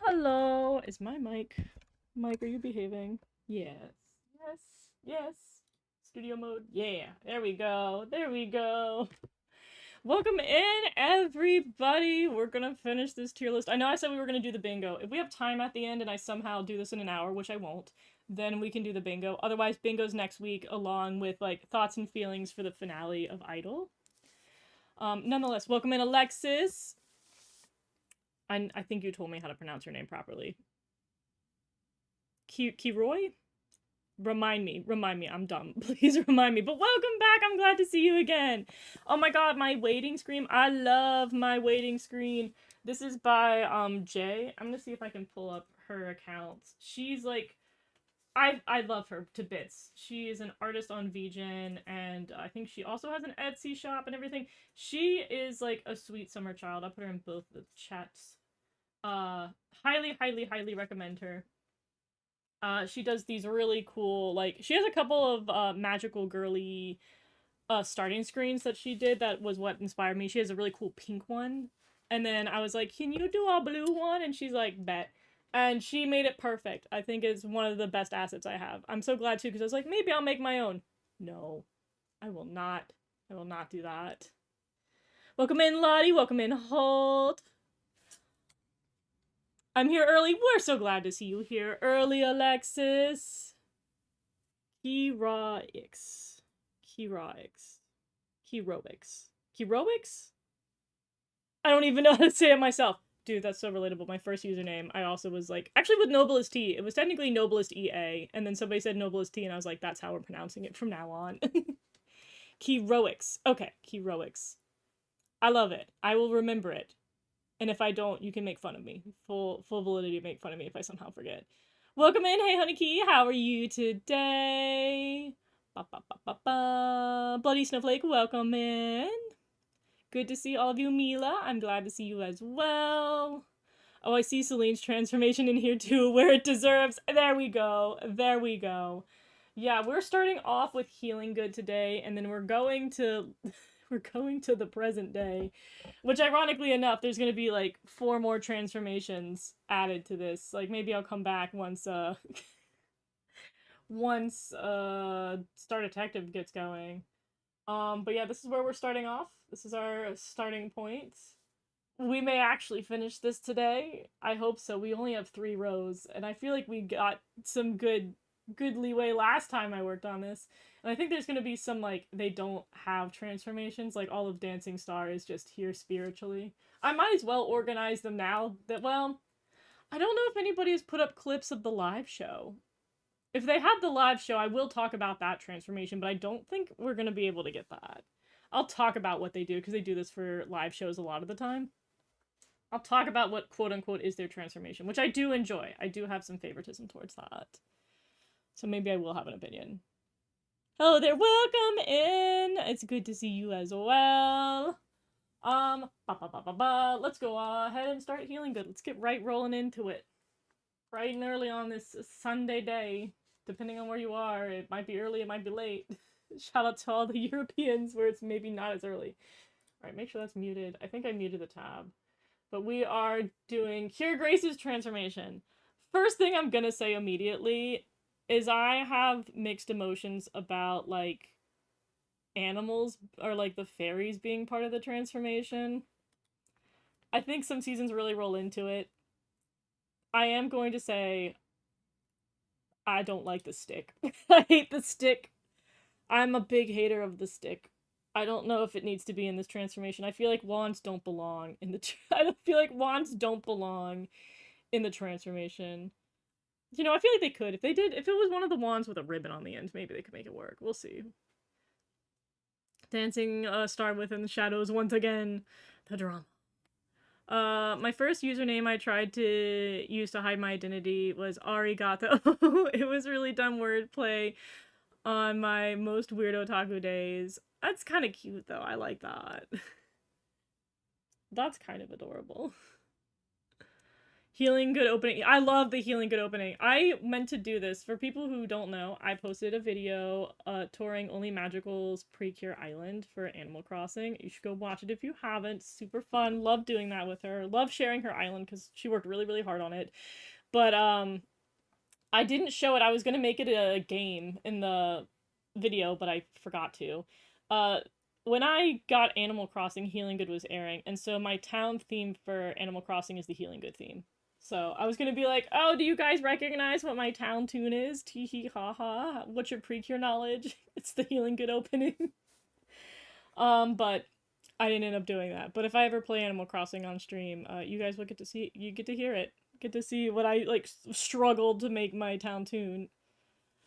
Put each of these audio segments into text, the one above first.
Hello. Is my mic? Mike, are you behaving? Yes. Yes. Yes. Studio mode. Yeah. There we go. There we go. Welcome in, everybody. We're gonna finish this tier list. I know I said we were gonna do the bingo. If we have time at the end and I somehow do this in an hour, which I won't, then we can do the bingo. Otherwise, bingo's next week, along with like thoughts and feelings for the finale of Idol. Nonetheless, welcome in, Alexis. I think you told me how to pronounce your name properly. Kiroy? Remind me, I'm dumb. Please remind me. But welcome back, I'm glad to see you again. Oh my god, my waiting screen. I love my waiting screen. This is by Jay. I'm gonna see if I can pull up her account. She's like, I love her to bits. She is an artist on VGen, and I think she also has an Etsy shop and everything. She is like a sweet summer child. I'll put her in both the chats. Highly recommend her. She does these really cool, like, she has a couple of magical girly starting screens that she did that was what inspired me. She has a really cool pink one, and then I was like, can you do a blue one? And she's like, bet. And she made it perfect. I think it's one of the best assets I have. I'm so glad too, because I was like, maybe I'll make my own. No, I will not. I will not do that. Welcome in, Lottie. Welcome in, Holt. I'm here early. We're so glad to see you here early, Alexis. Heroics. I don't even know how to say it myself. Dude, that's so relatable. My first username, I also was like, actually with Noblest T. It was technically Noblest EA, and then somebody said Noblest T, and I was like, that's how we're pronouncing it from now on. Heroics. Okay, Heroics. I love it. I will remember it. And if I don't, you can make fun of me. Full validity, make fun of me if I somehow forget. Welcome in, hey Honey Key, how are you today? Bloody Snowflake, welcome in. Good to see all of you, Mila. I'm glad to see you as well. Oh, I see Celine's transformation in here too, where it deserves. There we go. There we go. Yeah, we're starting off with Healing Good today, and then we're going to the present day, which ironically enough, there's gonna be like 4 more transformations added to this. Like maybe I'll come back once Star Detective gets going. But yeah, this is where we're starting off. This is our starting point. We may actually finish this today. I hope so. We only have 3 rows, and I feel like we got some good leeway last time I worked on this. And I think there's gonna be some, like, they don't have transformations, like all of Dancing Star is just here spiritually. I might as well organize them now that, well, I don't know if anybody has put up clips of the live show. If they have the live show, I will talk about that transformation, but I don't think we're gonna be able to get that. I'll talk about what they do, because they do this for live shows a lot of the time. I'll talk about what quote unquote is their transformation, which I do enjoy. I do have some favoritism towards that. So maybe I will have an opinion. Hello there, welcome in. It's good to see you as well. Let's go ahead and start healing good. Let's get right rolling into it. Bright and early on this Sunday day. Depending on where you are, it might be early, it might be late. Shout out to all the Europeans where it's maybe not as early. Alright, make sure that's muted. I think I muted the tab. But we are doing Cure Grace's transformation. First thing I'm gonna say immediately is I have mixed emotions about, like, animals or, like, the fairies being part of the transformation. I think some seasons really roll into it. I am going to say I don't like the stick. I hate the stick. I'm a big hater of the stick. I don't know if it needs to be in this transformation. I feel like wands don't belong in the I don't feel like wands don't belong in the transformation. You know, I feel like they could. If they did, if it was one of the wands with a ribbon on the end, maybe they could make it work. We'll see. Dancing star within the shadows once again. The drama. My first username I tried to use to hide my identity was arigato. It was really dumb wordplay on my most weirdo otaku days. That's kind of cute though. I like that. That's kind of adorable. Healing good opening. I love the healing good opening. I meant to do this. For people who don't know, I posted a video touring Only Magical's Precure Island for Animal Crossing. You should go watch it if you haven't. Super fun. Love doing that with her. Love sharing her island because she worked really, really hard on it. But I didn't show it. I was gonna make it a game in the video, but I forgot to. When I got Animal Crossing, Healing Good was airing, and so my town theme for Animal Crossing is the Healing Good theme. So I was gonna be like, oh, do you guys recognize what my town tune is? Tee hee ha ha. What's your Precure knowledge? It's the Healing Good opening. But I didn't end up doing that. But if I ever play Animal Crossing on stream, you guys will get to see, you get to hear it. Get to see what I, like, struggled to make my town tune.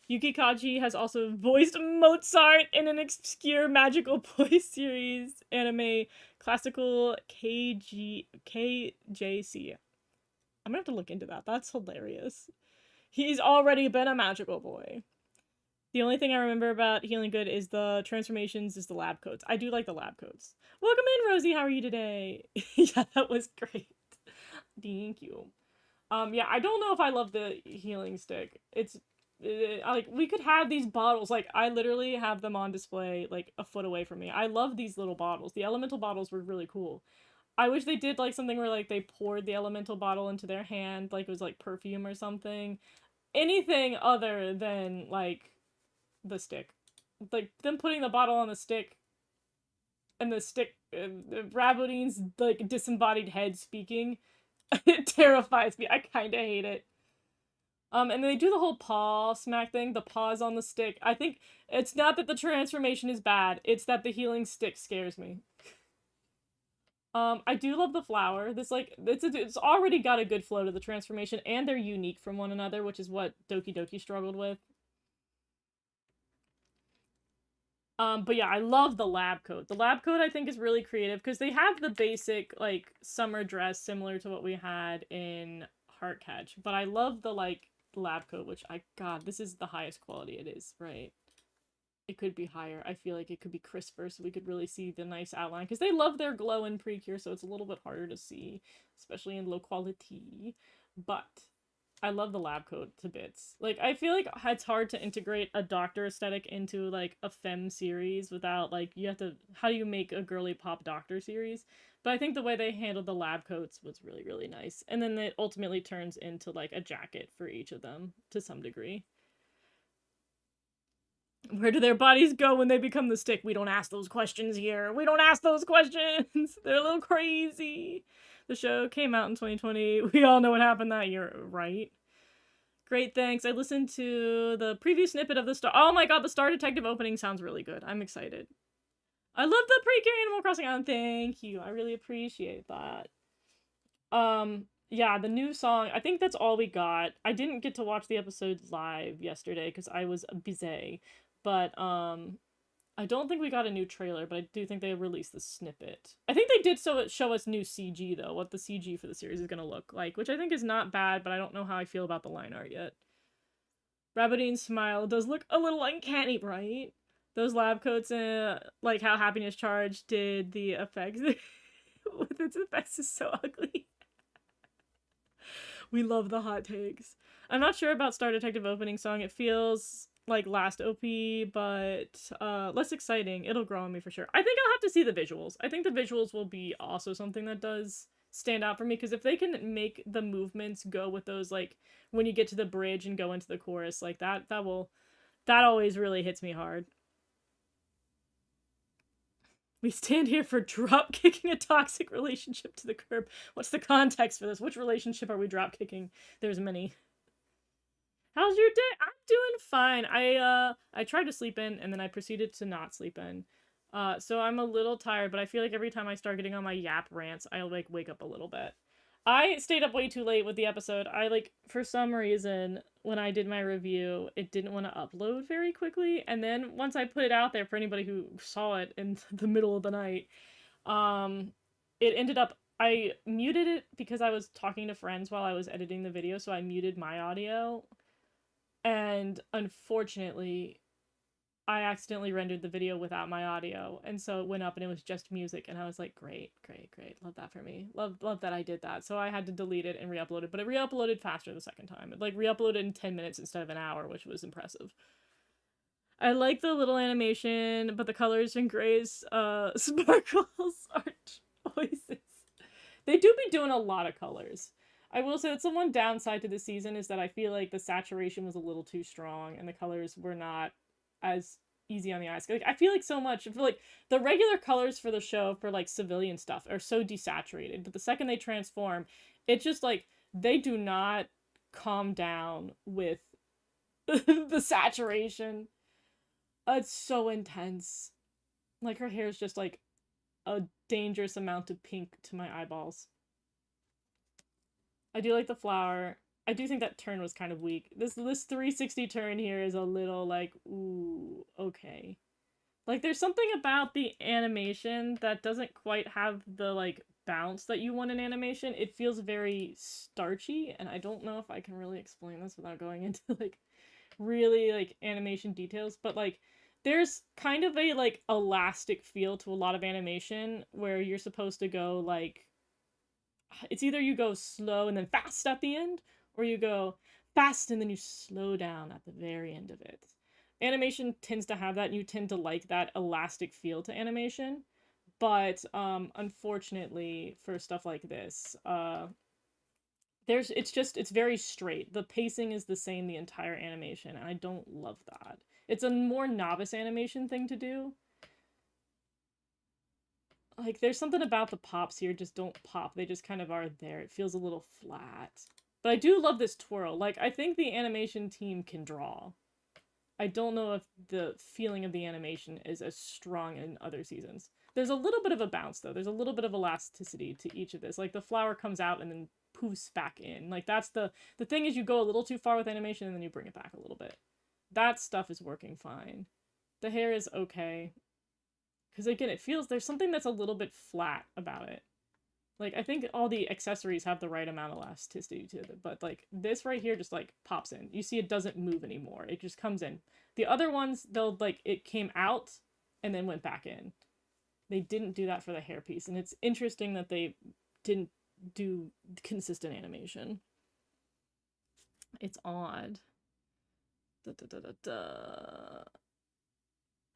Yuki Kaji has also voiced Mozart in an obscure magical boy series anime, classical KJC. I'm gonna have to look into that. That's hilarious. He's already been a magical boy. The only thing I remember about Healing Good is the transformations, is the lab coats. I do like the lab coats. Welcome in, Rosie. How are you today? Yeah, that was great. Thank you. Yeah, I don't know if I love the healing stick. It's like, we could have these bottles. Like, I literally have them on display like a foot away from me. I love these little bottles. The elemental bottles were really cool. I wish they did like something where like they poured the elemental bottle into their hand, like it was like perfume or something. Anything other than like the stick. Like them putting the bottle on the stick and the stick, Rabodine's like disembodied head speaking. It terrifies me. I kind of hate it. And they do the whole paw smack thing, the paws on the stick. I think it's not that the transformation is bad, it's that the healing stick scares me. I do love the flower. This, like, it's already got a good flow to the transformation, and they're unique from one another, which is what Doki Doki struggled with. But yeah, I love the lab coat. The lab coat, I think, is really creative, because they have the basic, like, summer dress similar to what we had in Heartcatch, but I love the, like, lab coat, which God, this is the highest quality it is, right? It could be higher. I feel like it could be crisper so we could really see the nice outline, because they love their glow in Precure, so it's a little bit harder to see, especially in low quality. But I love the lab coat to bits. Like, I feel like it's hard to integrate a doctor aesthetic into like a femme series without, like, you have to, how do you make a girly pop doctor series? But I think the way they handled the lab coats was really, really nice. And then it ultimately turns into like a jacket for each of them to some degree. Where do their bodies go when they become the stick? We don't ask those questions here. We don't ask those questions. They're a little crazy. The show came out in 2020. We all know what happened that year, right? Great, thanks. I listened to the preview snippet of the Star. Oh my god, the Star Detective opening sounds really good. I'm excited. I love the Precure Animal Crossing Island. Thank you. I really appreciate that. Yeah, the new song, I think that's all we got. I didn't get to watch the episode live yesterday because I was busy. But, I I don't think we got a new trailer, but I do think they released the snippet. I think they did show us new CG, though, what the CG for the series is going to look like, which I think is not bad, but I don't know how I feel about the line art yet. Rabbitine's smile does look a little uncanny, right? Those lab coats, like how Happiness Charge did the effects with its effects is so ugly. We love the hot takes. I'm not sure about Star Detective opening song. It feels like last OP, but less exciting. It'll grow on me for sure. I think I'll have to see the visuals. I think the visuals will be also something that does stand out for me, because if they can make the movements go with those, like when you get to the bridge and go into the chorus, like that always really hits me hard. We stand here for drop kicking a toxic relationship to the curb. What's the context for this? Which relationship are we drop kicking? There's many. How's your day? I'm doing fine. I tried to sleep in and then I proceeded to not sleep in. So I'm a little tired, but I feel like every time I start getting on my yap rants, I like wake up a little bit. I stayed up way too late with the episode. I like, for some reason, when I did my review, it didn't want to upload very quickly, and then once I put it out there for anybody who saw it in the middle of the night, it ended up, I muted it because I was talking to friends while I was editing the video, so I muted my audio, and unfortunately, I accidentally rendered the video without my audio, and so it went up and it was just music, and I was like, great, great, great, love that for me, love that I did that. So I had to delete it and re-upload it, but it re-uploaded faster the second time. It like re-uploaded in 10 minutes instead of an hour, which was impressive. I like the little animation, but the colors and grays sparkles are choices. They do be doing a lot of colors. I will say that's the one downside to this season, is that I feel like the saturation was a little too strong and the colors were not as easy on the eyes. Like, I feel like so much, I feel like the regular colors for the show for like civilian stuff are so desaturated, but the second they transform, it just like, they do not calm down with the saturation. It's so intense. Like, her hair is just like a dangerous amount of pink to my eyeballs. I do like the flower. I do think that turn was kind of weak. This 360 turn here is a little like, ooh, okay. Like, there's something about the animation that doesn't quite have the, like, bounce that you want in animation. It feels very starchy, and I don't know if I can really explain this without going into, like, really, like, animation details, but, like, there's kind of a, like, elastic feel to a lot of animation where you're supposed to go, like, it's either you go slow and then fast at the end, or you go fast and then you slow down at the very end of it. Animation tends to have that, and you tend to like that elastic feel to animation. But unfortunately for stuff like this, it's very straight. The pacing is the same the entire animation, and I don't love that. It's a more novice animation thing to do. Like, there's something about the pops here just don't pop. They just kind of are there. It feels a little flat. But I do love this twirl. Like, I think the animation team can draw. I don't know if the feeling of the animation is as strong in other seasons. There's a little bit of a bounce, though. There's a little bit of elasticity to each of this. Like, the flower comes out and then poofs back in. Like, that's the thing, is you go a little too far with animation and then you bring it back a little bit. That stuff is working fine. The hair is okay. Because, again, it feels, there's something that's a little bit flat about it. Like, I think all the accessories have the right amount of elasticity to it, but, like, this right here just, like, pops in. You see it doesn't move anymore. It just comes in. The other ones, they'll, like, it came out and then went back in. They didn't do that for the hairpiece, and it's interesting that they didn't do consistent animation. It's odd. Da, da, da, da, da.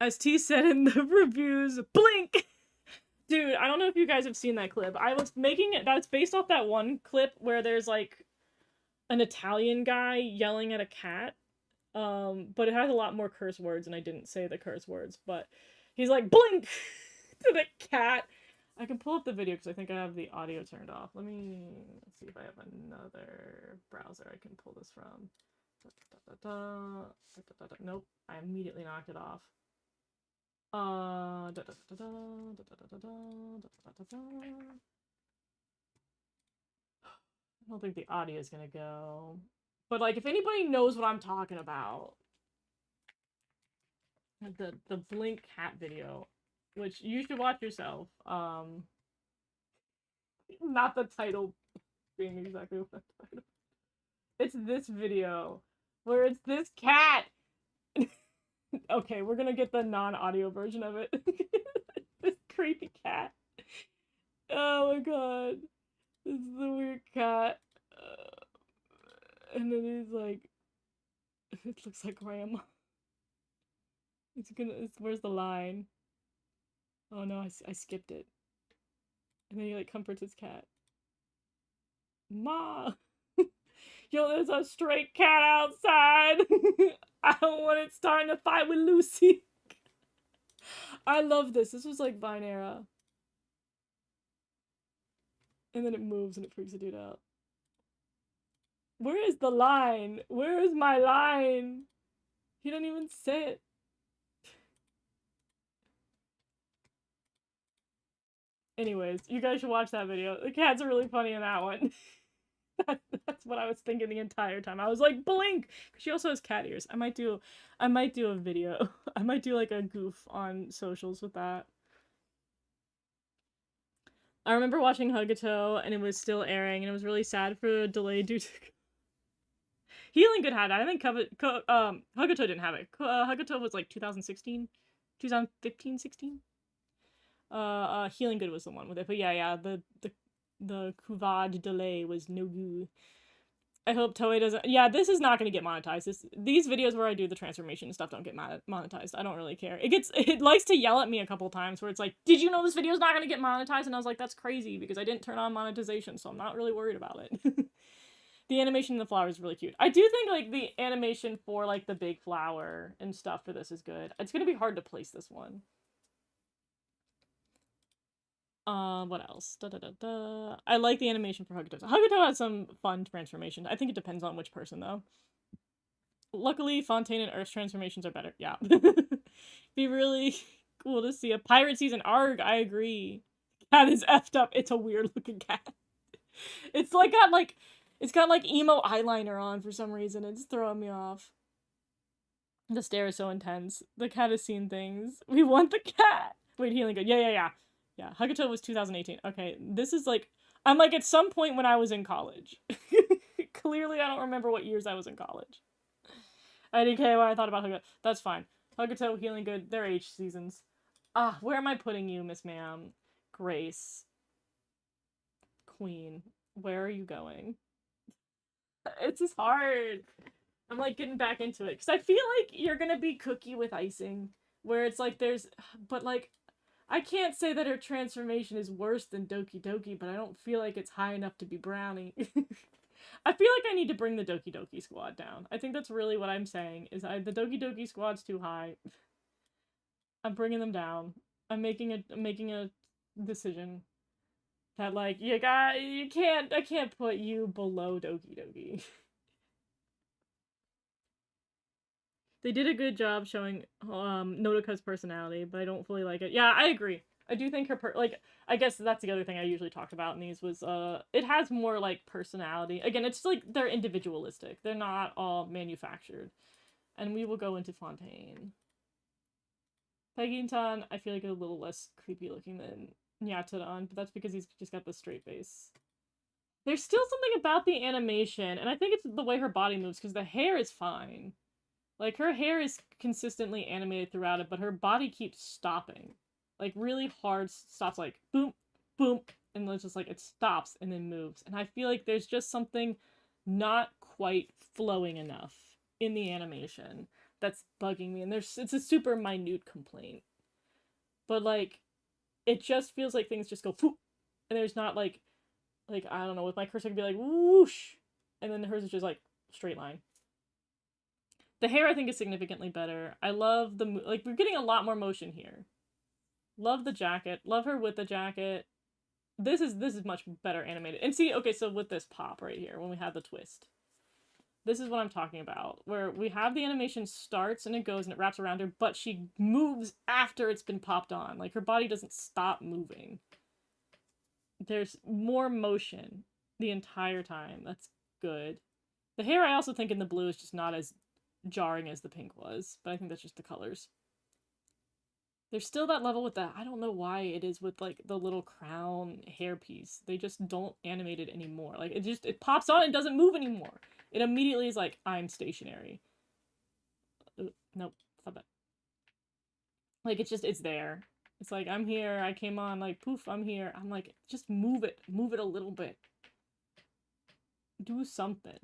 As T said in the reviews, blink! Dude, I don't know if you guys have seen that clip. I was making it, that's based off that one clip where there's, like, an Italian guy yelling at a cat. But it has a lot more curse words, and I didn't say the curse words, but he's like, blink! To the cat. I can pull up the video because I think I have the audio turned off. Let's see if I have another browser I can pull this from. Nope, I immediately knocked it off. I don't think the audio is gonna go. But, like, if anybody knows what I'm talking about. the Blink cat video, which you should watch yourself. Not the title being exactly what the title. It's this video where it's this cat. Okay, we're gonna get the non-audio version of it. This creepy cat. Oh my god. This is the weird cat. And then he's like, it looks like grandma. Where's the line? Oh no, I skipped it. And then he like comforts his cat. Ma! Yo, there's a stray cat outside! I don't want it starting to fight with Lucy. I love this. This was like Vine era. And then it moves and it freaks a dude out. Where is the line? Where is my line? He doesn't even sit. Anyways, you guys should watch that video. The cats are really funny in that one. That's what I was thinking the entire time. I was like, Blink! She also has cat ears. I might do a video. I might do like a goof on socials with that. I remember watching Hugato and it was still airing and it was really sad for a delay due to Healing Good had it. I think Hugato didn't have it. Hugato was like 2016? 2015, 16? Healing Good was the one with it. But yeah, the Kuvad delay was no good. I hope Toei doesn't. Yeah, this is not going to get monetized. These videos where I do the transformation stuff don't get monetized. I don't really care. It likes to yell at me a couple times where it's like, did you know this video is not going to get monetized? And I was like, that's crazy because I didn't turn on monetization, so I'm not really worried about it. The animation in the flower is really cute. I do think like the animation for like the big flower and stuff for this is good. It's going to be hard to place this one. What else? I like the animation for Hugato. Hugato has some fun transformations. I think it depends on which person, though. Luckily, Fontaine and Earth's transformations are better. Yeah. Be really cool to see a pirate season arc. I agree. Cat is effed up. It's a weird looking cat. It's got like emo eyeliner on for some reason. It's throwing me off. The stare is so intense. The cat has seen things. We want the cat. Wait, Healing Good. Yeah. Yeah, Hugato was 2018. Okay, this is like... I'm like at some point when I was in college. Clearly, I don't remember what years I was in college. I didn't care what I thought about Hugato. That's fine. Hugato, Healing Good, they're H seasons. Ah, where am I putting you, Miss Ma'am? Grace. Queen. Where are you going? It's just hard. I'm like getting back into it. Because I feel like you're gonna be Cookie with icing. Where it's like there's... But like... I can't say that her transformation is worse than Doki Doki, but I don't feel like it's high enough to be Brownie. I feel like I need to bring the Doki Doki squad down. I think that's really what I'm saying, is the Doki Doki squad's too high. I'm bringing them down. I'm making a decision that like I can't put you below Doki Doki. They did a good job showing Nodoka's personality, but I don't fully like it. Yeah, I agree. I do think her I guess that's the other thing I usually talked about in these was it has more like personality. Again, it's like they're individualistic. They're not all manufactured. And we will go into Fontaine. Peggy-tan, I feel like is a little less creepy looking than Nyataran, but that's because he's just got the straight face. There's still something about the animation, and I think it's the way her body moves, because the hair is fine. Like, her hair is consistently animated throughout it, but her body keeps stopping. Like, really hard stops, like, boom, boom, and it's just like, it stops and then moves. And I feel like there's just something not quite flowing enough in the animation that's bugging me. And it's a super minute complaint. But, like, it just feels like things just go, poof, and there's not, like, I don't know, with my cursor, I could be like, whoosh, and then hers is just, like, straight line. The hair, I think, is significantly better. I love the... Like, we're getting a lot more motion here. Love the jacket. Love her with the jacket. This is much better animated. And see, okay, so with this pop right here, when we have the twist. This is what I'm talking about. Where we have the animation starts and it goes and it wraps around her, but she moves after it's been popped on. Like, her body doesn't stop moving. There's more motion the entire time. That's good. The hair, I also think, in the blue is just not as jarring as the pink was, but I think that's just the colors. There's still that level with that. I don't know why it is with like the little crown hairpiece. They just don't animate it anymore. Like it pops on and doesn't move anymore. It immediately is like, I'm stationary. Nope, stop it. Like it's there. It's like, I'm here, I came on, like poof, I'm here. I'm like, just move it. Move it a little bit. Do something.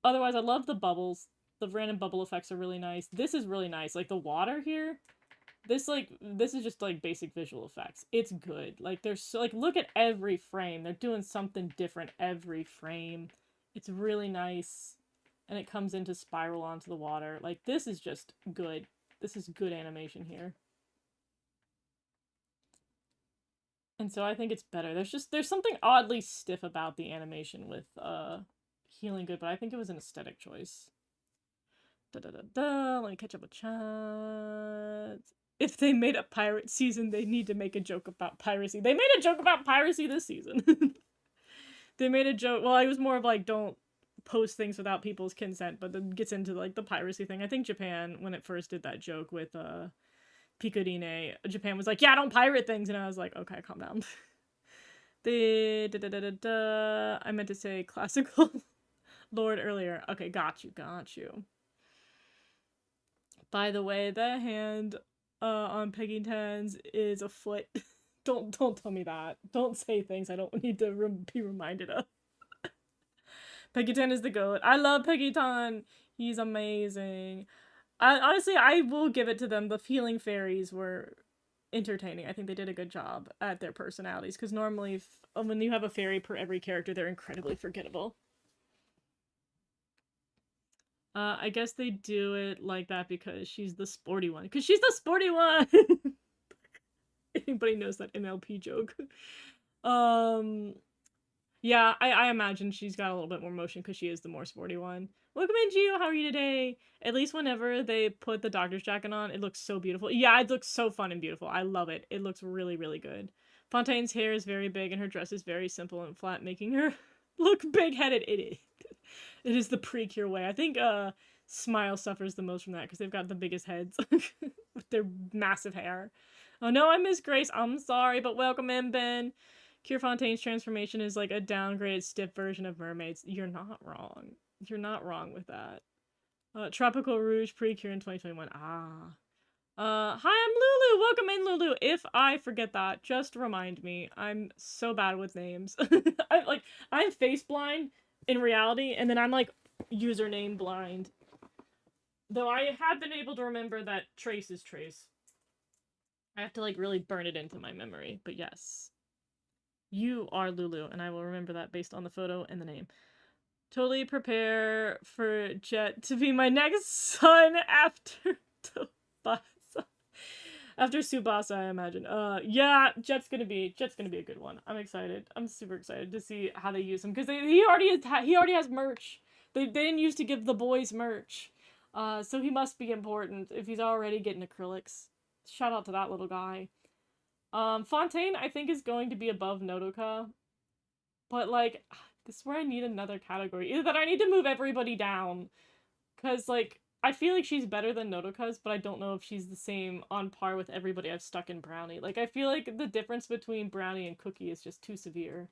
Otherwise, I love the bubbles. The random bubble effects are really nice. This is really nice. Like the water here, this is just like basic visual effects. It's good. Like there's so, like, look at every frame. They're doing something different every frame. It's really nice. And it comes into spiral onto the water. Like this is just good. This is good animation here. And so I think it's better. There's something oddly stiff about the animation with Healing Good, but I think it was an aesthetic choice. Da da da da. Let me catch up with chat. If they made a pirate season, they need to make a joke about piracy. They made a joke about piracy this season. They made a joke. Well, it was more of like, don't post things without people's consent, but then gets into like the piracy thing. I think Japan, when it first did that joke with Picodine, Japan was like, yeah, don't pirate things, and I was like, okay, calm down. I meant to say classical lord earlier. Okay, got you. By the way, the hand on Peggy 10's is a foot. Don't tell me that. Don't say things I don't need to be reminded of. Peggy 10 is the goat. I love Peggy 10. He's amazing. Honestly, I will give it to them. The Feeling Fairies were entertaining. I think they did a good job at their personalities, because normally when you have a fairy per every character, they're incredibly forgettable. I guess they do it like that because she's the sporty one. Because she's the sporty one! Anybody knows that MLP joke. Yeah, I imagine she's got a little bit more motion because she is the more sporty one. Welcome in, Gio. How are you today? At least whenever they put the doctor's jacket on, it looks so beautiful. Yeah, it looks so fun and beautiful. I love it. It looks really, really good. Fontaine's hair is very big and her dress is very simple and flat, making her look big-headed. It is the Precure way. I think Smile suffers the most from that because they've got the biggest heads with their massive hair. Oh no, I miss Grace. I'm sorry, but welcome in, Ben. Cure Fontaine's transformation is like a downgraded, stiff version of mermaids. You're not wrong. You're not wrong with that. Tropical Rouge Precure in 2021. Ah. Hi, I'm Lulu. Welcome in, Lulu. If I forget that, just remind me. I'm so bad with names. I'm face blind in reality, and then I'm like username blind. Though I have been able to remember that Trace is Trace. I have to like really burn it into my memory, but yes. You are Lulu, and I will remember that based on the photo and the name. Totally prepare for Jet to be my next son after Tsubasa. After Tsubasa, I imagine. Yeah, Jet's gonna be a good one. I'm excited. I'm super excited to see how they use him, because he already has merch. They didn't used to give the boys merch, so he must be important if he's already getting acrylics. Shout out to that little guy. Fontaine, I think, is going to be above Nodoka. But, like, this is where I need another category. Either that I need to move everybody down. Because, like, I feel like she's better than Nodoka's, but I don't know if she's the same on par with everybody I've stuck in Brownie. Like, I feel like the difference between Brownie and Cookie is just too severe.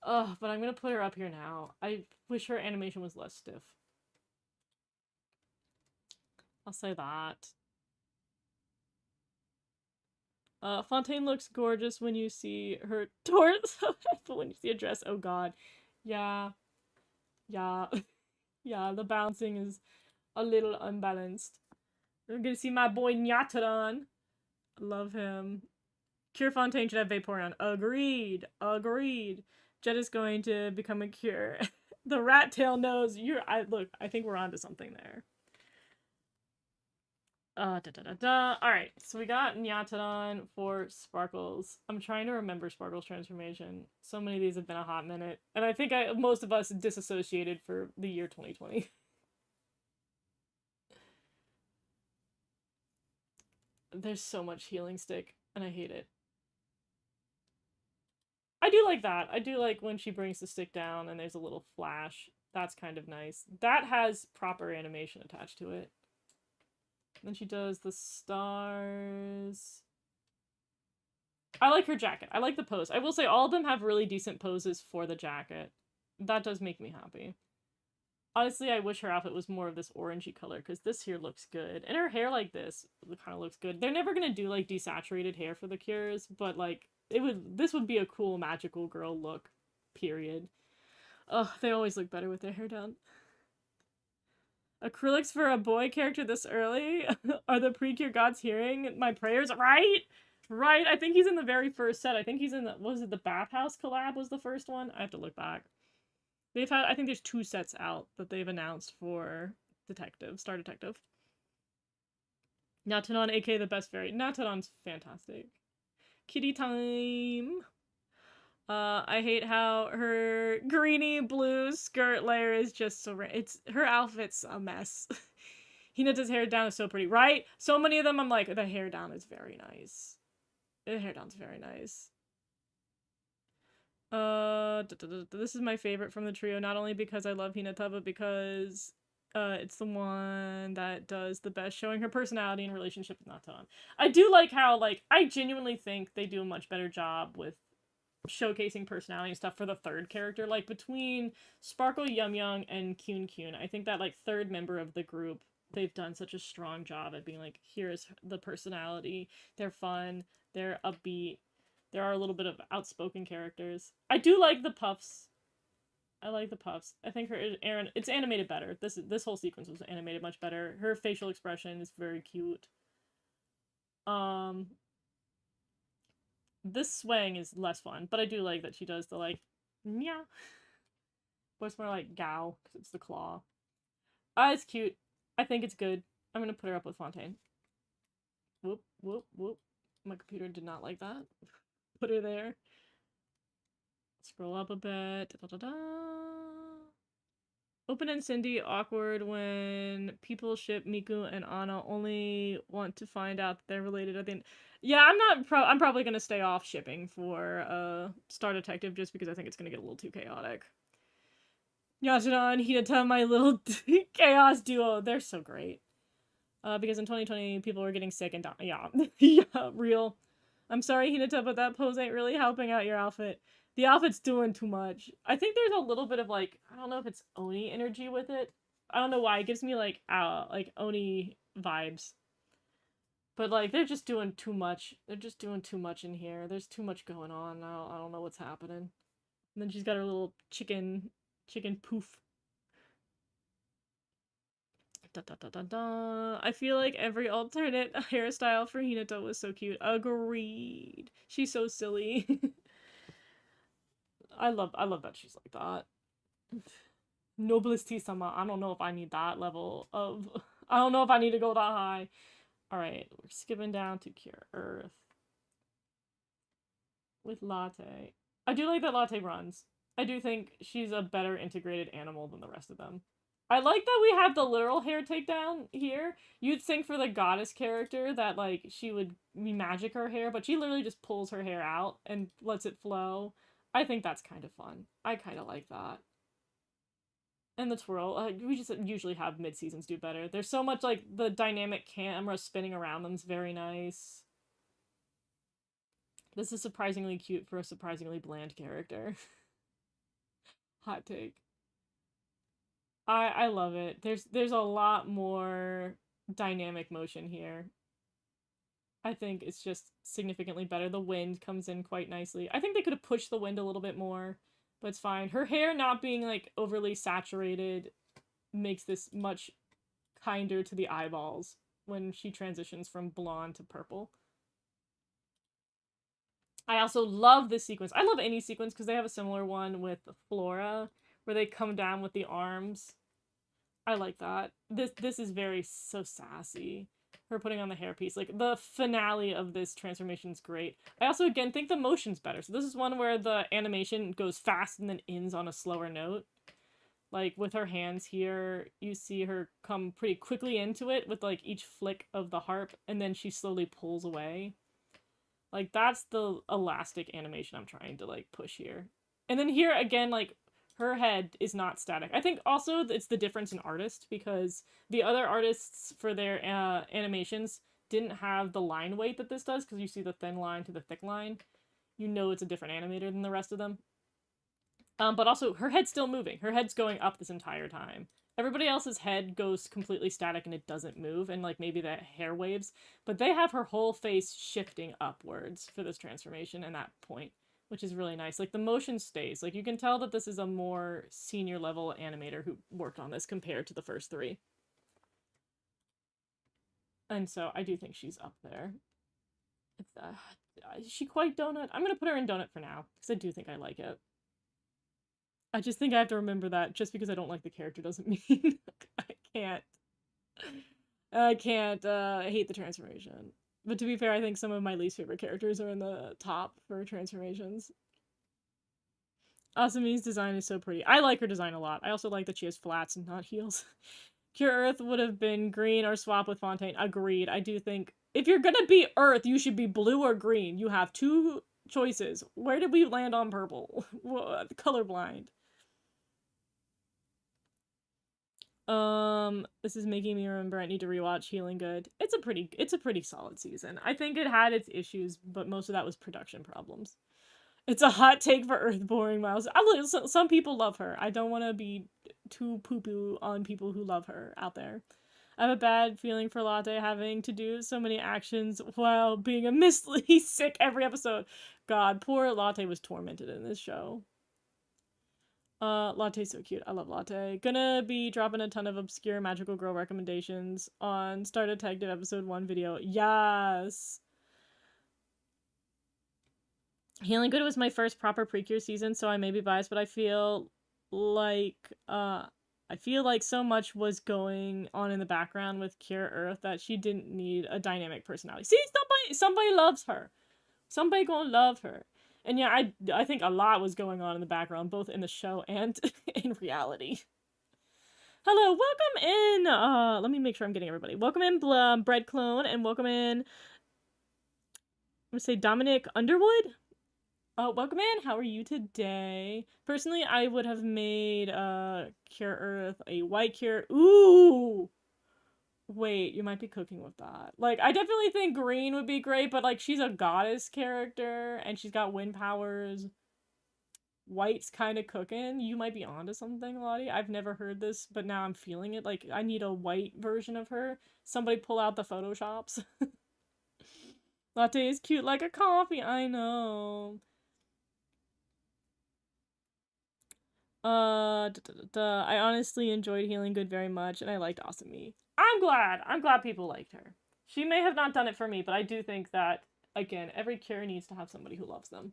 Ugh, but I'm gonna put her up here now. I wish her animation was less stiff. I'll say that. Fontaine looks gorgeous when you see her torso, but when you see a dress, oh god. Yeah. Yeah. Yeah, the bouncing is a little unbalanced. We're gonna see my boy Nyataran. Love him. Cure Fontaine should have Vaporeon. Agreed. Jet is going to become a Cure. The rat tail knows look, I think we're onto something there. Alright, so we got Nyatanon for Sparkles. I'm trying to remember Sparkles' transformation. So many of these have been a hot minute. And I think most of us disassociated for the year 2020. There's so much healing stick, and I hate it. I do like that. I do like when she brings the stick down and there's a little flash. That's kind of nice. That has proper animation attached to it. Then she does the stars. I like her jacket. I like the pose. I will say all of them have really decent poses for the jacket. That does make me happy. Honestly, I wish her outfit was more of this orangey color, because this here looks good. And her hair like this kind of looks good. They're never gonna do, like, desaturated hair for the Cures, but, like, this would be a cool magical girl look, period. Ugh, they always look better with their hair done. Acrylics for a boy character this early? Are the Precure gods hearing my prayers? Right? Right, I think he's in the very first set. I think he's in the, was it the Bathhouse collab was the first one? I have to look back. They've had, I think there's 2 sets out that they've announced for Detective, Star Detective. Natanon, aka the best fairy. Natanon's fantastic. Kitty time. I hate how her greeny blue skirt layer is just so her outfit's a mess. Hinata's hair down is so pretty, right? So many of them I'm like, the hair down is very nice. The hair down's very nice. This is my favorite from the trio, not only because I love Hinata, but because it's the one that does the best showing her personality in relationship with Natan. I do like how, like, I genuinely think they do a much better job with showcasing personality and stuff for the third character. Like, between Sparkle, Yum Young, and Kyun Kyun, I think that, like, third member of the group, they've done such a strong job at being like, here's the personality. They're fun. They're upbeat. There are a little bit of outspoken characters. I do like the puffs. I like the puffs. I think it's animated better. This whole sequence was animated much better. Her facial expression is very cute. This swaying is less fun, but I do like that she does the, like, meow. But it's more like Gao, because it's the claw. It's cute. I think it's good. I'm gonna put her up with Fontaine. Whoop, whoop, whoop. My computer did not like that. Put her there. Scroll up a bit. Da, da, da. Open and Cindy, awkward when people ship Miku and Anna, only want to find out that they're related at the end. Yeah, I'm probably gonna stay off shipping for Star Detective just because I think it's gonna get a little too chaotic. Yashidan and Hinata, my little chaos duo, they're so great. Because in 2020 people were getting sick and yeah. Yeah, real. I'm sorry, Hinata, but that pose ain't really helping out your outfit. The outfit's doing too much. I think there's a little bit of, like, I don't know if it's Oni energy with it. I don't know why. It gives me, like Oni vibes. But, like, they're just doing too much. They're just doing too much in here. There's too much going on. I don't know what's happening. And then she's got her little chicken poof. Da, da, da, da, da. I feel like every alternate hairstyle for Hinata was so cute. Agreed. She's so silly. I love that she's like that. Noblest T-sama. I don't know if I need that level of... I don't know if I need to go that high. Alright, we're skipping down to Cure Earth. With Latte. I do like that Latte runs. I do think she's a better integrated animal than the rest of them. I like that we have the literal hair takedown here. You'd think for the goddess character that, like, she would magic her hair, but she literally just pulls her hair out and lets it flow. I think that's kind of fun. I kind of like that. And the twirl, we just usually have mid-seasons do better. There's so much, like, the dynamic camera spinning around them is very nice. This is surprisingly cute for a surprisingly bland character. Hot take. I love it. There's a lot more dynamic motion here. I think it's just significantly better. The wind comes in quite nicely. I think they could have pushed the wind a little bit more, but it's fine. Her hair not being, like, overly saturated makes this much kinder to the eyeballs when she transitions from blonde to purple. I also love this sequence. I love any sequence because they have a similar one with Flora where they come down with the arms. I like that. This is very so sassy. Her putting on the hairpiece. Like, the finale of this transformation is great. I also, again, think the motion's better. So this is one where the animation goes fast and then ends on a slower note. Like, with her hands here, you see her come pretty quickly into it with, like, each flick of the harp, and then she slowly pulls away. Like, that's the elastic animation I'm trying to, like, push here. And then here, again, like, Her head is not static. I think also it's the difference in artist, because the other artists for their animations didn't have the line weight that this does, because you see the thin line to the thick line. You know it's a different animator than the rest of them. But also, her head's still moving. Her head's going up this entire time. Everybody else's head goes completely static and it doesn't move, and like maybe the hair waves, but they have her whole face shifting upwards for this transformation and that point, which is really nice. Like the motion stays. Like you can tell that this is a more senior level animator who worked on this compared to the first three. And so I do think she's up there. Is she quite donut? I'm gonna put her in donut for now, because I do think I like it. I just think I have to remember that just because I don't like the character doesn't mean I can't. I can't hate the transformation. But to be fair, I think some of my least favorite characters are in the top for transformations. Asumi's design is so pretty. I like her design a lot. I also like that she has flats and not heels. Pure Earth would have been green or swap with Fontaine. Agreed. I do think if you're gonna be Earth, you should be blue or green. You have two choices. Where did we land on purple? Colorblind. This is making me remember I need to rewatch Healing Good. It's a pretty solid season. I think it had its issues, but most of that was production problems. It's a hot take for Earth boring Miles. Some people love her. I don't want to be too poo-poo on people who love her out there. I have a bad feeling for Latte having to do so many actions while being a mistily sick every episode. God, poor Latte was tormented in this show. Latte's so cute. I love Latte. Gonna be dropping a ton of obscure magical girl recommendations on Star Detective episode 1 video. Yes! Healing Good was my first proper Precure season, so I may be biased, but I feel like so much was going on in the background with Cure Earth that she didn't need a dynamic personality. See, somebody loves her. Somebody gonna love her. And yeah, I think a lot was going on in the background, both in the show and in reality. Hello, welcome in, let me make sure I'm getting everybody. Welcome in, Bread Clone, and welcome in, I'm gonna say Dominic Underwood? Welcome in, how are you today? Personally, I would have made, Cure Earth a white cure. Ooh! Wait, you might be cooking with that. Like, I definitely think green would be great, but, like, she's a goddess character, and she's got wind powers. White's kind of cooking. You might be onto something, Lottie. I've never heard this, but now I'm feeling it. Like, I need a white version of her. Somebody pull out the photoshops. Latte is cute like a coffee. I know. I honestly enjoyed Healing Good very much, and I liked Asami. I'm glad people liked her. She may have not done it for me, but I do think that, again, every cure needs to have somebody who loves them.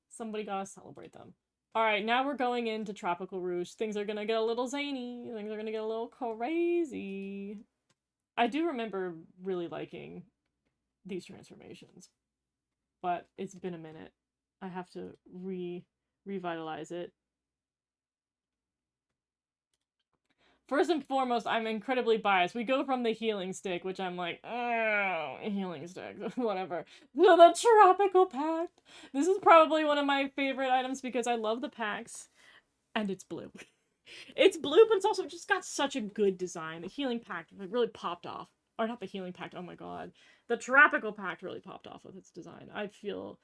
Somebody gotta celebrate them. Alright, now we're going into Tropical Rouge. Things are gonna get a little zany. Things are gonna get a little crazy. I do remember really liking these transformations, but it's been a minute. I have to revitalize it. First and foremost, I'm incredibly biased. We go from the healing stick, which I'm like, oh, healing stick, whatever, to the tropical pact. This is probably one of my favorite items because I love the packs, and it's blue. It's blue, but it's also just got such a good design. The healing pact really popped off. Or not the healing pact, oh my god. The tropical pact really popped off with its design. I feel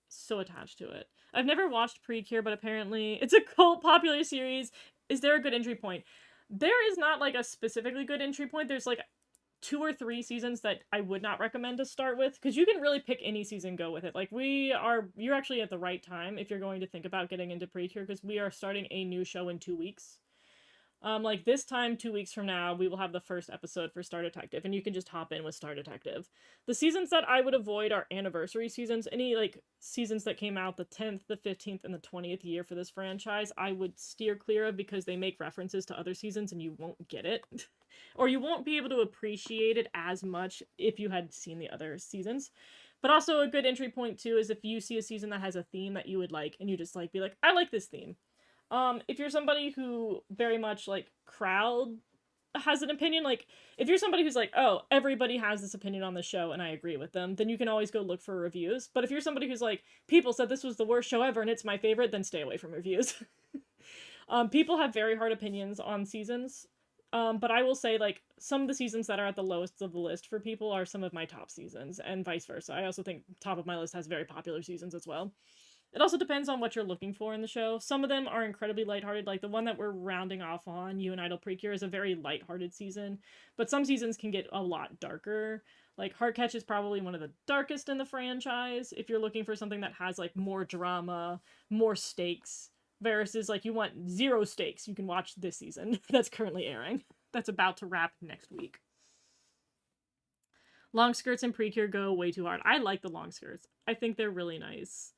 so attached to it. I've never watched Precure, but apparently it's a cult popular series. Is there a good entry point? There is not like a specifically good entry point. There's like 2 or 3 seasons that I would not recommend to start with, because you can really pick any season, go with it. Like you're actually at the right time if you're going to think about getting into Precure, because we are starting a new show in 2 weeks. Like this time, 2 weeks from now, we will have the first episode for Star Detective, and you can just hop in with Star Detective. The seasons that I would avoid are anniversary seasons. Any, like, seasons that came out the 10th, the 15th, and the 20th year for this franchise, I would steer clear of, because they make references to other seasons and you won't get it. Or you won't be able to appreciate it as much if you had seen the other seasons. But also a good entry point, too, is if you see a season that has a theme that you would like, and you just, like, be like, I like this theme. If you're somebody who very much, like, crowd has an opinion, like, if you're somebody who's like, oh, everybody has this opinion on the show and I agree with them, then you can always go look for reviews. But if you're somebody who's like, people said this was the worst show ever and it's my favorite, then stay away from reviews. People have very hard opinions on seasons. But I will say, like, some of the seasons that are at the lowest of the list for people are some of my top seasons, and vice versa. I also think top of my list has very popular seasons as well. It also depends on what you're looking for in the show. Some of them are incredibly lighthearted, like the one that we're rounding off on, You and Idol Precure, is a very lighthearted season, but some seasons can get a lot darker. Like Heartcatch is probably one of the darkest in the franchise. If you're looking for something that has like more drama, more stakes, versus like you want zero stakes, you can watch this season that's currently airing. That's about to wrap next week. Long skirts and Precure go way too hard. I like the long skirts. I think they're really nice.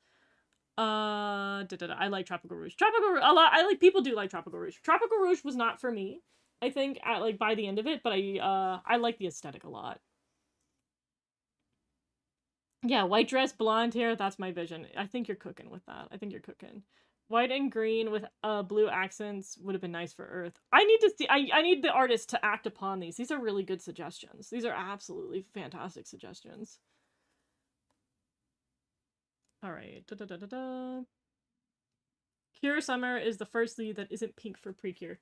I like Tropical Rouge. Tropical Rouge, a lot. I like, people do like Tropical Rouge. Tropical Rouge was not for me, I think, at like by the end of it, but I like the aesthetic a lot. Yeah, white dress, blonde hair, that's my vision. I think you're cooking with that. I think you're cooking. White and green with blue accents would have been nice for Earth. I need to see, I need the artist to act upon these. These are really good suggestions. These are absolutely fantastic suggestions. Alright. Cure Summer is the first lead that isn't pink for Precure.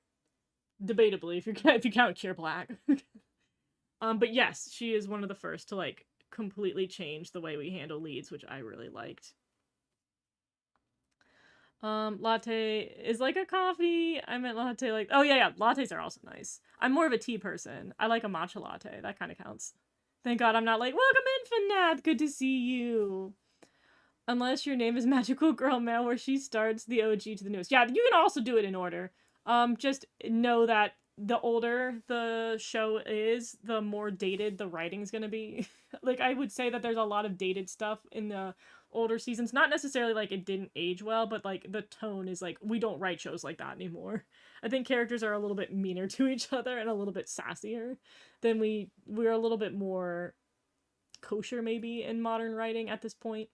Debatably, if you count Cure Black. But yes, she is one of the first to like completely change the way we handle leads, which I really liked. Latte is like a coffee. I meant latte like, oh yeah, lattes are also nice. I'm more of a tea person. I like a matcha latte. That kind of counts. Thank God I'm not like, welcome in, Fanath. Good to see you. Unless your name is Magical Girl Mail, where she starts the OG to the newest. Yeah, you can also do it in order. Just know that the older the show is, the more dated the writing's gonna be. Like, I would say that there's a lot of dated stuff in the older seasons. Not necessarily like it didn't age well, but like the tone is like, we don't write shows like that anymore. I think characters are a little bit meaner to each other and a little bit sassier than we're a little bit more kosher maybe in modern writing at this point.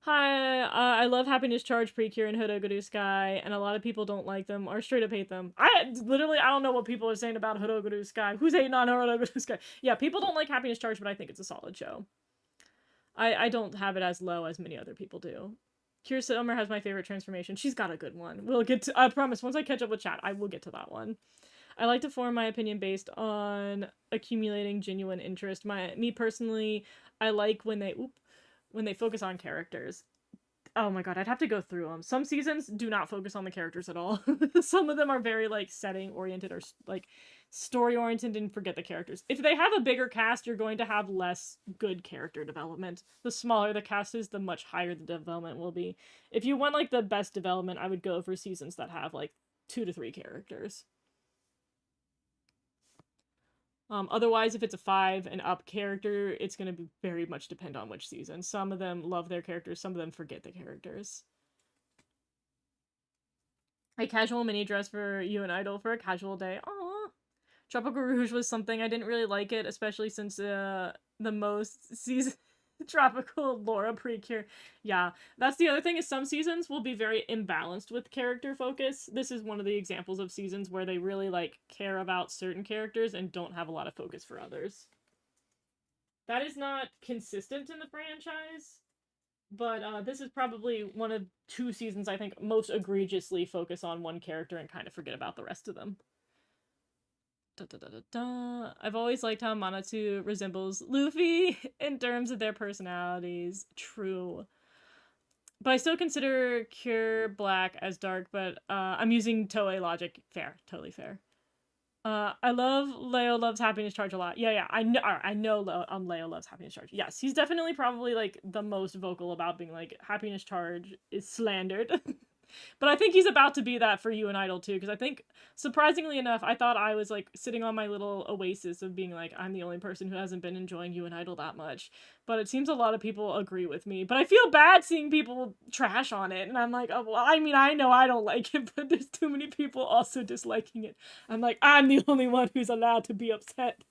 Hi, I love Happiness Charge, Precure, and Hodogodu Sky, and a lot of people don't like them or straight up hate them. I don't know what people are saying about Hodogodu Sky. Who's hating on Hodogodu Sky? Yeah, people don't like Happiness Charge, but I think it's a solid show. I don't have it as low as many other people do. Kira Summer has my favorite transformation. She's got a good one. We'll get to, I promise, once I catch up with chat, I will get to that one. I like to form my opinion based on accumulating genuine interest. Me personally, I like when they focus on characters. Oh my god, I'd have to go through them. Some seasons do not focus on the characters at all. Some of them are very like setting oriented or like story oriented and forget the characters. If they have a bigger cast, you're going to have less good character development. The smaller the cast is, the much higher the development will be. If you want like the best development, I would go for seasons that have like 2 to 3 characters. Otherwise, if it's a 5 and up character, it's going to be very much depend on which season. Some of them love their characters, some of them forget the characters. A casual mini dress for you and Idol for a casual day. Aww. Tropical Rouge was something. I didn't really like it, especially since the most season tropical Laura Precure. Yeah, that's the other thing, is some seasons will be very imbalanced with character focus. This is one of the examples of seasons where they really like care about certain characters and don't have a lot of focus for others. That is not consistent in the franchise, but this is probably one of 2 seasons I think most egregiously focus on one character and kind of forget about the rest of them. I've always liked how Manatsu resembles Luffy in terms of their personalities. True. But I still consider Cure Black as dark, but I'm using Toei logic. Fair. Totally fair. I love Leo loves Happiness Charge a lot. Yeah, I know Leo loves Happiness Charge. Yes, he's definitely probably like the most vocal about being like Happiness Charge is slandered. But I think he's about to be that for you and Idol too, because I think, surprisingly enough, I thought I was like sitting on my little oasis of being like, I'm the only person who hasn't been enjoying you and Idol that much. But it seems a lot of people agree with me. But I feel bad seeing people trash on it, and I'm like, oh, well, I mean, I know I don't like it, but there's too many people also disliking it. I'm like, I'm the only one who's allowed to be upset.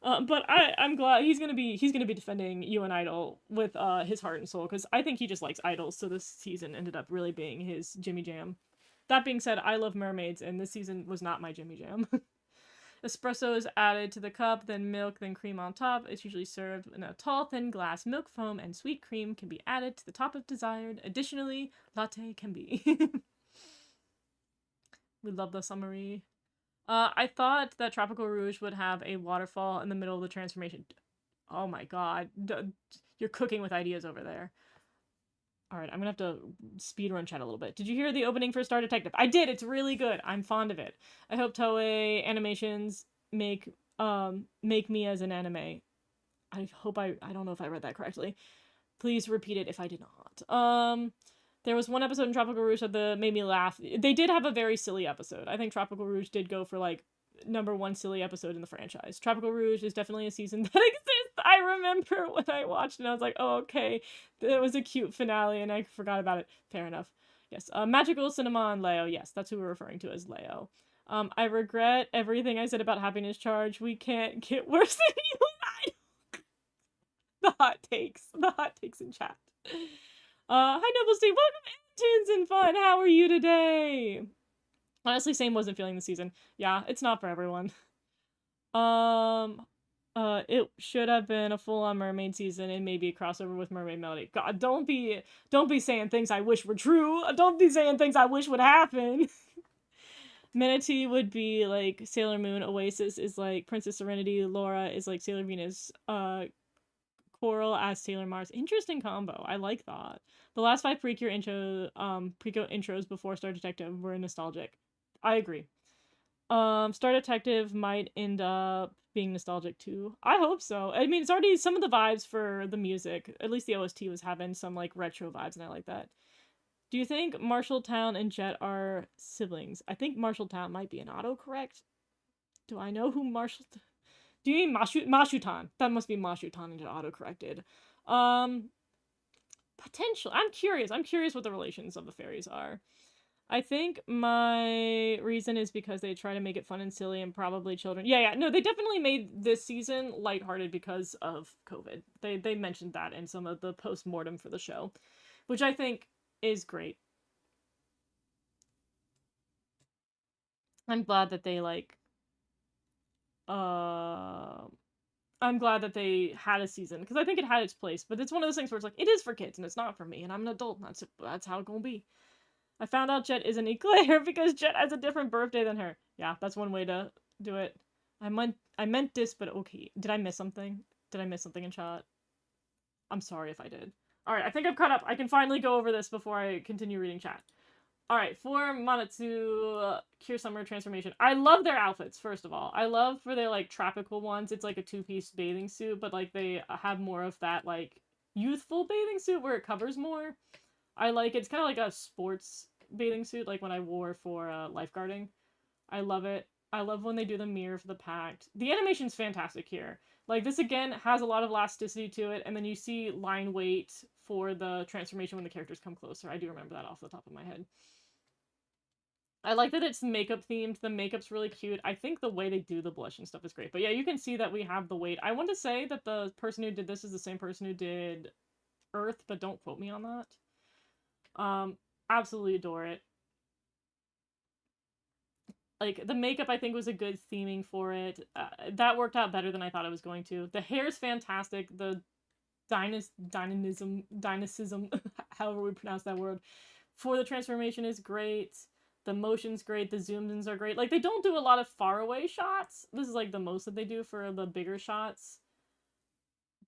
But I'm glad he's gonna be defending you and Idol with his heart and soul, because I think he just likes idols, so this season ended up really being his Jimmy Jam. That being said, I love mermaids, and this season was not my Jimmy Jam. Espresso is added to the cup, then milk, then cream on top. It's usually served in a tall, thin glass. Milk foam and sweet cream can be added to the top if desired. Additionally, latte can be. We love the summary. I thought that Tropical Rouge would have a waterfall in the middle of the transformation. Oh my god. You're cooking with ideas over there. Alright, I'm gonna have to speedrun chat a little bit. Did you hear the opening for Star Detective? I did! It's really good! I'm fond of it. I hope Toei Animations make me as an anime. I hope I don't know if I read that correctly. Please repeat it if I did not. There was one episode in Tropical Rouge that made me laugh. They did have a very silly episode. I think Tropical Rouge did go for, like, #1 silly episode in the franchise. Tropical Rouge is definitely a season that exists. I remember when I watched and I was like, oh, okay. It was a cute finale and I forgot about it. Fair enough. Yes. Magical Cinema and Leo. Yes, that's who we're referring to as Leo. I regret everything I said about Happiness Charge. We can't get worse than you and I. The hot takes in chat. Hi Noble Steve, welcome Tunes and Fun. How are you today? Honestly, Same wasn't feeling the season. Yeah, it's not for everyone. It should have been a full-on mermaid season and maybe a crossover with Mermaid Melody. God, don't be saying things I wish were true. Don't be saying things I wish would happen. Manatee would be like Sailor Moon. Oasis is like Princess Serenity. Laura is like Sailor Venus. Coral as Sailor Mars. Interesting combo. I like that. The last 5 Precure intros before Star Detective were nostalgic. I agree. Star Detective might end up being nostalgic too. I hope so. I mean, it's already some of the vibes for the music. At least the OST was having some like retro vibes, and I like that. Do you think Marshalltown and Jet are siblings? I think Marshalltown might be an autocorrect. Do I know who Marshalltown? Do you mean Mashutan? That must be Mashutan and autocorrected. Potential. I'm curious. I'm curious what the relations of the fairies are. I think my reason is because they try to make it fun and silly and probably children. Yeah. No, they definitely made this season lighthearted because of COVID. They mentioned that in some of the post-mortem for the show, which I think is great. I'm glad that they I'm glad that they had a season because I think it had its place, but it's one of those things where it's like it is for kids and it's not for me, and I'm an adult. And that's how it's gonna be. I found out Jet isn't Eclair because Jet has a different birthday than her. Yeah, that's one way to do it. I meant this, but okay. Did I miss something? Did I miss something in chat? I'm sorry if I did. Alright, I think I've caught up. I can finally go over this before I continue reading chat. Alright, for Manatsu Cure Summer Transformation. I love their outfits, first of all. I love for their, like, tropical ones. It's like a 2-piece bathing suit, but, like, they have more of that, like, youthful bathing suit where it covers more. I like it. It's kind of like a sports bathing suit, like when I wore for lifeguarding. I love it. I love when they do the mirror for the pact. The animation's fantastic here. Like, this again has a lot of elasticity to it, and then you see line weight for the transformation when the characters come closer. I do remember that off the top of my head. I like that it's makeup themed. The makeup's really cute. I think the way they do the blush and stuff is great. But yeah, you can see that we have the weight. I want to say that the person who did this is the same person who did Earth, but don't quote me on that. Absolutely adore it. Like, the makeup, I think, was a good theming for it. That worked out better than I thought it was going to. The hair is fantastic. The dynamism, however we pronounce that word, for the transformation is great. The motion's great. The zoom-ins are great. Like, they don't do a lot of faraway shots. This is, like, the most that they do for the bigger shots.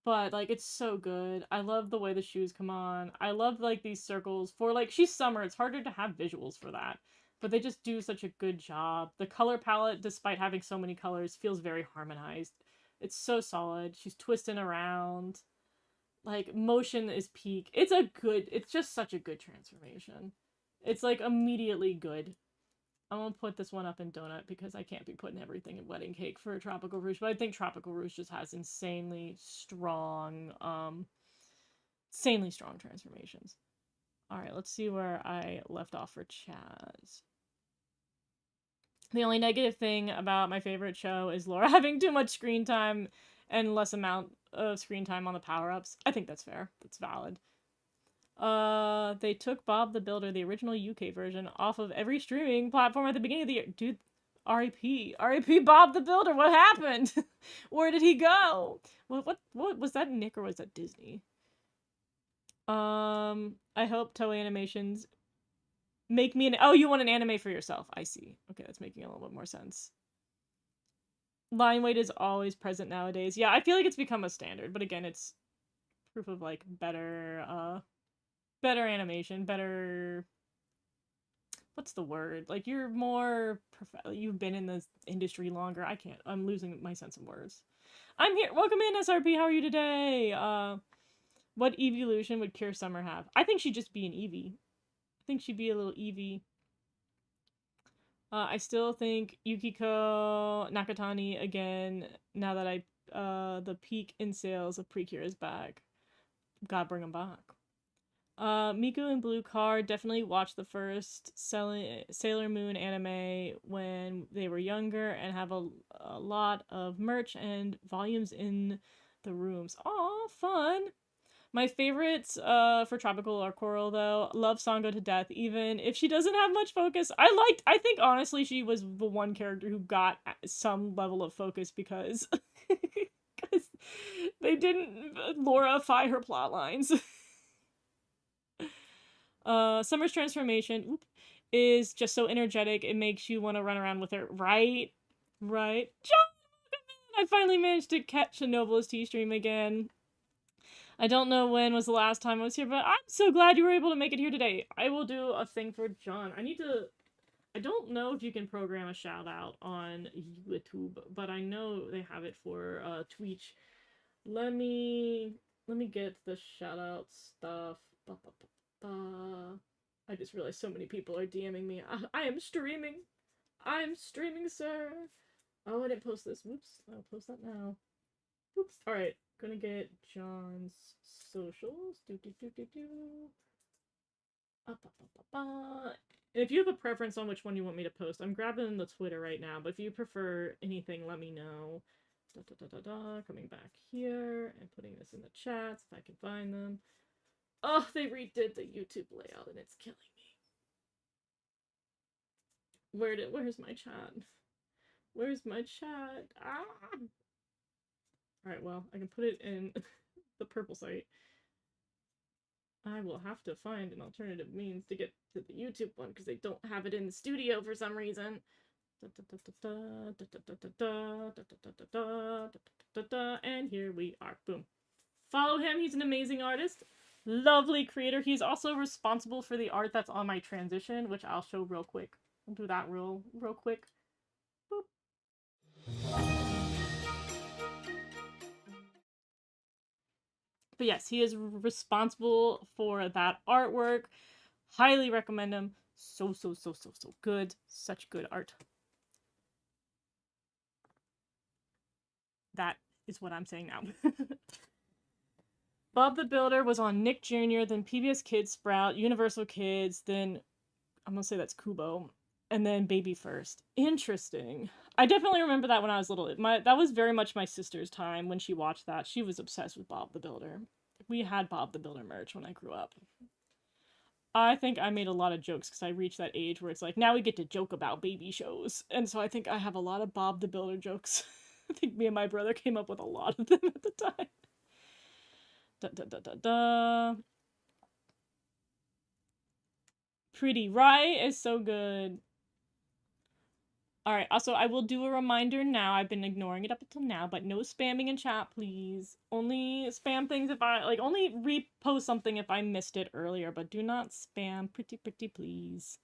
But, like, it's so good. I love the way the shoes come on. I love, like, these circles. For, like, she's Summer. It's harder to have visuals for that. But they just do such a good job. The color palette, despite having so many colors, feels very harmonized. It's so solid. She's twisting around. Like, motion is peak. It's just such a good transformation. It's, like, immediately good. I'm gonna put this one up in Donut because I can't be putting everything in Wedding Cake for Tropical Rouge, but I think Tropical Rouge just has insanely strong transformations. Alright, let's see where I left off for Chaz. The only negative thing about my favorite show is Laura having too much screen time and less amount of screen time on the power-ups. I think that's fair. That's valid. They took Bob the Builder, the original UK version, off of every streaming platform at the beginning of the year. Dude, R.I.P. R.I.P. Bob the Builder. What happened? Where did he go? What was that, Nick, or was that Disney? I hope Toei Animations make me an... Oh, you want an anime for yourself. I see. Okay, that's making a little bit more sense. Line weight is always present nowadays. Yeah, I feel like it's become a standard, but again, it's proof of like better animation, better... What's the word? Like, you're more... You've been in this industry longer. I'm losing my sense of words. I'm here. Welcome in, SRP. How are you today? What evolution would Cure Summer have? I think she'd just be an Eevee. I think she'd be a little Eevee. I still think Yukiko Nakatani again, now that the peak in sales of Precure is back. Gotta bring them back. Miku and Blue Card definitely watched the first Sailor Moon anime when they were younger and have a lot of merch and volumes in the rooms. Aw, fun! My favorites for Tropical are Coral, though. Love Sango to death, even if she doesn't have much focus. I think, honestly, she was the one character who got some level of focus because... because they didn't Laura-ify her plot lines. Summer's transformation is just so energetic, it makes you want to run around with her. Right? Right. John! I finally managed to catch a Novelist T-stream again. I don't know when was the last time I was here, but I'm so glad you were able to make it here today. I will do a thing for John. I don't know if you can program a shout out on YouTube, but I know they have it for Twitch. Let me get the shout out stuff. I just realized so many people are DMing me. I am streaming. I'm streaming, sir. Oh, I didn't post this. Whoops. I'll post that now. Oops. Alright. Gonna get John's socials. And if you have a preference on which one you want me to post, I'm grabbing the Twitter right now, but if you prefer anything, let me know. Coming back here and putting this in the chats if I can find them. Oh, they redid the YouTube layout and it's killing me. Where's my chat? Where's my chat? Ah! Alright, well, I can put it in the purple site. I will have to find an alternative means to get to the YouTube one because they don't have it in the studio for some reason. And here we are. Boom. Follow him. He's an amazing artist. Lovely creator. He's also responsible for the art that's on my transition, which I'll show real quick. I'll do that real quick. Boop. But yes, he is responsible for that artwork. Highly recommend him. So good. Such good art. That is what I'm saying now. Bob the Builder was on Nick Jr., then PBS Kids Sprout, Universal Kids, then I'm gonna say that's Kubo, and then Baby First. Interesting. I definitely remember that when I was little. That was very much my sister's time when she watched that. She was obsessed with Bob the Builder. We had Bob the Builder merch when I grew up. I think I made a lot of jokes because I reached that age where it's like, now we get to joke about baby shows. And so I think I have a lot of Bob the Builder jokes. I think me and my brother came up with a lot of them at the time. Pretty Right is so good. Alright, also, I will do a reminder now. I've been ignoring it up until now, but no spamming in chat, please. Only spam things if only repost something if I missed it earlier, but do not spam. Pretty, please.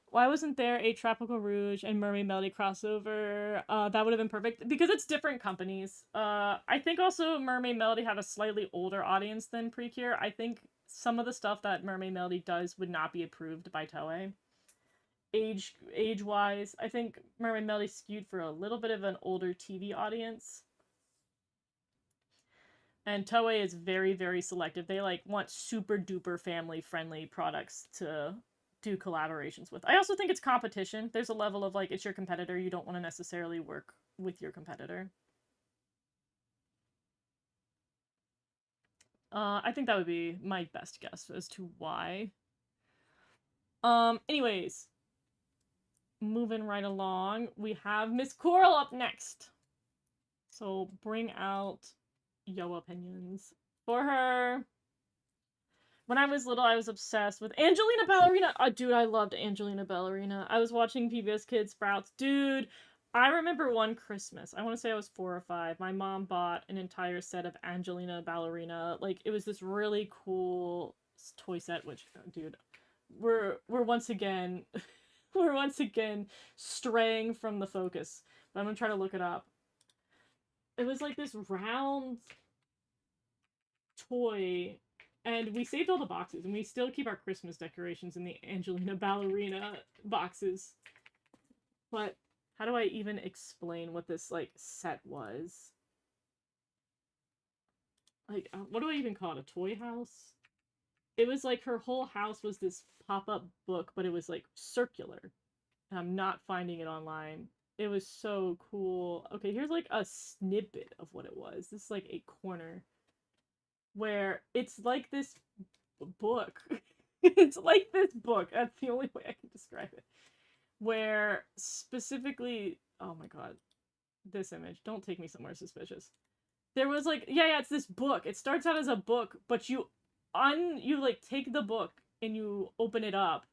Why wasn't there a Tropical Rouge and Mermaid Melody crossover? That would have been perfect. Because it's different companies. I think also Mermaid Melody had a slightly older audience than Precure. I think some of the stuff that Mermaid Melody does would not be approved by Toei. Age-wise, I think Mermaid Melody skewed for a little bit of an older TV audience. And Toei is very, very selective. They want super duper family friendly products to do collaborations with. I also think it's competition. There's a level of it's your competitor. You don't want to necessarily work with your competitor. I think that would be my best guess as to why. Anyways. moving right along, we have Miss Coral up next. So bring out yo opinions for her. When I was little, I was obsessed with Angelina Ballerina. Dude, I loved Angelina Ballerina. I was watching PBS Kids Sprouts. Dude, I remember one Christmas. I want to say I was 4 or 5. My mom bought an entire set of Angelina Ballerina. Like, it was this really cool toy set, which, dude, we're once again we're once again straying from the focus. But I'm gonna try to look it up. It was like this round toy, and we saved all the boxes, and we still keep our Christmas decorations in the Angelina Ballerina boxes. But how do I even explain what this like set was? Like, what do I even call it? A toy house? It was like her whole house was this pop-up book, but it was like circular. And I'm not finding it online. It was so cool. Okay, here's like a snippet of what it was. This is like a corner where it's like this book. It's like this book. That's the only way I can describe it. Where specifically, oh my god, this image. Don't take me somewhere suspicious. There was like, yeah, it's this book. It starts out as a book, but you like take the book and you open it up,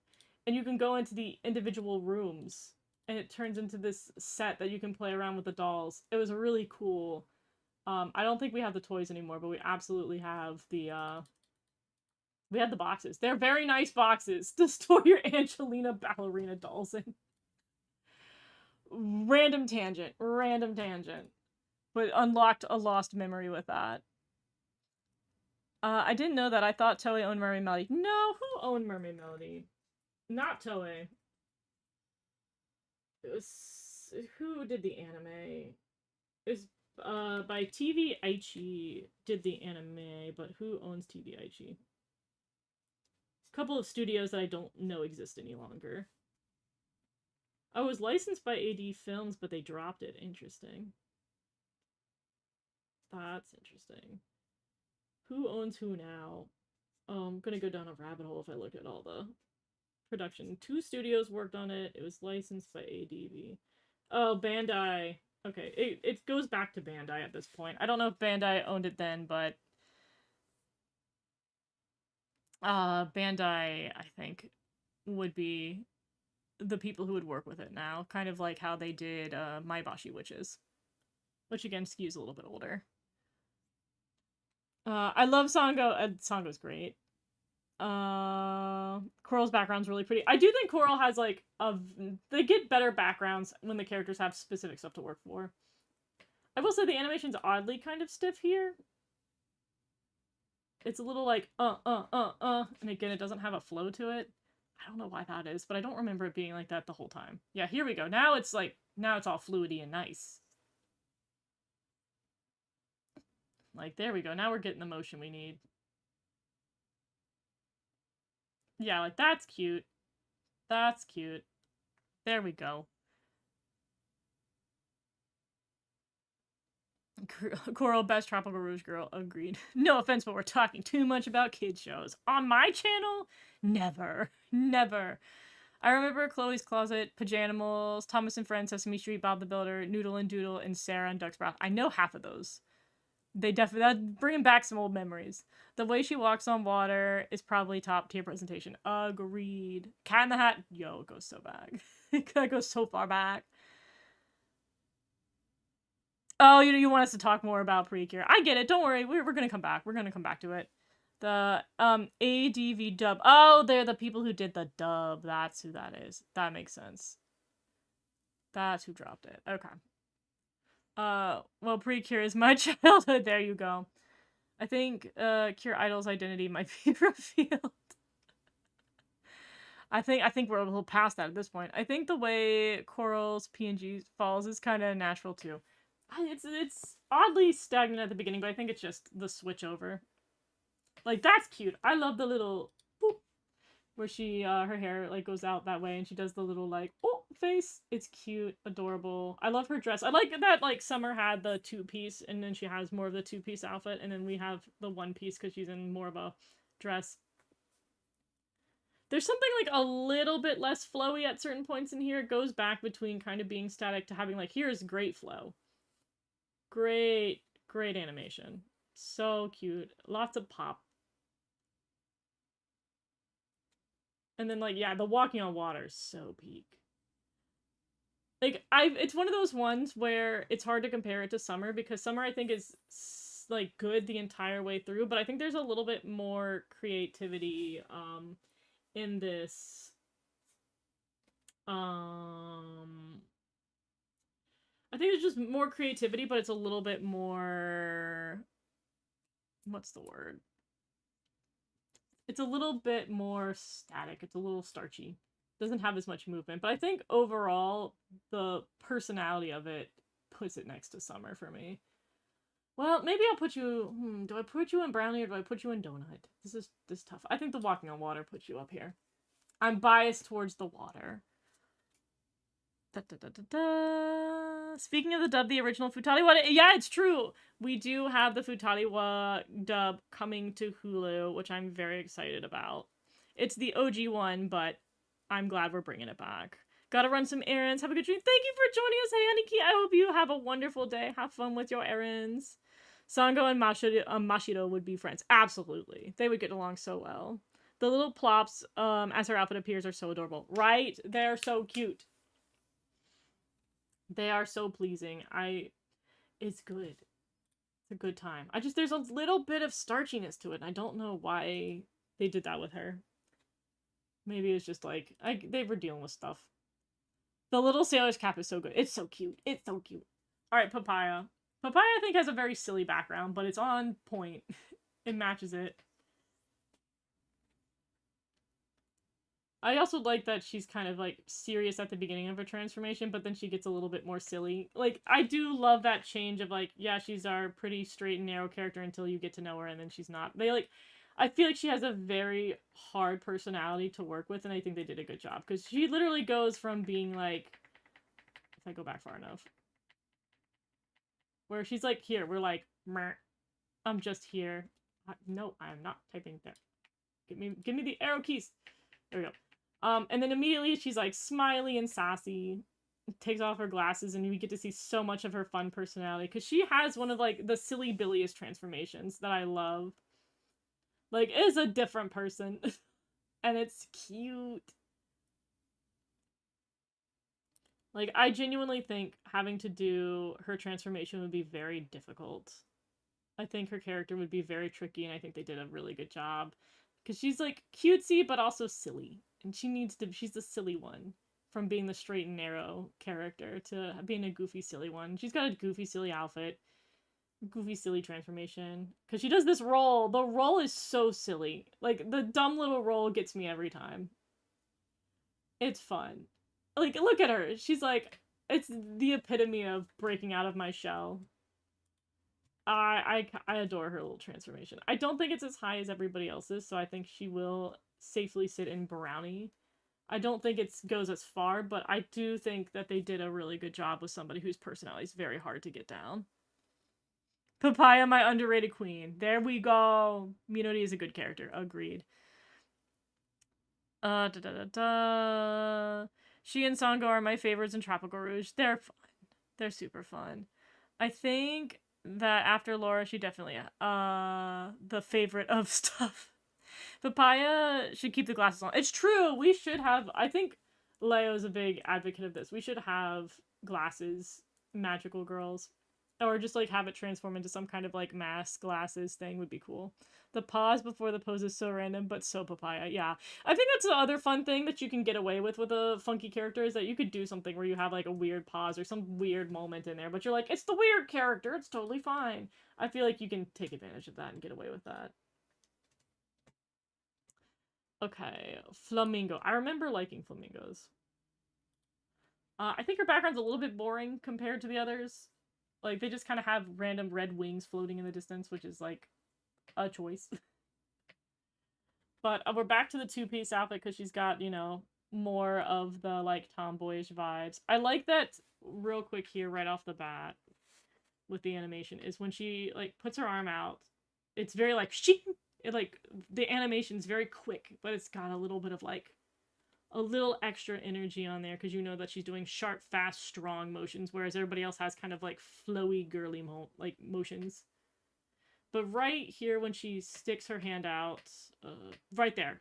and you can go into the individual rooms, and it turns into this set that you can play around with the dolls. It was really cool. I don't think we have the toys anymore, but we absolutely have we had the boxes. They're very nice boxes to store your Angelina Ballerina dolls in. Random tangent. But unlocked a lost memory with that. I didn't know that. I thought Toei owned Mermaid Melody. No, who owned Mermaid Melody? Not Toei. It was... Who did the anime? It was by TV Aichi did the anime, but who owns TV Aichi? A couple of studios that I don't know exist any longer. I was licensed by AD Films, but they dropped it. Interesting. That's interesting. Who owns who now? I'm gonna go down a rabbit hole if I look at all the production. 2 studios worked on it. It was licensed by ADV. Oh, Bandai. Okay, it goes back to Bandai at this point. I don't know if Bandai owned it then, but Bandai, I think, would be the people who would work with it now. Kind of like how they did Maibashi Witches. Which again skews a little bit older. I love Sango. Sango's great. Coral's background's really pretty. I do think Coral has like they get better backgrounds when the characters have specific stuff to work for. I will say the animation's oddly kind of stiff here. It's a little like and again it doesn't have a flow to it. I don't know why that is, but I don't remember it being like that the whole time. Yeah, here we go. Now it's all fluidy and nice. Like, there we go. Now we're getting the motion we need. Yeah, like, that's cute. That's cute. There we go. Coral, best tropical rouge girl. Agreed. No offense, but we're talking too much about kid shows. On my channel? Never. Never. I remember Chloe's Closet, Pajanimals, Thomas and Friends, Sesame Street, Bob the Builder, Noodle and Doodle, and Sarah and Duck's Broth. I know half of those. They definitely, that bringing back some old memories. The way she walks on water is probably top tier presentation. Agreed. Cat in the Hat, yo, it goes so back. That goes so far back. Oh, you want us to talk more about Precure? I get it. Don't worry. We're gonna come back. We're gonna come back to it. The ADV dub. Oh, they're the people who did the dub. That's who that is. That makes sense. That's who dropped it. Okay. Well, Precure is my childhood. There you go. I think Cure Idol's identity might be revealed. I think we're a little past that at this point. I think the way Coral's PNG falls is kind of natural too. It's oddly stagnant at the beginning, but I think it's just the switch over. Like, that's cute. I love the little boop where she her hair like goes out that way and she does the little like oh face. It's cute, adorable. I love her dress. I like that like Summer had the 2-piece and then she has more of the 2-piece outfit and then we have the 1-piece because she's in more of a dress. There's something like a little bit less flowy at certain points in here. It goes back between kind of being static to having like, here's great flow. Great, great animation. So cute. Lots of pop. And then like, yeah, the walking on water is so peak. Like it's one of those ones where it's hard to compare it to Summer because Summer I think is like good the entire way through, but I think there's a little bit more creativity in this I think there's just more creativity, but it's a little bit more what's the word? It's a little bit more static. It's a little starchy. Doesn't have as much movement, but I think overall the personality of it puts it next to Summer for me. Well, maybe I'll put you. Do I put you in Brownie or do I put you in Donut? This is tough. I think the Walking on Water puts you up here. I'm biased towards the water. Da, da, da, da, da. Speaking of the dub, the original Futaliwa, yeah, it's true. We do have the Futaliwa dub coming to Hulu, which I'm very excited about. It's the OG one, but I'm glad we're bringing it back. Gotta run some errands. Have a good dream. Thank you for joining us. Hey, Aniki. I hope you have a wonderful day. Have fun with your errands. Sango and Mashiro would be friends. Absolutely. They would get along so well. The little plops as her outfit appears are so adorable. Right? They're so cute. They are so pleasing. It's good. It's a good time. There's a little bit of starchiness to it, and I don't know why they did that with her. Maybe it's just like, they were dealing with stuff. The little sailor's cap is so good. It's so cute. It's so cute. Alright, Papaya. Papaya, I think, has a very silly background, but it's on point. It matches it. I also like that she's kind of, like, serious at the beginning of her transformation, but then she gets a little bit more silly. Like, I do love that change of, like, yeah, she's our pretty straight and narrow character until you get to know her, and then she's not. I feel like she has a very hard personality to work with, and I think they did a good job. Because she literally goes from being, like... If I go back far enough. Where she's like, here, we're like, meh, I'm just here. No, I'm not typing there. Give me the arrow keys. There we go. And then immediately she's like smiley and sassy, takes off her glasses, and we get to see so much of her fun personality because she has one of like the silly billiest transformations that I love. Like, is a different person, and it's cute. Like, I genuinely think having to do her transformation would be very difficult. I think her character would be very tricky, and I think they did a really good job. Because she's, like, cutesy, but also silly. And she's the silly one. From being the straight and narrow character to being a goofy, silly one. She's got a goofy, silly outfit. Goofy, silly transformation. Because she does this roll. The roll is so silly. Like, the dumb little roll gets me every time. It's fun. Like, look at her. She's like, it's the epitome of breaking out of my shell. I adore her little transformation. I don't think it's as high as everybody else's, so I think she will safely sit in Brownie. I don't think it goes as far, but I do think that they did a really good job with somebody whose personality is very hard to get down. Papaya, my underrated queen. There we go. Minori is a good character. Agreed. Da da da da. She and Sango are my favorites in Tropical Rouge. They're fun. They're super fun. I think that after Laura, she definitely the favorite of stuff. Papaya should keep the glasses on. It's true. We should have. I think Leo's a big advocate of this. We should have glasses, magical girls, or just like have it transform into some kind of like mask glasses thing would be cool. The pause before the pose is so random, but so Papaya. Yeah, I think that's the other fun thing that you can get away with a funky character is that you could do something where you have like a weird pause or some weird moment in there, but you're like, it's the weird character. It's totally fine. I feel like you can take advantage of that and get away with that. Okay, Flamingo. I remember liking flamingos. I think her background's a little bit boring compared to the others. Like, they just kind of have random red wings floating in the distance, which is, like, a choice. But we're back to the two-piece outfit because she's got, you know, more of the, like, tomboyish vibes. I like that, real quick here, right off the bat, with the animation, is when she, like, puts her arm out. It's very, like, she. like the animation's very quick, but it's got a little bit of like a little extra energy on there because you know that she's doing sharp, fast, strong motions, whereas everybody else has kind of like flowy, girly like motions. But right here, when she sticks her hand out, right there,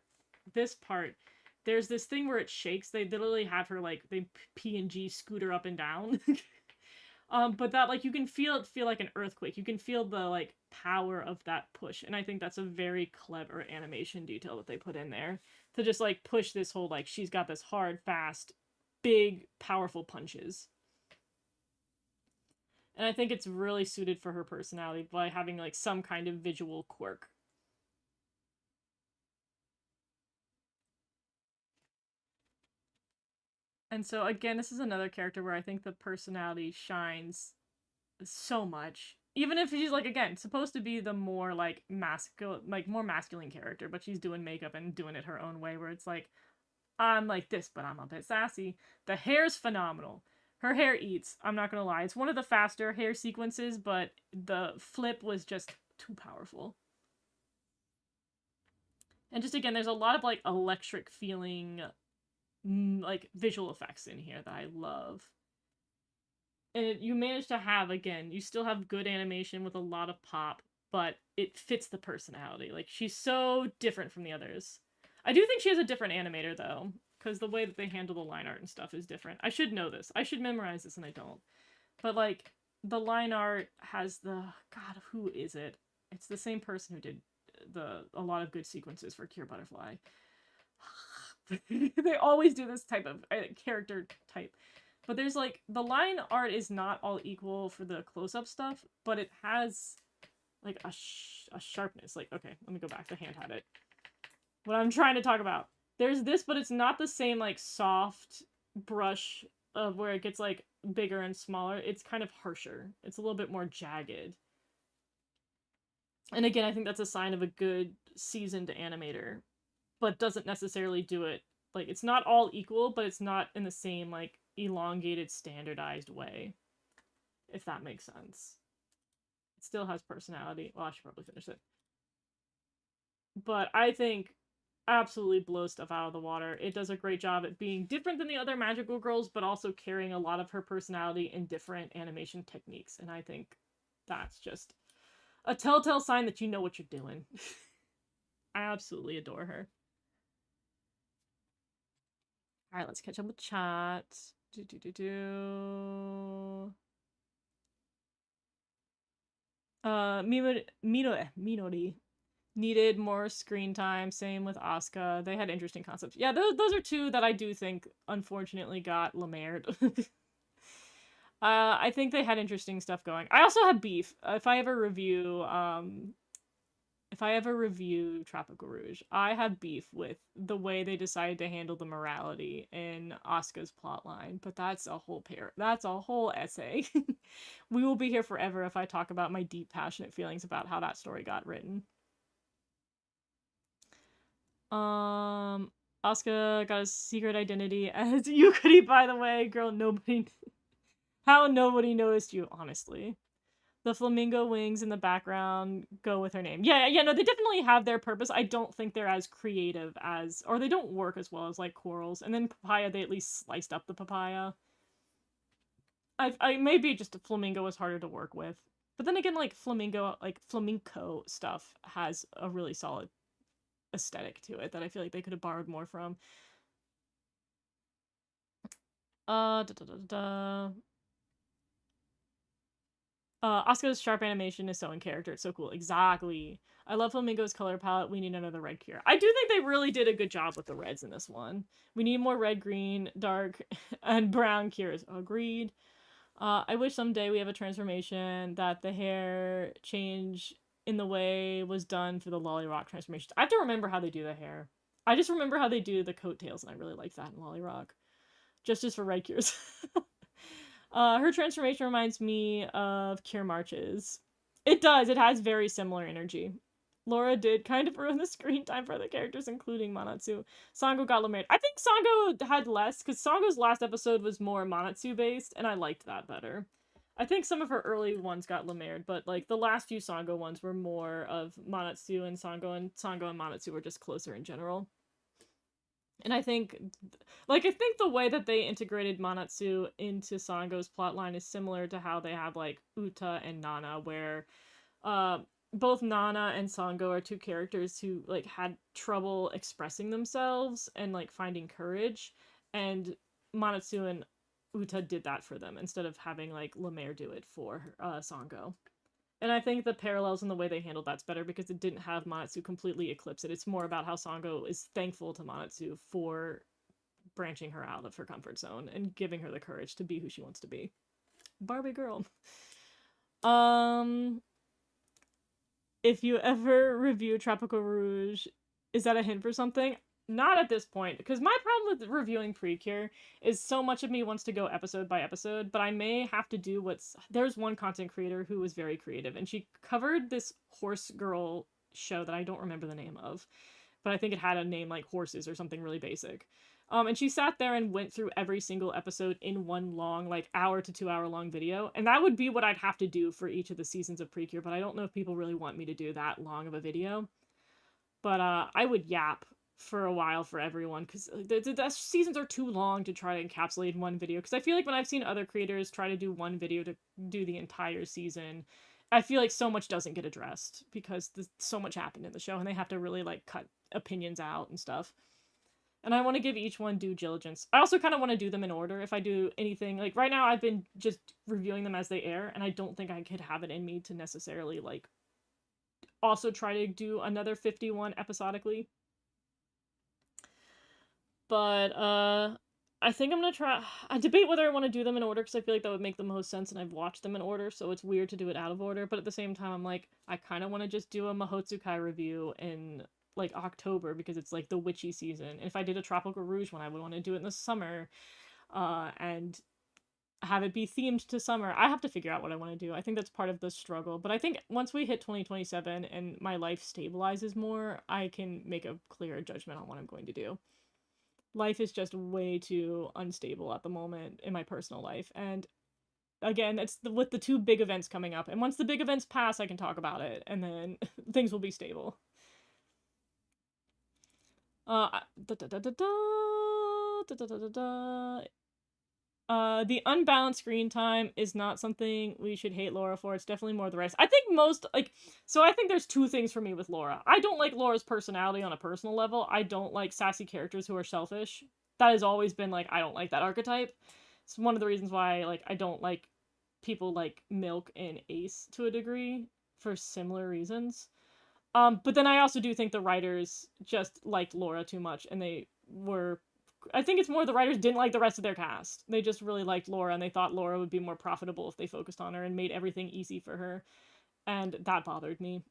this part, there's this thing where it shakes. They literally have her like they PNG scooter up and down. But that like you can feel like an earthquake. You can feel the like power of that push, and I think that's a very clever animation detail that they put in there to just like push this whole like she's got this hard, fast, big, powerful punches. And I think it's really suited for her personality by having like some kind of visual quirk. And so again, this is another character where I think the personality shines so much. Even if she's like again supposed to be the more like masculine, like more masculine character, but she's doing makeup and doing it her own way, where it's like I'm like this, but I'm a bit sassy. The hair's phenomenal. Her hair eats. I'm not gonna lie. It's one of the faster hair sequences, but the flip was just too powerful. And just again, there's a lot of like electric feeling, like visual effects in here that I love. And you manage to have again, you still have good animation with a lot of pop, but it fits the personality. Like she's so different from the others. I do think she has a different animator though, because the way that they handle the line art and stuff is different. I should know this. I should memorize this, and I don't. But like the line art has the God, who is it? It's the same person who did a lot of good sequences for Cure Butterfly. They always do this type of character type. But there's like the line art is not all equal for the close-up stuff, but it has like a sharpness. Like okay, let me go back. The hand had it. What I'm trying to talk about. There's this, but it's not the same like soft brush of where it gets like bigger and smaller. It's kind of harsher. It's a little bit more jagged. And again, I think that's a sign of a good seasoned animator, but doesn't necessarily do it like it's not all equal, but it's not in the same like elongated standardized way, if that makes sense. It still has personality. Well, I should probably finish it. But I think absolutely blows stuff out of the water. It does a great job at being different than the other magical girls, but also carrying a lot of her personality in different animation techniques. And I think that's just a telltale sign that you know what you're doing. I absolutely adore her. All right, let's catch up with chat. Minori needed more screen time. Same with Asuka. They had interesting concepts. Yeah, those are two that I do think unfortunately got Lemared. I think they had interesting stuff going. I also have beef. If I ever review Tropical Rouge, I have beef with the way they decided to handle the morality in Asuka's plotline, but that's a whole essay. We will be here forever if I talk about my deep, passionate feelings about how that story got written. Asuka got a secret identity as Yukari, by the way. Girl, how nobody noticed you, honestly. The flamingo wings in the background go with her name. Yeah, no, they definitely have their purpose. I don't think they're as creative or they don't work as well as like corals. And then papaya, they at least sliced up the papaya. I maybe just a flamingo was harder to work with. But then again, like flamenco stuff has a really solid aesthetic to it that I feel like they could have borrowed more from. Asuka's sharp animation is so in character. It's so cool. Exactly. I love Flamingo's color palette. We need another red cure. I do think they really did a good job with the reds in this one. We need more red, green, dark, and brown cures. Agreed. I wish someday we have a transformation that the hair change in the way was done for the Lolly Rock transformations. I have to remember how they do the hair. I just remember how they do the coattails, and I really like that in Lolly Rock. Just for red cures. Her transformation reminds me of Cure March's. It does. It has very similar energy. Laura did kind of ruin the screen time for other characters, including Manatsu. Sango got married. I think Sango had less, because Sango's last episode was more Manatsu based, and I liked that better. I think some of her early ones got Lemaired, but like the last few Sango ones were more of Manatsu and Sango and Manatsu were just closer in general. And I think, like, I think the way that they integrated Manatsu into Sango's plotline is similar to how they have like Uta and Nana, where uh, both Nana and Sango are two characters who like had trouble expressing themselves and like finding courage, and Manatsu and Uta did that for them instead of having like Lemaire do it for Sango. And I think the parallels in the way they handled that's better because it didn't have Manatsu completely eclipse it. It's more about how Sango is thankful to Manatsu for branching her out of her comfort zone and giving her the courage to be who she wants to be. Barbie girl. Um, if you ever review Tropical Rouge, is that a hint for something? Not at this point, because my problem with reviewing Precure is so much of me wants to go episode by episode, but I may have to do what's. There's one content creator who was very creative, and she covered this horse girl show that I don't remember the name of, but I think it had a name like Horses or something really basic. And she sat there and went through every single episode in one long, like hour to 2 hour long video. And that would be what I'd have to do for each of the seasons of Precure, but I don't know if people really want me to do that long of a video. But I would yap for a while for everyone because the seasons are too long to try to encapsulate in one video. Because I feel like when I've seen other creators try to do one video to do the entire season, I feel like so much doesn't get addressed because so much happened in the show and they have to really like cut opinions out and stuff. And I want to give each one due diligence. I also kind of want to do them in order if I do anything. Like right now I've been just reviewing them as they air and I don't think I could have it in me to necessarily like also try to do another 51 episodically. But I think I'm gonna try. I debate whether I want to do them in order because I feel like that would make the most sense, and I've watched them in order, so it's weird to do it out of order. But at the same time, I'm like, I kind of want to just do a Mahotsukai review in like October because it's like the witchy season. And if I did a Tropical Rouge one, I would want to do it in the summer, and have it be themed to summer. I have to figure out what I want to do. I think that's part of the struggle. But I think once we hit 2027 and my life stabilizes more, I can make a clearer judgment on what I'm going to do. Life is just way too unstable at the moment in my personal life. And again, it's with the two big events coming up. And once the big events pass, I can talk about it. And then things will be stable. The unbalanced screen time is not something we should hate Laura for. It's definitely more the rest. I think most, like, so I think there's two things for me with Laura. I don't like Laura's personality on a personal level. I don't like sassy characters who are selfish. That has always been, like, I don't like that archetype. It's one of the reasons why, like, I don't like people like Milk and Ace to a degree for similar reasons. But then I also do think the writers just liked Laura too much and they were I think it's more the writers didn't like the rest of their cast. They just really liked Laura and they thought Laura would be more profitable if they focused on her and made everything easy for her. And that bothered me.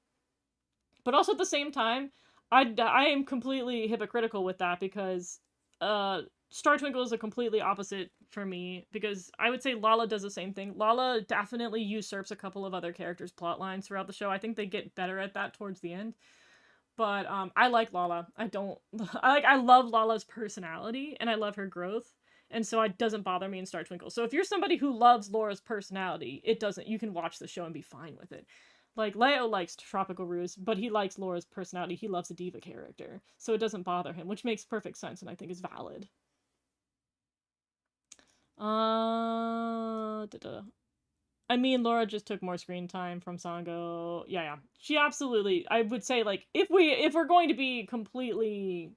But also at the same time, I am completely hypocritical with that because Star Twinkle is a completely opposite for me because I would say Lala does the same thing. Lala definitely usurps a couple of other characters' plot lines throughout the show. I think they get better at that towards the end. But I like Lala. I love Lala's personality and I love her growth. And so it doesn't bother me in Star Twinkle. So if you're somebody who loves Laura's personality, it doesn't you can watch the show and be fine with it. Like Leo likes Tropical Ruse, but he likes Laura's personality. He loves a diva character. So it doesn't bother him, which makes perfect sense and I think is valid. I mean, Laura just took more screen time from Sango. Yeah. She absolutely. I would say like if we're going to be completely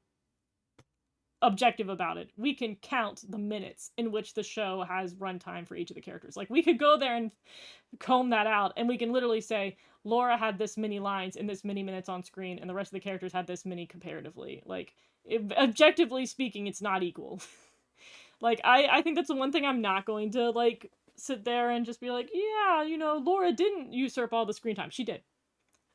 objective about it, we can count the minutes in which the show has runtime for each of the characters. Like we could go there and comb that out, and we can literally say Laura had this many lines in this many minutes on screen, and the rest of the characters had this many comparatively. Like objectively speaking, it's not equal. Like I think that's the one thing I'm not going to like sit there and just be like, yeah, Laura didn't usurp all the screen time. She did.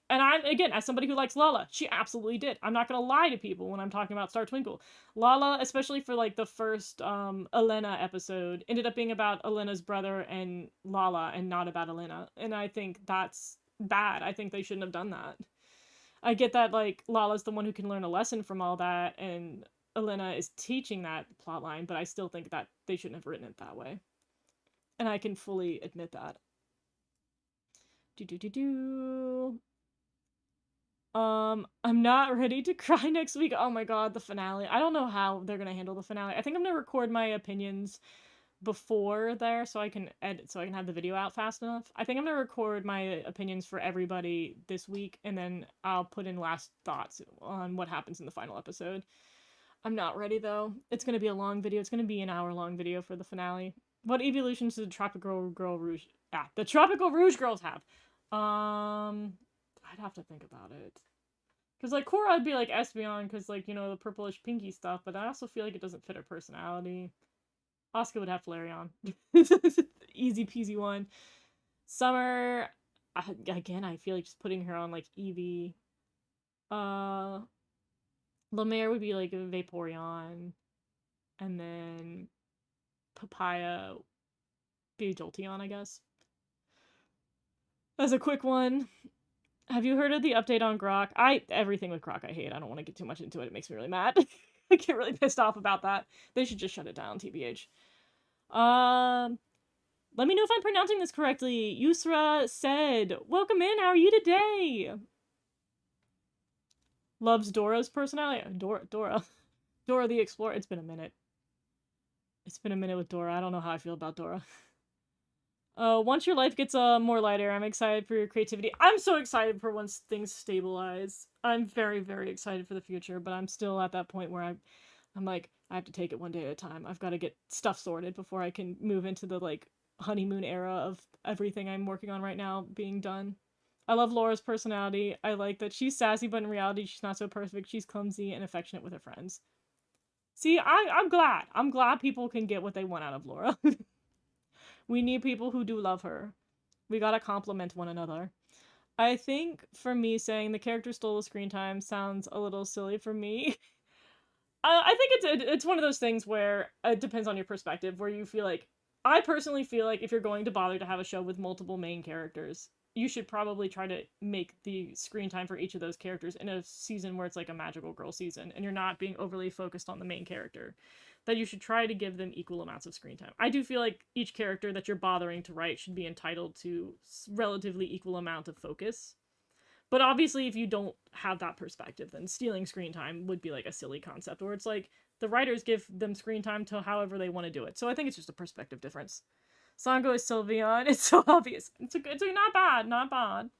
And I'm, again, as somebody who likes Lala, she absolutely did. I'm not going to lie to people when I'm talking about Star Twinkle. Lala, especially for, like, the first Elena episode, ended up being about Elena's brother and Lala and not about Elena. And I think that's bad. I think they shouldn't have done that. I get that, like, Lala's the one who can learn a lesson from all that, and Elena is teaching that plotline, but I still think that they shouldn't have written it that way. And I can fully admit that. I'm not ready to cry next week. Oh my god, the finale. I don't know how they're gonna handle the finale. I think I'm gonna record my opinions before there so I can edit, so I can have the video out fast enough. I think I'm gonna record my opinions for everybody this week, and then I'll put in last thoughts on what happens in the final episode. I'm not ready though. It's gonna be a long video. It's gonna be an hour-long video for the finale. What evolutions did the Tropical Rouge? The Tropical Rouge girls have. I'd have to think about it. Because, like, Cora would be, like, Espeon, because, like, you know, the purplish pinky stuff, but I also feel like it doesn't fit her personality. Asuka would have Flareon. Easy peasy one. Summer, again, I feel like just putting her on, like, Eevee. Lemaire would be, like, a Vaporeon. And then Papaya be a Jolteon, I guess. As a quick one, have you heard of the update on Grok? Everything with Grok I hate. I don't want to get too much into it. It makes me really mad. I get really pissed off about that. They should just shut it down, TBH. Let me know if I'm pronouncing this correctly. Yusra said, welcome in, how are you today? Loves Dora's personality. Dora the Explorer. It's been a minute. It's been a minute with Dora. I don't know how I feel about Dora. Once your life gets more lighter, I'm excited for your creativity. I'm so excited for once things stabilize. I'm very, very excited for the future, but I'm still at that point where I'm like, I have to take it one day at a time. I've got to get stuff sorted before I can move into the, like, honeymoon era of everything I'm working on right now being done. I love Laura's personality. I like that she's sassy, but in reality, she's not so perfect. She's clumsy and affectionate with her friends. See, I'm glad. I'm glad people can get what they want out of Laura. We need people who do love her. We gotta compliment one another. I think, for me, saying the character stole the screen time sounds a little silly for me. I think it's one of those things where it depends on your perspective, where you feel like... I personally feel like if you're going to bother to have a show with multiple main characters, you should probably try to make the screen time for each of those characters in a season where it's like a magical girl season, and you're not being overly focused on the main character. That you should try to give them equal amounts of screen time. I do feel like each character that you're bothering to write should be entitled to relatively equal amount of focus. But obviously, if you don't have that perspective, then stealing screen time would be like a silly concept, or it's like the writers give them screen time to however they want to do it. So I think it's just a perspective difference. Sango is Sylveon. It's so obvious. It's not bad, not bad.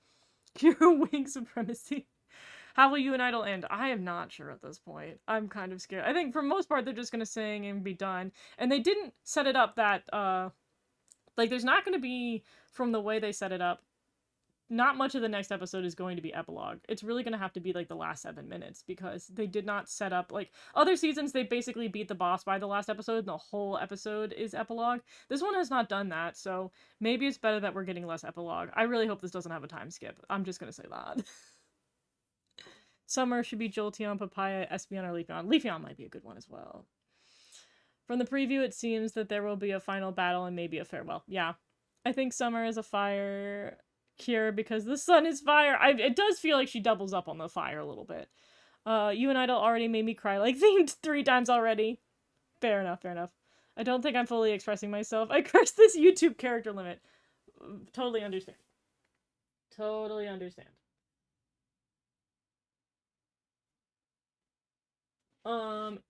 Pure wing supremacy. How will you and Idol end? I am not sure at this point. I'm kind of scared. I think for most part they're just gonna sing and be done. And they didn't set it up that, like, there's not gonna be, from the way they set it up, not much of the next episode is going to be epilogue. It's really gonna have to be, like, the last 7 minutes, because they did not set up, like, other seasons they basically beat the boss by the last episode, and the whole episode is epilogue. This one has not done that, so maybe it's better that we're getting less epilogue. I really hope this doesn't have a time skip. I'm just gonna say that. Summer should be Jolteon, Papaya, Espeon, or Leafeon. Leafeon might be a good one as well. From the preview, it seems that there will be a final battle and maybe a farewell. Yeah. I think Summer is a fire cure because the sun is fire. It does feel like she doubles up on the fire a little bit. You and Idol already made me cry like 3 times already. Fair enough, fair enough. I don't think I'm fully expressing myself. I cursed this YouTube character limit. Totally understand. Totally understand.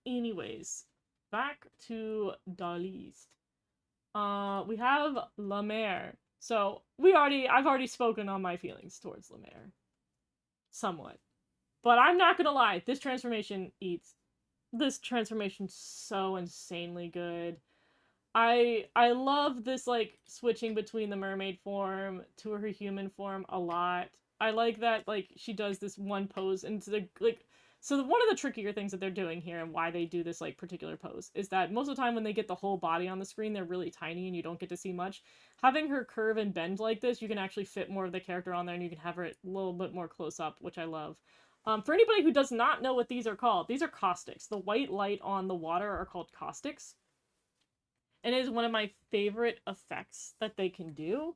Anyways, back to Tierlist. We have Lemaire. So, I've already spoken on my feelings towards Lemaire. Somewhat. But I'm not gonna lie, this transformation eats. This transformation's so insanely good. I love this, like, switching between the mermaid form to her human form a lot. I like that, like, she does this one pose into the, like... So one of the trickier things that they're doing here and why they do this, like, particular pose is that most of the time when they get the whole body on the screen, they're really tiny and you don't get to see much. Having her curve and bend like this, you can actually fit more of the character on there and you can have her a little bit more close up, which I love. For anybody who does not know what these are called, these are caustics. The white light on the water are called caustics. And it is one of my favorite effects that they can do.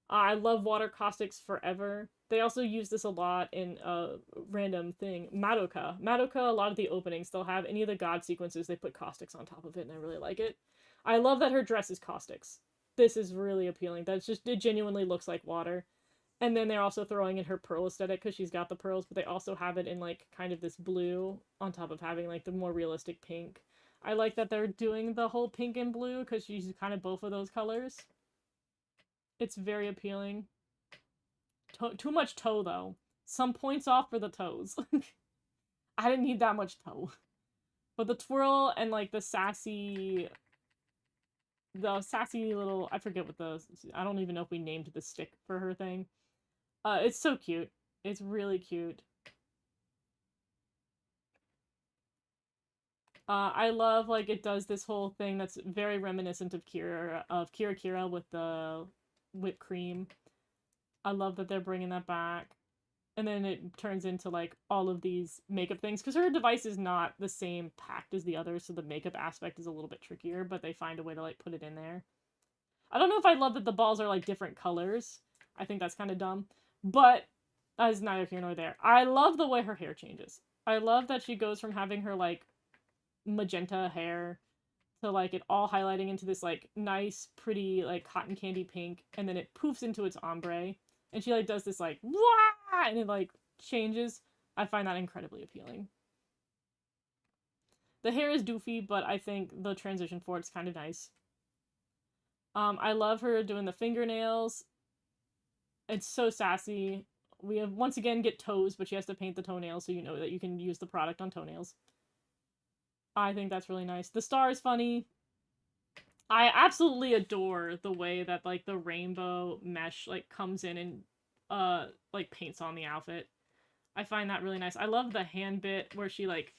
I love water caustics forever. They also use this a lot in a random thing. Madoka. Madoka, a lot of the openings, they'll have any of the god sequences, they put caustics on top of it, and I really like it. I love that her dress is caustics. This is really appealing. That's just, it genuinely looks like water. And then they're also throwing in her pearl aesthetic because she's got the pearls, but they also have it in like kind of this blue on top of having like the more realistic pink. I like that they're doing the whole pink and blue because she's kind of both of those colors. It's very appealing. Too much toe though. Some points off for the toes. I didn't need that much toe. But the twirl and like the sassy little, I forget what I don't even know if we named the stick for her thing. It's so cute. It's really cute. I love like it does this whole thing that's very reminiscent of Kira with the whipped cream. I love that they're bringing that back. And then it turns into like all of these makeup things because her device is not the same packed as the others, so the makeup aspect is a little bit trickier, but they find a way to like put it in there. I don't know if I love that the balls are like different colors. I think that's kind of dumb, but as neither here nor there. I love the way her hair changes. I love that she goes from having her like magenta hair to like it all highlighting into this like nice pretty like cotton candy pink, and then it poofs into its ombre, and she like does this like wah, and it like changes. I find that incredibly appealing. The hair is doofy, but I think the transition for it's kind of nice. I love her doing the fingernails. It's so sassy. We have once again get toes, but she has to paint the toenails so you know that you can use the product on toenails. I think that's really nice. The star is funny. I absolutely adore the way that like the rainbow mesh like comes in and like paints on the outfit. I find that really nice. I love the hand bit where she like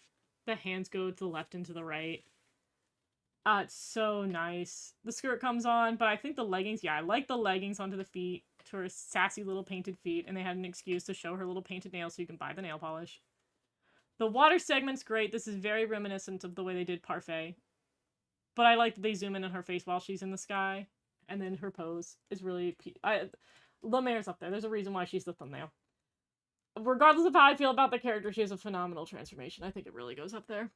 the hands go to the left and to the right. It's so nice. The skirt comes on, but I think the leggings, yeah, I like the leggings onto the feet, to her sassy little painted feet, and they had an excuse to show her little painted nails so you can buy the nail polish. The water segment's great. This is very reminiscent of the way they did Parfait. But I like that they zoom in on her face while she's in the sky, and then her pose is really... La Mer's up there. There's a reason why she's the thumbnail. Regardless of how I feel about the character, she has a phenomenal transformation. I think it really goes up there.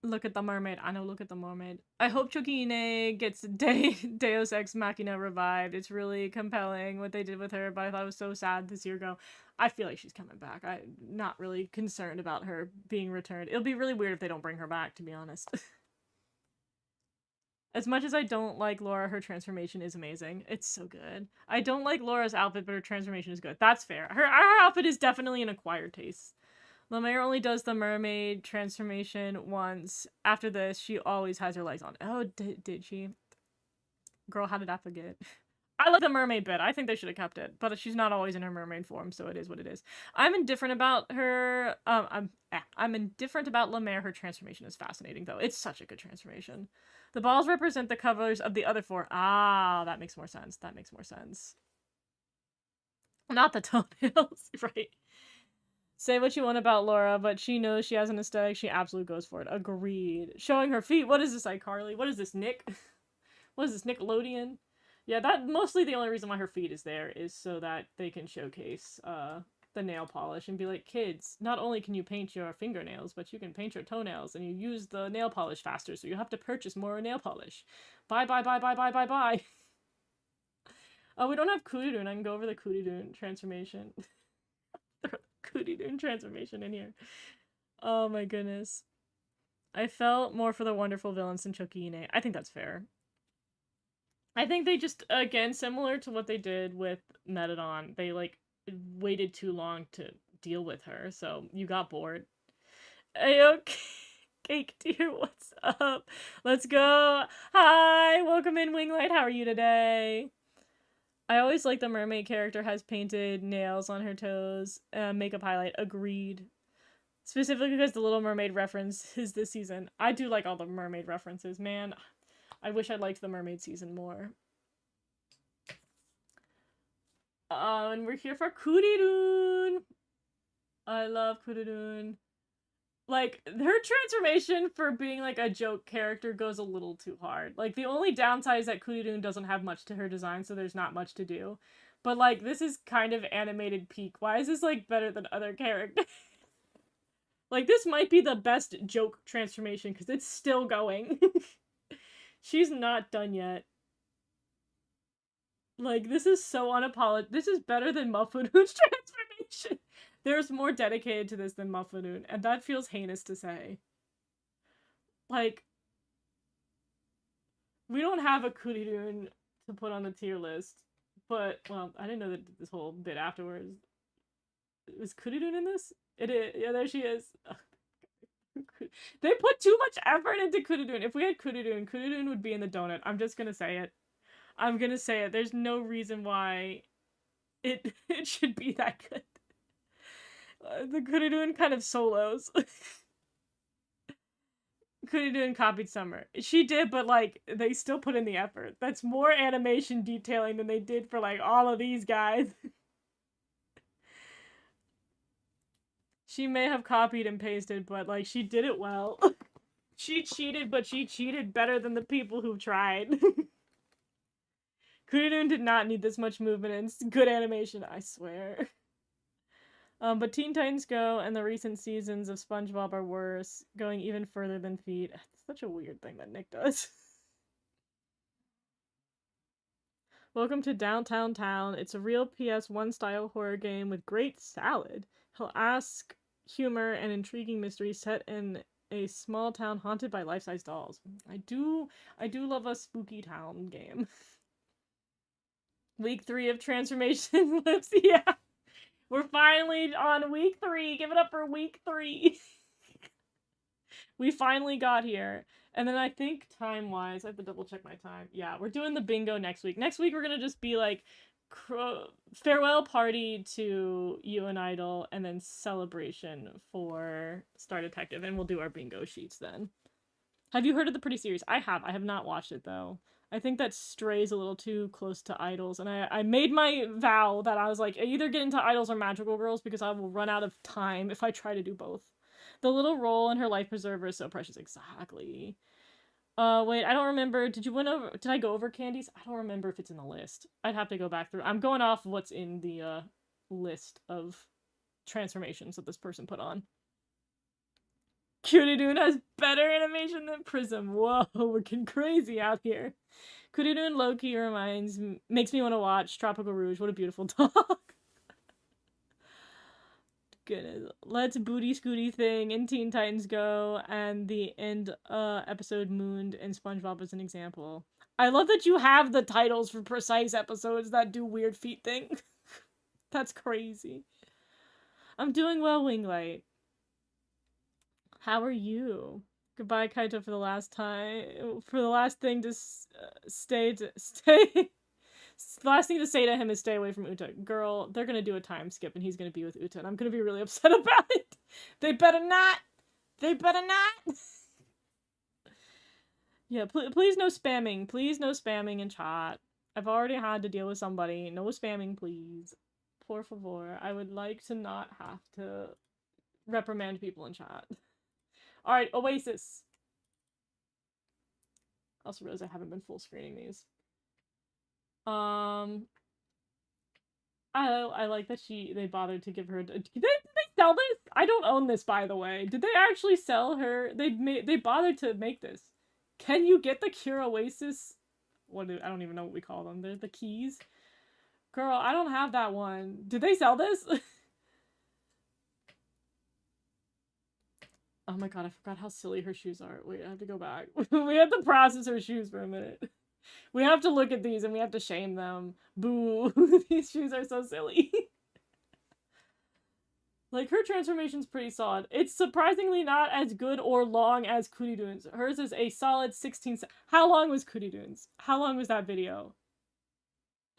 Look at the mermaid. I know, look at the mermaid. I hope Chokine gets Deus Ex Machina revived. It's really compelling what they did with her, but I thought it was so sad this year ago. I feel like she's coming back. I'm not really concerned about her being returned. It'll be really weird if they don't bring her back, to be honest. As much as I don't like Laura, her transformation is amazing. It's so good. I don't like Laura's outfit, but her transformation is good. That's fair. Her outfit is definitely an acquired taste. La Mer only does the mermaid transformation once. After this, she always has her legs on. Oh, did she? Girl, how did I forget? I like the mermaid bit. I think they should have kept it, but she's not always in her mermaid form, so it is what it is. I'm indifferent about her. I'm indifferent about La Mer. Her transformation is fascinating, though. It's such a good transformation. The balls represent the colors of the other four. Ah, that makes more sense. That makes more sense. Not the toenails, right? Say what you want about Laura, but she knows she has an aesthetic. She absolutely goes for it. Agreed. Showing her feet. What is this, iCarly? What is this, Nick? What is this, Nickelodeon? Yeah, that mostly the only reason why her feet is there is so that they can showcase the nail polish and be like, kids, not only can you paint your fingernails, but you can paint your toenails and you use the nail polish faster, so you have to purchase more nail polish. Bye, bye, bye, bye, bye, bye, bye. Oh, we don't have Kudidun. I can go over the Kudidun transformation. Kudidun transformation in here. Oh my goodness. I felt more for the wonderful villains than Chokine. I think that's fair. I think they just, again, similar to what they did with Metadon, they, like, waited too long to deal with her, so you got bored. Hey, okay. Cake dear, what's up? Let's go. Hi, welcome in, Winglight. How are you today? I always like the mermaid character has painted nails on her toes. Makeup highlight. Agreed. Specifically because the Little Mermaid reference is this season. I do like all the mermaid references, man. I wish I liked the mermaid season more. And we're here for Kudidun. I love Kudidun. Like, her transformation for being, like, a joke character goes a little too hard. Like, the only downside is that Kudidun doesn't have much to her design, so there's not much to do. But, like, this is kind of animated peak. Why is this, like, better than other characters? Like, this might be the best joke transformation because it's still going. She's not done yet. Like, this is so unapologetic. This is better than Muffadoon's transformation. There's more dedicated to this than Muffadoon, and that feels heinous to say. Like, we don't have a Kuridoon to put on the tier list, but, well, I didn't know that this whole bit afterwards. Was Kuridoon in this? It is. Yeah, there she is. They put too much effort into Kuridoon. If we had Kuridoon, Kuridoon would be in the donut. I'm just gonna say it. I'm gonna say it. There's no reason why it should be that good. The Kuridoon kind of solos. Kuridoon copied Summer. She did, but like they still put in the effort. That's more animation detailing than they did for like all of these guys. She may have copied and pasted, but like she did it well. She cheated, but she cheated better than the people who tried. Kuridoon did not need this much movement and it's good animation, I swear. But Teen Titans Go and the recent seasons of SpongeBob are worse, going even further than feet. It's such a weird thing that Nick does. Welcome to Downtown Town. It's a real PS1 style horror game with great salad. He'll ask humor and intriguing mystery set in a small town haunted by life-size dolls. I do love a spooky town game. Week 3 of Transformation Lips, yeah. We're finally on week 3. Give it up for week 3. We finally got here. And then I think time-wise, I have to double check my time. Yeah, we're doing the bingo next week. Next week we're gonna just be like farewell party to You and Idol, and then celebration for Star Detective, and we'll do our bingo sheets then. Have you heard of the Pretty Series? I have. I have not watched it though. I think that strays a little too close to Idols, and I made my vow that I was like, I either get into Idols or Magical Girls because I will run out of time if I try to do both. The little role in her life preserver is so precious. Exactly. Wait, I don't remember. Did I go over Candies? I don't remember if it's in the list. I'd have to go back through. I'm going off what's in the list of transformations that this person put on. Kuridoon has better animation than Prism. Whoa, we're getting crazy out here. Kuridoon low-key makes me want to watch Tropical Rouge. What a beautiful dog. Goodness. Let's Booty Scooty thing in Teen Titans Go, and the end episode Mooned in SpongeBob as an example. I love that you have the titles for precise episodes that do weird feet things. That's crazy. I'm doing well, Winglight. How are you? Goodbye, Kaito, for the last time. For the last thing to stay. Last thing to say to him is stay away from Uta. Girl, they're gonna do a time skip and he's gonna be with Uta, and I'm gonna be really upset about it. They better not! They better not! Yeah, please no spamming. Please no spamming in chat. I've already had to deal with somebody. No spamming, please. Por favor. I would like to not have to reprimand people in chat. Alright, Oasis. Also realize I haven't been full screening these. I like that they bothered to give her. Did they sell this? I don't own this, by the way. Did they actually sell her? They bothered to make this. Can you get the Cure Oasis? I don't even know what we call them. They're the keys. Girl, I don't have that one. Did they sell this? Oh my god, I forgot how silly her shoes are. Wait, I have to go back. We have to process her shoes for a minute. We have to look at these and we have to shame them. Boo. These shoes are so silly. Like, her transformation's pretty solid. It's surprisingly not as good or long as Kuridoon's. Hers is a solid 16 seconds. How long was Kuridoon's? How long was that video?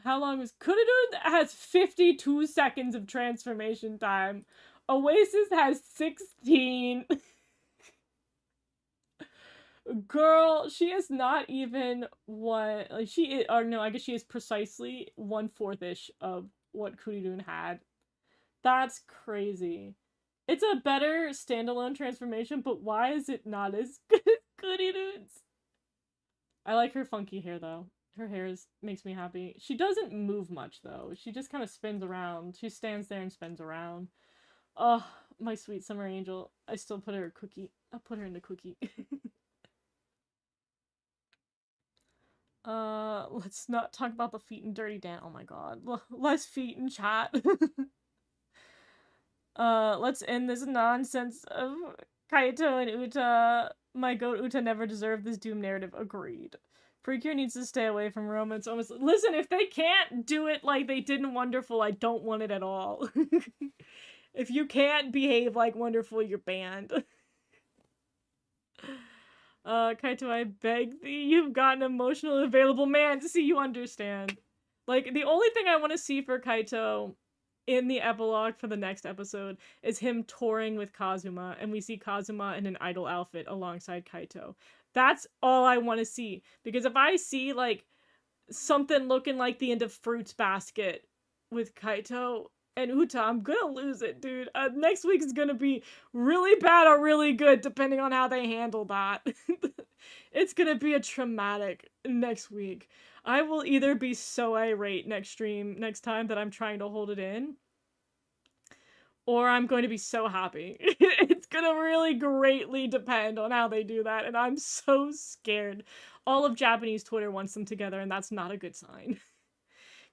How long was... Kuridoon has 52 seconds of transformation time. Oasis has 16. Girl, she is not even one, like, she is, or no, I guess she is precisely 1/4-ish of what Kuridoon had. That's crazy. It's a better standalone transformation, but why is it not as good as Kuridoon's? I like her funky hair, though. Her hair makes me happy. She doesn't move much, though. She just kind of spins around. She stands there and spins around. Ugh, My sweet summer angel. I still put her a cookie. I'll put her in the cookie. Let's not talk about the feet and Dirty Dan. Oh my god. Less feet in chat. Let's end this nonsense of Kaito and Uta. My goat Uta never deserved this doom narrative. Agreed. Precure needs to stay away from romance. Almost listen, if they can't do it like they did in Wonderful, I don't want it at all. If you can't behave like Wonderful, you're banned. Kaito, I beg thee, you've got an emotional available man to see you understand. Like, the only thing I want to see for Kaito in the epilogue for the next episode is him touring with Kazuma, and we see Kazuma in an idol outfit alongside Kaito. That's all I want to see. Because if I see, like, something looking like the end of Fruits Basket with Kaito and Uta, I'm gonna lose it, dude. Next week is gonna be really bad or really good, depending on how they handle that. It's gonna be a traumatic next week. I will either be so irate next time that I'm trying to hold it in, or I'm going to be so happy. It's gonna really greatly depend on how they do that, and I'm so scared. All of Japanese Twitter wants them together, and that's not a good sign.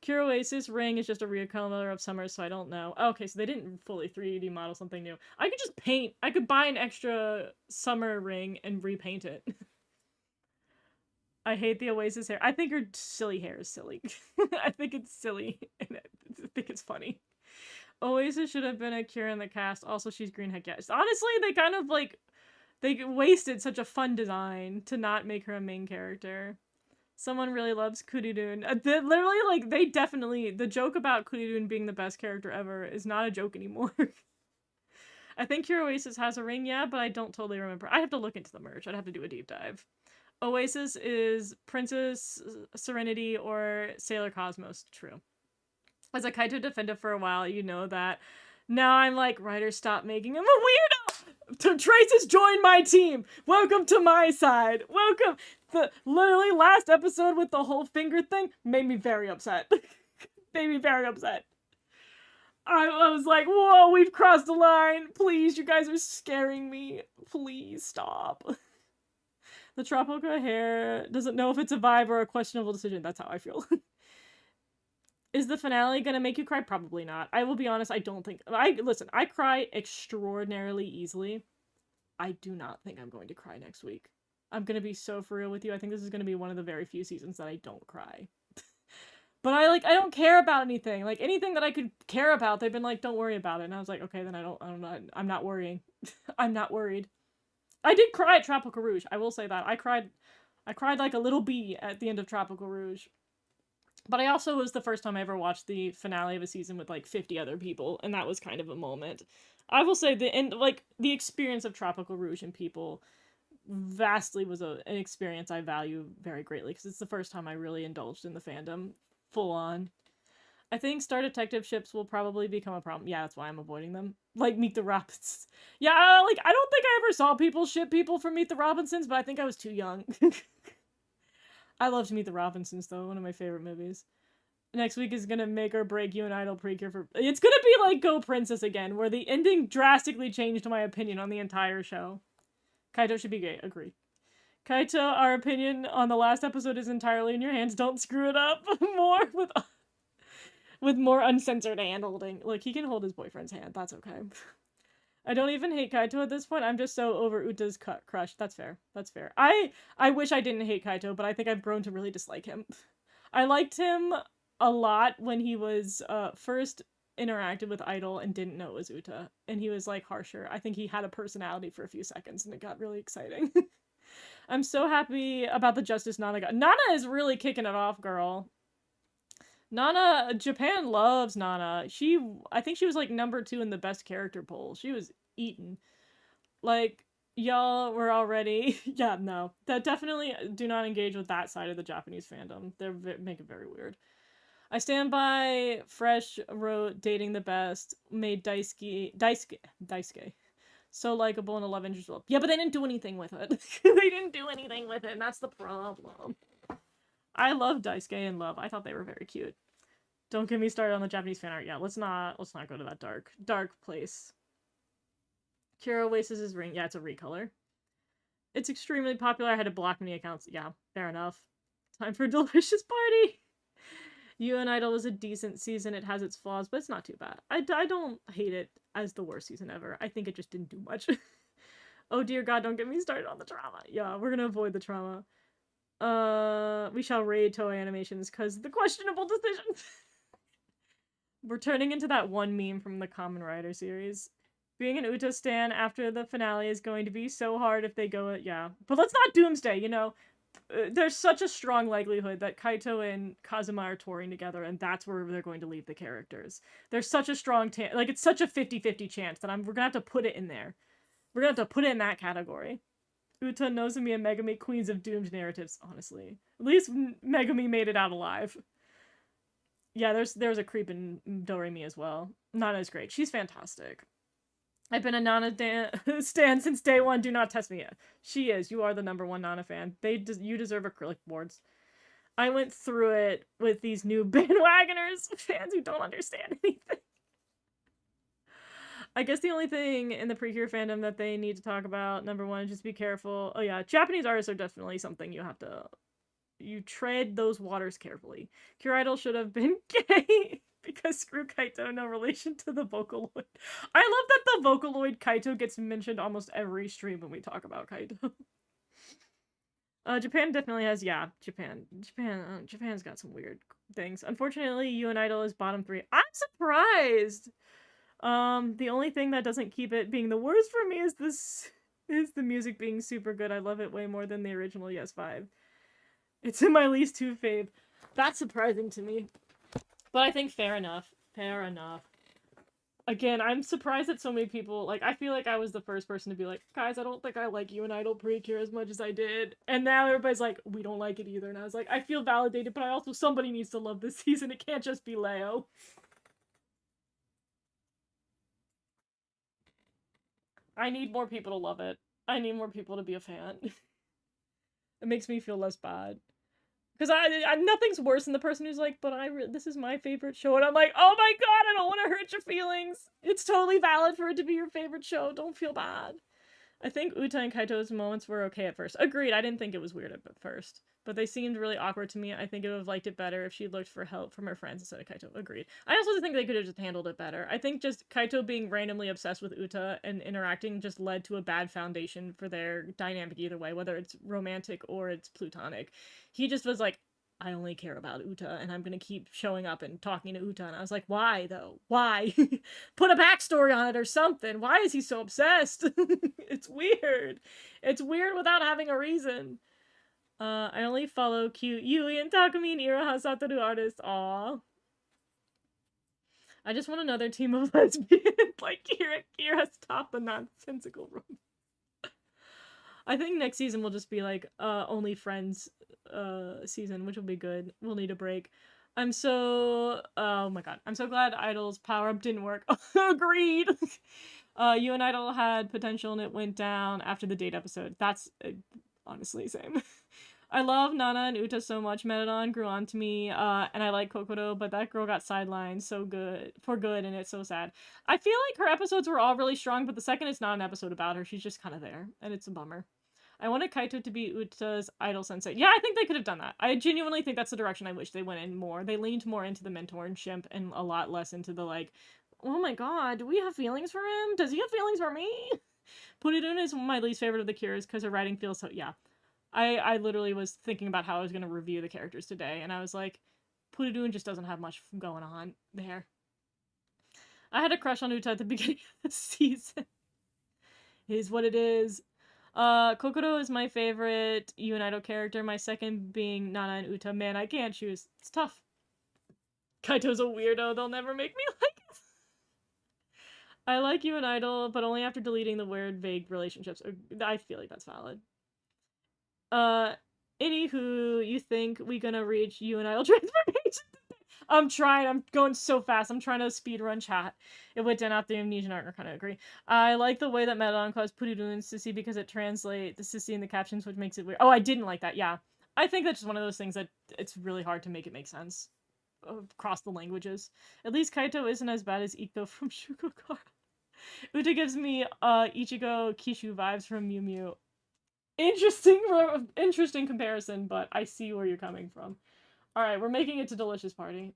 Cure Oasis ring is just a recolor of Summer, so I don't know. Okay, so they didn't fully 3D model something new. I could just paint. I could buy an extra Summer ring and repaint it. I hate the Oasis hair. I think her silly hair is silly. I think it's silly, and I think it's funny. Oasis should have been a Cure in the cast. Also, she's green. Heck yes. Honestly, they kind of, like, they wasted such a fun design to not make her a main character. Someone really loves Kuririn. Literally, like, they definitely... The joke about Kuririn being the best character ever is not a joke anymore. I think Cure Oasis has a ring, yeah, but I don't totally remember. I have to look into the merch. I'd have to do a deep dive. Oasis is Princess Serenity or Sailor Cosmos. True. As a Kaito defender for a while, you know that. Now I'm like, writers, stop making him a weirdo! Trace has joined my team! Welcome to my side! Welcome! The literally last episode with the whole finger thing made me very upset. Made me very upset. I was like, whoa, we've crossed the line. Please, you guys are scaring me. Please stop. The Tropica hair doesn't know if it's a vibe or a questionable decision. That's how I feel. Is the finale gonna make you cry? Probably not. I will be honest, I don't think... Listen, I cry extraordinarily easily. I do not think I'm going to cry next week. I'm gonna be so for real with you. I think this is gonna be one of the very few seasons that I don't cry. But I don't care about anything. Like, anything that I could care about, they've been like, don't worry about it. And I was like, okay, then I'm not worrying. I'm not worried. I did cry at Tropical Rouge. I will say that. I cried like a little bee at the end of Tropical Rouge. But I also was the first time I ever watched the finale of a season with, like, 50 other people, and that was kind of a moment. I will say, the experience of Tropical Rouge and people vastly was an experience I value very greatly, because it's the first time I really indulged in the fandom, full on. I think Star Detective ships will probably become a problem. Yeah, that's why I'm avoiding them. Like, Meet the Robinsons. Yeah, like, I don't think I ever saw people ship people from Meet the Robinsons, but I think I was too young. I loved Meet the Robinsons, though. One of my favorite movies. Next week is gonna make or break you and Idol Precure for... It's gonna be like Go Princess again, where the ending drastically changed my opinion on the entire show. Kaito should be gay. Agree. Kaito, our opinion on the last episode is entirely in your hands. Don't screw it up more with more uncensored hand holding. Look, he can hold his boyfriend's hand. That's okay. I don't even hate Kaito at this point. I'm just so over Uta's crush. That's fair. That's fair. I wish I didn't hate Kaito, but I think I've grown to really dislike him. I liked him a lot when he was first interacted with Idol and didn't know it was Uta. And he was, like, harsher. I think he had a personality for a few seconds, and it got really exciting. I'm so happy about the justice Nana got. Nana is really kicking it off, girl. Nana, Japan loves Nana. I think she was, like, #2 in the best character poll. She was eaten. Like, y'all were already... Yeah, no. That definitely do not engage with that side of the Japanese fandom. Make it very weird. I stand by Fresh wrote Dating the Best, made Daisuke. So likable and a love interest. Yeah, but they didn't do anything with it. They didn't do anything with it, and that's the problem. I love Daisuke and Love. I thought they were very cute. Don't get me started on the Japanese fan art. Yeah, let's not go to that dark place. Kira wastes his ring. Yeah, it's a recolor. It's extremely popular. I had to block many accounts. Yeah, fair enough. Time for a delicious party. You and Idol was a decent season. It has its flaws, but it's not too bad. I don't hate it as the worst season ever. I think it just didn't do much. Oh dear God, don't get me started on the trauma. Yeah, we're gonna avoid the trauma. We shall raid Toei Animations because the questionable decisions. We're turning into that one meme from the Kamen Rider series. Being an Uta stan after the finale is going to be so hard if they go, yeah. But let's not doomsday, you know? There's such a strong likelihood that Kaito and Kazuma are touring together, and that's where they're going to leave the characters. There's such a strong, like, it's such a 50-50 chance that we're gonna have to put it in there. We're gonna have to put it in that category. Uta, Nozomi, and Megumi, queens of doomed narratives, honestly. At least Megumi made it out alive. Yeah, there's a creep in Doremi as well. Nana's great. She's fantastic. I've been a Nana stan since day one. Do not test me yet. She is. You are the #1 Nana fan. You deserve acrylic boards. I went through it with these new bandwagoners, fans who don't understand anything. I guess the only thing in the Precure fandom that they need to talk about, #1, just be careful. Oh yeah, Japanese artists are definitely something you have to... You tread those waters carefully. Cure Idol should have been gay because screw Kaito, no relation to the Vocaloid. I love that the Vocaloid Kaito gets mentioned almost every stream when we talk about Kaito. Japan definitely has, yeah, Japan's got some weird things. Unfortunately, You and Idol is bottom 3. I'm surprised! The only thing that doesn't keep it being the worst for me is the music being super good. I love it way more than the original Yes 5. It's in my least 2 fave. That's surprising to me. But I think fair enough. Fair enough. Again, I'm surprised that so many people, like, I feel like I was the first person to be like, guys, I don't think I like You and Idol Precure as much as I did. And now everybody's like, we don't like it either. And I was like, I feel validated, but I also, somebody needs to love this season. It can't just be Leo. I need more people to love it. I need more people to be a fan. It makes me feel less bad. Because I nothing's worse than the person who's like, but this is my favorite show. And I'm like, oh my God, I don't want to hurt your feelings. It's totally valid for it to be your favorite show. Don't feel bad. I think Uta and Kaito's moments were okay at first. Agreed, I didn't think it was weird at first. But they seemed really awkward to me. I think I would have liked it better if she looked for help from her friends instead of Kaito. Agreed. I also think they could have just handled it better. I think just Kaito being randomly obsessed with Uta and interacting just led to a bad foundation for their dynamic either way, whether it's romantic or it's plutonic. He just was like, I only care about Uta, and I'm gonna keep showing up and talking to Uta. And I was like, why, though? Why? Put a backstory on it or something. Why is he so obsessed? It's weird. It's weird without having a reason. I only follow cute Yui and Takumi and Iraha Satoru artists. Aww. I just want another team of lesbians like Kira stop the nonsensical room. I think next season will just be like only friends season, which will be good. We'll need a break. Oh my God, I'm so glad Idol's power-up didn't work. Agreed! You and Idol had potential and it went down after the date episode. That's honestly same. I love Nana and Uta so much. Metadon grew on to me, and I like Kokoro, but that girl got sidelined for good, and it's so sad. I feel like her episodes were all really strong, but the second it's not an episode about her, she's just kind of there, and it's a bummer. I wanted Kaito to be Uta's idol sensei. Yeah, I think they could have done that. I genuinely think that's the direction I wish they went in more. They leaned more into the mentorship and a lot less into the, like, oh my God, do we have feelings for him? Does he have feelings for me? Puridun is my least favorite of the Cures because her writing feels so, yeah. I literally was thinking about how I was going to review the characters today, and I was like, Puridun just doesn't have much going on there. I had a crush on Uta at the beginning of the season. It is what it is. Kokoro is my favorite You and Idol character, my second being Nana and Uta. Man, I can't choose. It's tough. Kaito's a weirdo. They'll never make me like it. I like You and Idol, but only after deleting the weird, vague relationships. I feel like that's valid. Anywho, you think we gonna reach You and Idol transformation? I'm trying. I'm going so fast. I'm trying to speedrun chat. It went down after the Amnesian art. I kind of agree. I like the way that Metadon calls Puridun sissy because it translates the sissy in the captions, which makes it weird. Oh, I didn't like that. Yeah. I think that's just one of those things that it's really hard to make it make sense across the languages. At least Kaito isn't as bad as Iko from Shukokara. Uta gives me Ichigo Kishu vibes from Mew Mew. Interesting comparison, but I see where you're coming from. All right, we're making it to Delicious Party.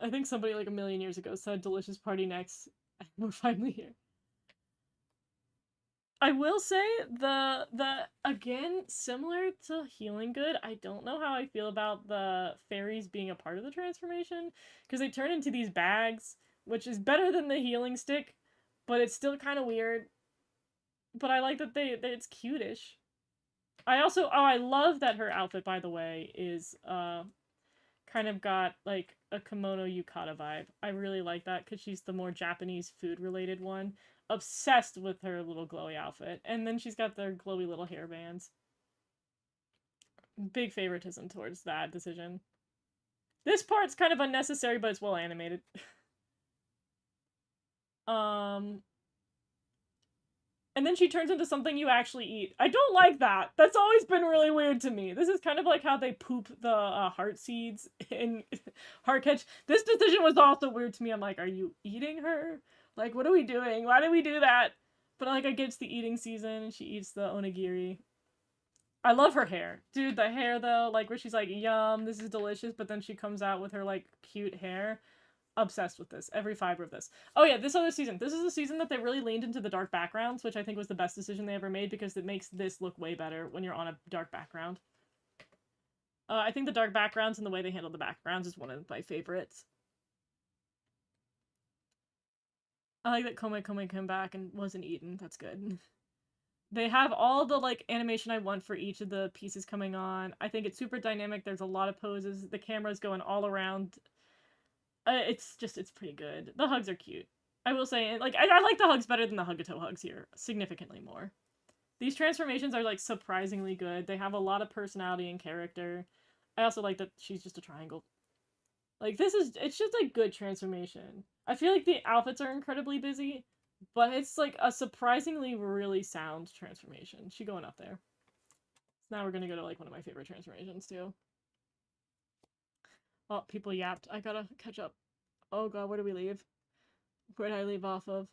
I think somebody like a million years ago said Delicious Party next, and we're finally here. I will say the again, similar to Healing Good, I don't know how I feel about the fairies being a part of the transformation, because they turn into these bags, which is better than the healing stick, but it's still kind of weird. But I like that that it's cutish. I also I love that her outfit, by the way, is kind of got like a kimono yukata vibe. I really like that because she's the more Japanese food related one. Obsessed with her little glowy outfit. And then she's got their glowy little hair bands. Big favoritism towards that decision. This part's kind of unnecessary, but it's well animated. And then she turns into something you actually eat. I don't like that. That's always been really weird to me. This is kind of like how they poop the heart seeds in Heartcatch. This decision was also weird to me. I'm like, are you eating her? Like, what are we doing? Why did we do that? But like, I get it's the eating season, and she eats the onigiri. I love her hair. Dude, the hair though, like where she's like, yum, this is delicious, but then she comes out with her like cute hair. Obsessed with this. Every fiber of this. Oh yeah, this other season. This is a season that they really leaned into the dark backgrounds, which I think was the best decision they ever made because it makes this look way better when you're on a dark background. I think the dark backgrounds and the way they handle the backgrounds is one of my favorites. I like that Kome came back and wasn't eaten. That's good. They have all the like animation I want for each of the pieces coming on. I think it's super dynamic. There's a lot of poses. The camera's going all around. It's pretty good. The hugs are cute. I will say, like, I like the hugs better than the Hugato hugs here. Significantly more. These transformations are, like, surprisingly good. They have a lot of personality and character. I also like that she's just a triangle. Like, it's just a good transformation. I feel like the outfits are incredibly busy, but it's, like, a surprisingly really sound transformation. She going up there. So now we're gonna go to, like, one of my favorite transformations, too. Oh, people yapped. I gotta catch up. Oh god, where do we leave? Where did I leave off of?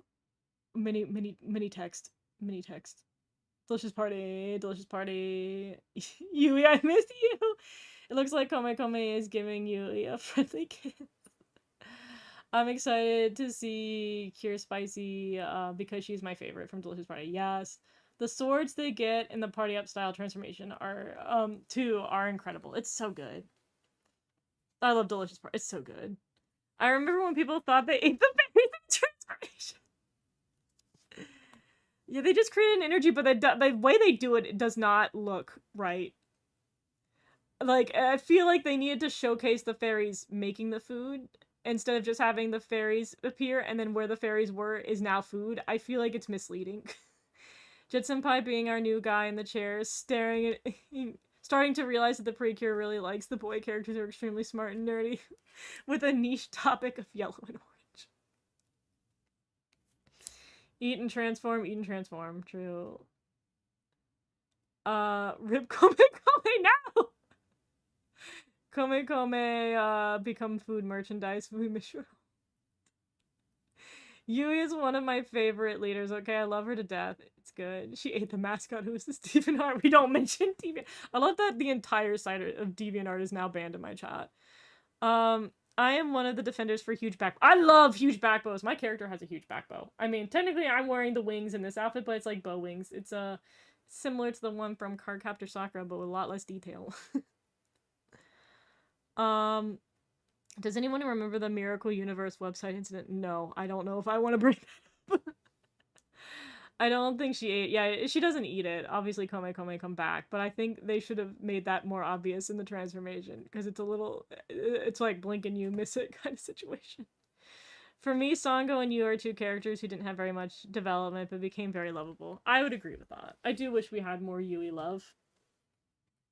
Mini text. Mini text. Delicious party. Delicious party. Yui, I miss you! It looks like Kome is giving Yui a friendly kiss. I'm excited to see Cure Spicy because she's my favorite from Delicious Party. Yes. The swords they get in the Party Up style transformation are incredible. It's so good. I love Delicious Party. It's so good. I remember when people thought they ate the berry transformation. Yeah, they just create an energy, but the way they do it does not look right. Like, I feel like they needed to showcase the fairies making the food instead of just having the fairies appear and then where the fairies were is now food. I feel like it's misleading. Jet Senpai being our new guy in the chair, staring at starting to realize that the Precure really likes the boy characters who are extremely smart and nerdy with a niche topic of yellow and orange. Eat and transform, true. Rip Kome now! Kome become food merchandise. Yui is one of my favorite leaders, okay? I love her to death. It's good. She ate the mascot who is this DeviantArt. We don't mention DeviantArt. I love that the entire site of DeviantArt is now banned in my chat. I am one of the defenders for huge back. I love huge back bows. My character has a huge back bow. I mean, technically I'm wearing the wings in this outfit, but it's like bow wings. It's similar to the one from Cardcaptor Sakura, but with a lot less detail. Does anyone remember the Miracle Universe website incident? No, I don't know if I want to bring that up. I don't think she ate. Yeah, she doesn't eat it. Obviously, Kome come back, but I think they should have made that more obvious in the transformation because it's a little, it's like blink and you miss it kind of situation. For me, Sango and Yu are two characters who didn't have very much development but became very lovable. I would agree with that. I do wish we had more Yui love.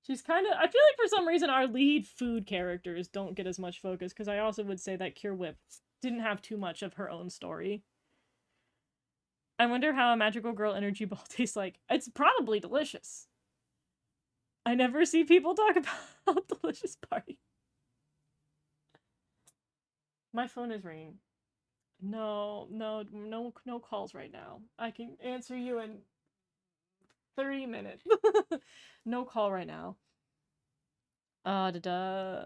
She's kind of, I feel like for some reason our lead food characters don't get as much focus because I also would say that Cure Whip didn't have too much of her own story. I wonder how a magical girl energy ball tastes like. It's probably delicious. I never see people talk about Delicious Party. My phone is ringing. No calls right now. I can answer you in 30 minutes. No call right now. Da da.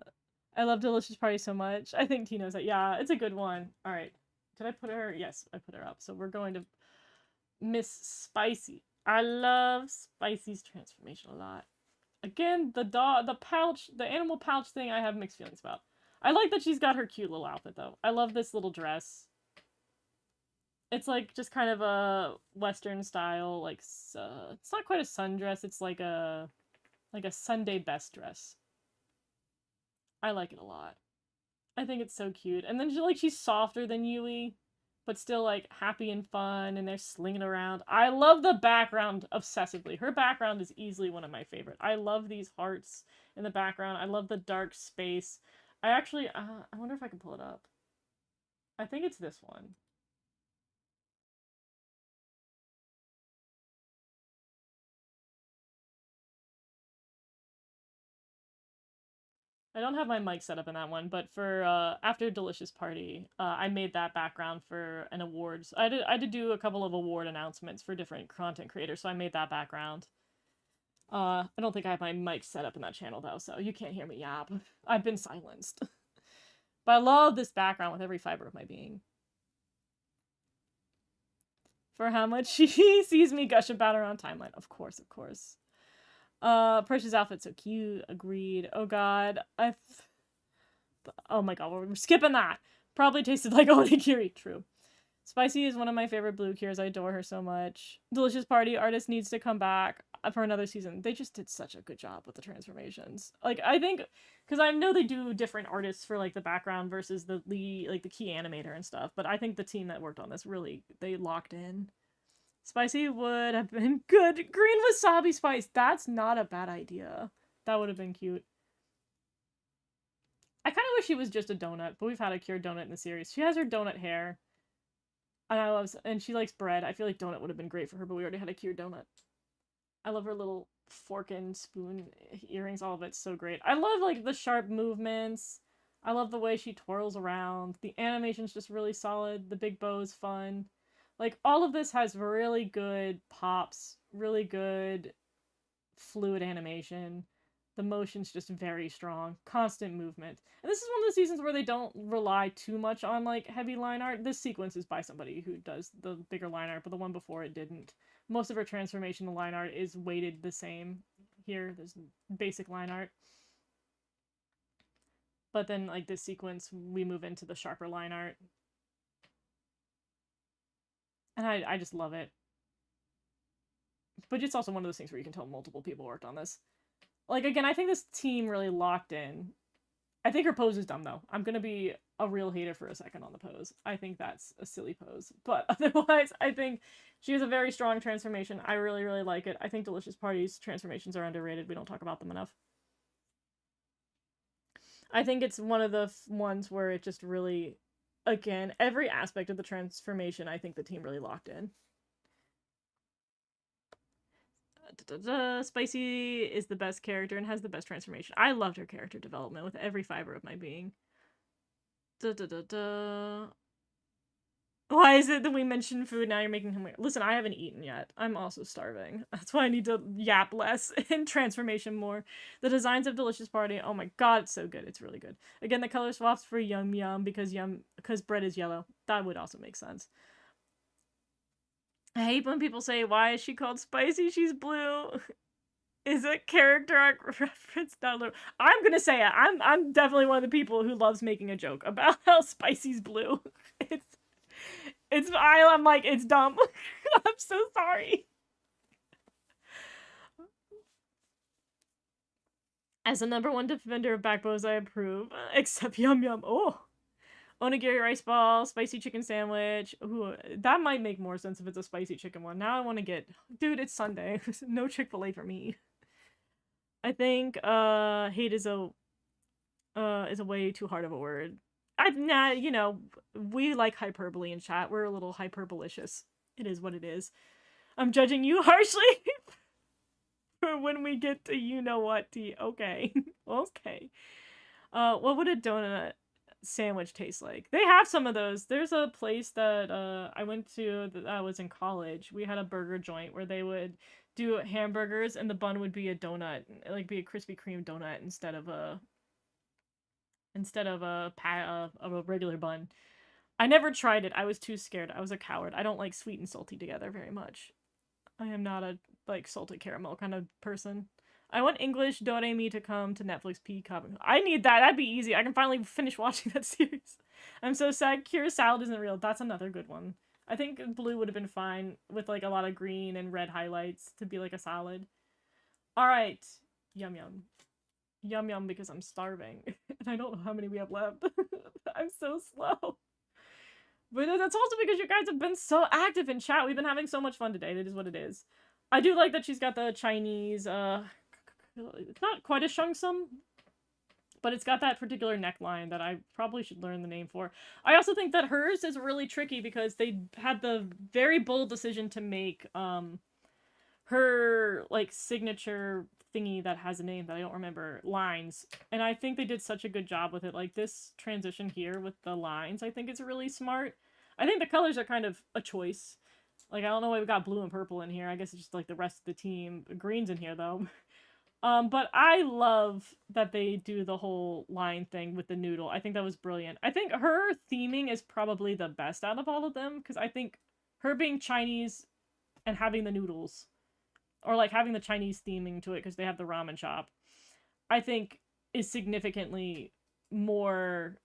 I love Delicious Party so much. I think T knows that. Yeah, it's a good one. All right. Did I put her? Yes, I put her up. So we're going to Miss Spicy. I love Spicy's transformation a lot. Again, the pouch, the animal pouch thing, I have mixed feelings about. I like that she's got her cute little outfit though. I love this little dress. It's like just kind of a Western style, like it's not quite a sundress. It's like a Sunday best dress. I like it a lot. I think it's so cute. And then she's softer than Yui, but still like happy and fun, and they're slinging around. I love the background obsessively. Her background is easily one of my favorite. I love these hearts in the background. I love the dark space. I actually, I wonder if I can pull it up. I think it's this one. I don't have my mic set up in that one, but for after Delicious Party, I made that background for an awards. I did do a couple of award announcements for different content creators, so I made that background. I don't think I have my mic set up in that channel though, so you can't hear me yap. I've been silenced. But I love this background with every fiber of my being. For how much she sees me gush about her on timeline. Of course, of course. Precious outfit so cute. Agreed. Oh god. Oh my god, we're skipping that. Probably tasted like onigiri. True. Spicy is one of my favorite blue cures. I adore her so much. Delicious Party artist needs to come back for another season. They just did such a good job with the transformations. Like, I think, because I know they do different artists for like the background versus the lead, like the key animator and stuff. But I think the team that worked on this really, they locked in. Spicy would have been good. Green wasabi spice. That's not a bad idea. That would have been cute. I kind of wish she was just a donut, but we've had a cured donut in the series. She has her donut hair. And she likes bread. I feel like donut would have been great for her, but we already had a cured donut. I love her little fork and spoon earrings. All of it's so great. I love like the sharp movements. I love the way she twirls around. The animation's just really solid. The big bow's fun. Like, all of this has really good pops, really good fluid animation. The motion's just very strong. Constant movement. And this is one of the seasons where they don't rely too much on, like, heavy line art. This sequence is by somebody who does the bigger line art, but the one before it didn't. Most of her transformation line art is weighted the same. Here, there's basic line art. But then, like, this sequence, we move into the sharper line art. And I just love it. But it's also one of those things where you can tell multiple people worked on this. Like, again, I think this team really locked in. I think her pose is dumb, though. I'm gonna be a real hater for a second on the pose. I think that's a silly pose. But otherwise, I think she has a very strong transformation. I really, really like it. I think Delicious Party's transformations are underrated. We don't talk about them enough. I think it's one of the ones where it just really, again, every aspect of the transformation, I think the team really locked in. Spicy is the best character and has the best transformation. I loved her character development with every fiber of my being. Why is it that we mentioned food, now you're making him weird? Listen, I haven't eaten yet. I'm also starving. That's why I need to yap less and transformation more. The designs of Delicious Party, oh my god, it's so good. It's really good. Again, the color swaps for Yum Yum because bread is yellow. That would also make sense. I hate when people say, why is she called Spicy? She's blue. Is it character arc reference? Not little. I'm gonna say it. I'm definitely one of the people who loves making a joke about how Spicy's blue. I'm like, it's dumb. I'm so sorry. As the #1 defender of backbows, I approve. Except Yum Yum. Oh. Onigiri rice ball, spicy chicken sandwich. Ooh, that might make more sense if it's a spicy chicken one. Now I want to get... Dude, it's Sunday. No Chick-fil-A for me. I think hate is a way too hard of a word. Nah, you know, we like hyperbole in chat. We're a little hyperbolicious. It is what it is. I'm judging you harshly for when we get to you know what tea. Okay. Okay. What would a donut sandwich tastes like. They have some of those. There's a place that I went to that I was in college. We had a burger joint where they would do hamburgers and the bun would be a donut, like be a Krispy Kreme donut instead of a regular bun. I never tried it. I was too scared. I was a coward. I don't like sweet and salty together very much. I am not a like salted caramel kind of person. I want English Doremi to come to Netflix Peacock. I need that. That'd be easy. I can finally finish watching that series. I'm so sad Kira Salad isn't real. That's another good one. I think blue would have been fine with like a lot of green and red highlights to be like a salad. Alright. Yum yum. Yum yum because I'm starving. And I don't know how many we have left. I'm so slow. But that's also because you guys have been so active in chat. We've been having so much fun today. That is what it is. I do like that she's got the Chinese, it's not quite a Shungsum, but it's got that particular neckline that I probably should learn the name for. I also think that hers is really tricky because they had the very bold decision to make, her, like, signature thingy that has a name that I don't remember, lines. And I think they did such a good job with it. Like, this transition here with the lines, I think it's really smart. I think the colors are kind of a choice. Like, I don't know why we got blue and purple in here. I guess it's just, like, the rest of the team. Green's in here, though. But I love that they do the whole line thing with the noodle. I think that was brilliant. I think her theming is probably the best out of all of them, because I think her being Chinese and having the noodles, or, like, having the Chinese theming to it because they have the ramen shop, I think is significantly more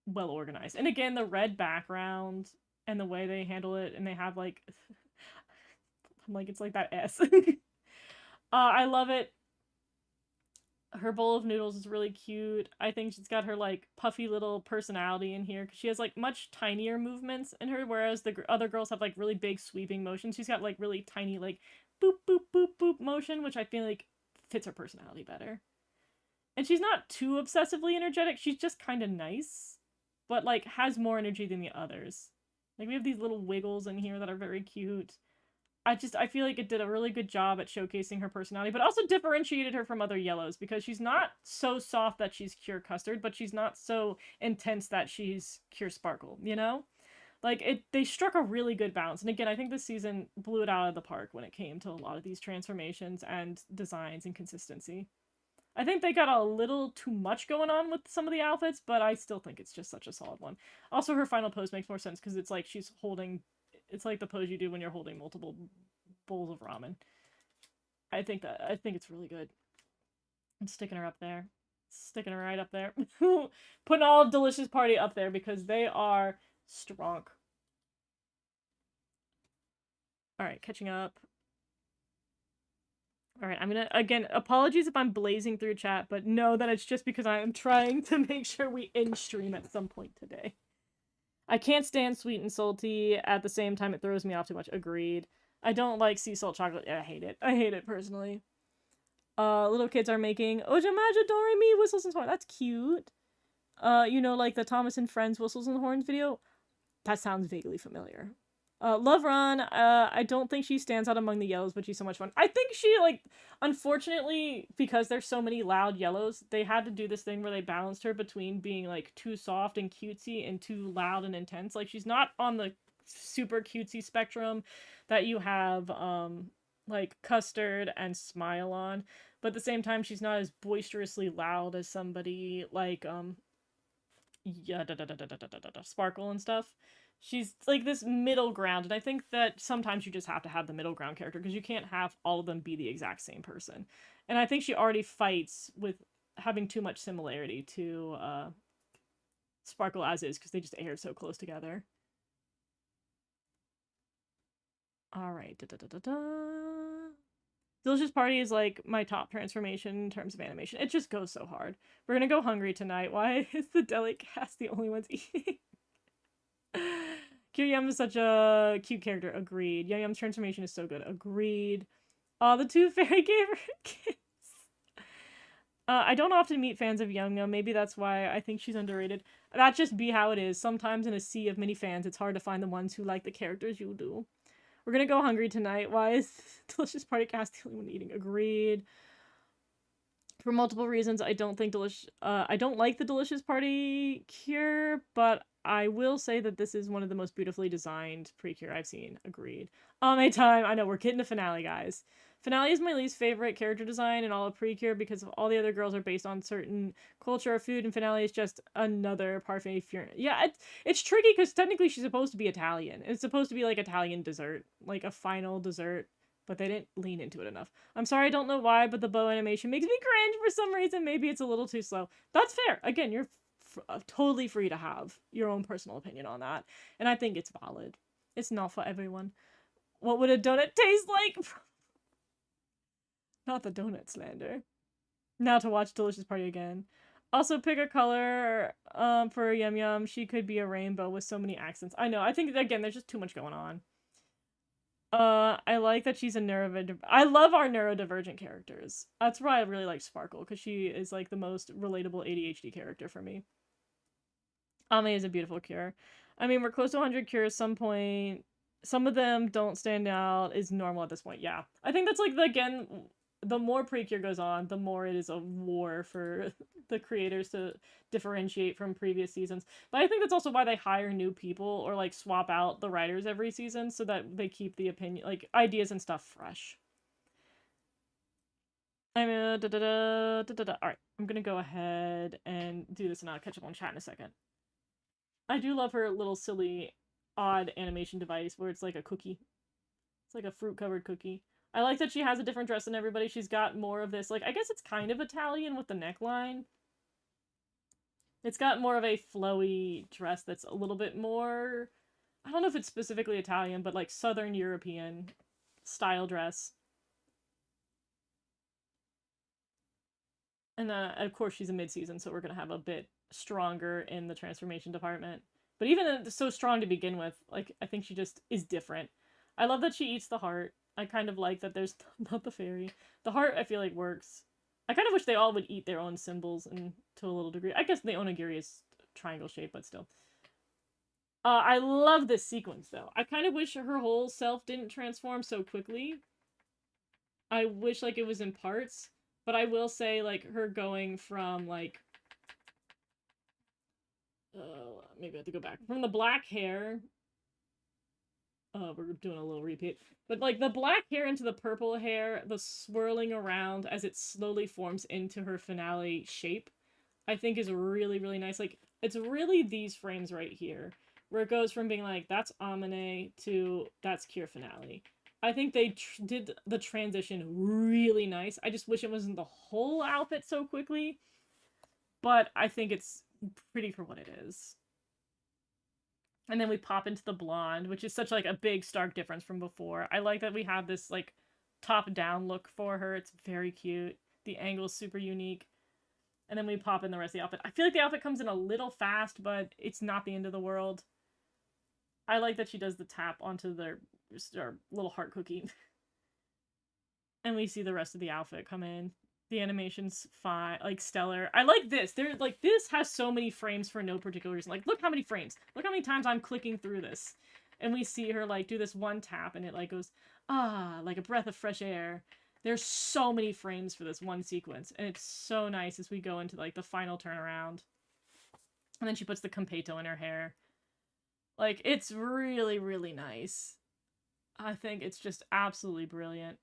well organized. And again, the red background and the way they handle it, and they have, like, I'm like, it's like that S. I love it. Her bowl of noodles is really cute. I think she's got her, like, puffy little personality in here, because she has, like, much tinier movements in her, whereas the other girls have, like, really big sweeping motions. She's got, like, really tiny, like, boop, boop, boop, boop motion, which I feel like fits her personality better. And she's not too obsessively energetic. She's just kind of nice, but, like, has more energy than the others. Like, we have these little wiggles in here that are very cute. I feel like it did a really good job at showcasing her personality, but also differentiated her from other yellows, because she's not so soft that she's Cure Custard, but she's not so intense that she's Cure Sparkle, you know? Like, they struck a really good balance. And again, I think this season blew it out of the park when it came to a lot of these transformations and designs and consistency. I think they got a little too much going on with some of the outfits, but I still think it's just such a solid one. Also, her final pose makes more sense because it's like she's holding... It's like the pose you do when you're holding multiple bowls of ramen. I think it's really good. I'm sticking her up there. Sticking her right up there. Putting all of Delicious Party up there because they are strong. Alright, catching up. Alright, I'm gonna, again, apologies if I'm blazing through chat, but know that it's just because I am trying to make sure we end stream at some point today. I can't stand sweet and salty. At the same time, it throws me off too much. Agreed. I don't like sea salt chocolate. I hate it. I hate it, personally. Little kids are making Ojamaja Doremi whistles and horns. That's cute. You know, like the Thomas and Friends whistles and horns video? That sounds vaguely familiar. Love Ron, I don't think she stands out among the yellows, but she's so much fun. I think she, like, unfortunately, because there's so many loud yellows, they had to do this thing where they balanced her between being, like, too soft and cutesy and too loud and intense. Like, she's not on the super cutesy spectrum that you have, like, Custard and Smile on, but at the same time, she's not as boisterously loud as somebody like, yeah, Sparkle and stuff. She's like this middle ground, and I think that sometimes you just have to have the middle ground character because you can't have all of them be the exact same person. And I think she already fights with having too much similarity to Sparkle as is because they just aired so close together. Alright, Delicious Party is like my top transformation in terms of animation. It just goes so hard. We're gonna go hungry tonight. Why is the deli cast the only ones eating? Kyuyum is such a cute character. Agreed. Yum Yum's transformation is so good. Agreed. The two fairy gave her a kiss. I don't often meet fans of Yum Yum. Maybe that's why I think she's underrated. That just be how it is. Sometimes in a sea of many fans, it's hard to find the ones who like the characters you do. We're gonna go hungry tonight. Why is Delicious Party cast the only one eating? Agreed. For multiple reasons, I don't like the Delicious Party cure, but I will say that this is one of the most beautifully designed Precure I've seen. Agreed. My time. I know we're getting to finale, guys. Finale is my least favorite character design in all of Precure because of all the other girls are based on certain culture or food, and Finale is just another parfait furnace. Yeah, it's tricky because technically she's supposed to be Italian. It's supposed to be like Italian dessert, like a final dessert, but they didn't lean into it enough. I'm sorry, I don't know why, but the bow animation makes me cringe for some reason. Maybe it's a little too slow. That's fair. Again, you're totally free to have your own personal opinion on that, and I think it's valid. It's not for everyone. What would a donut taste like? Not the donut slander. Now to watch Delicious Party again. Also, pick a color for Yum Yum. She could be a rainbow with so many accents. I know. I think, again, there's just too much going on. I like that she's a neurodivergent. I love our neurodivergent characters. That's why I really like Sparkle, because she is like the most relatable ADHD character for me. Ame is a beautiful cure. I mean, we're close to 100 cures some point. Some of them don't stand out is normal at this point. Yeah. I think that's like, again, the more Precure goes on, the more it is a war for the creators to differentiate from previous seasons. But I think that's also why they hire new people or like swap out the writers every season so that they keep the opinion, like ideas and stuff fresh. I'm Alright, I'm gonna go ahead and do this and I'll catch up on chat in a second. I do love her little silly odd animation device where it's like a cookie. It's like a fruit covered cookie. I like that she has a different dress than everybody. She's got more of this, like, I guess it's kind of Italian with the neckline. It's got more of a flowy dress that's a little bit more, I don't know if it's specifically Italian, but like Southern European style dress. And of course she's a mid-season, so we're going to have a bit stronger in the transformation department. But even so strong to begin with, like, I think she just is different. I love that she eats the heart. I kind of like that there's not the fairy. The heart, I feel like, works. I kind of wish they all would eat their own symbols and to a little degree. I guess the onigiri is triangle shape, but still. I love this sequence, though. I kind of wish her whole self didn't transform so quickly. I wish, like, it was in parts. But I will say, like, her going from, like... maybe I have to go back. From the black hair... we're doing a little repeat. But, like, the black hair into the purple hair, the swirling around as it slowly forms into her finale shape, I think is really, really nice. Like, it's really these frames right here, where it goes from being like, that's Amane to that's Cure finale. I think they did the transition really nice. I just wish it wasn't the whole outfit so quickly, but I think it's pretty for what it is. And then we pop into the blonde, which is such like a big stark difference from before. I like that we have this like top down look for her. It's very cute. The angle's super unique. And then we pop in the rest of the outfit. I feel like the outfit comes in a little fast, but it's not the end of the world. I like that she does the tap onto their little heart cookie. And we see the rest of the outfit come in. The animation's fine, like stellar. I like this. This has so many frames for no particular reason. Like, look how many frames. Look how many times I'm clicking through this. And we see her like do this one tap and it like goes, like a breath of fresh air. There's so many frames for this one sequence. And it's so nice as we go into like the final turnaround. And then she puts the completo in her hair. Like, it's really, really nice. I think it's just absolutely brilliant.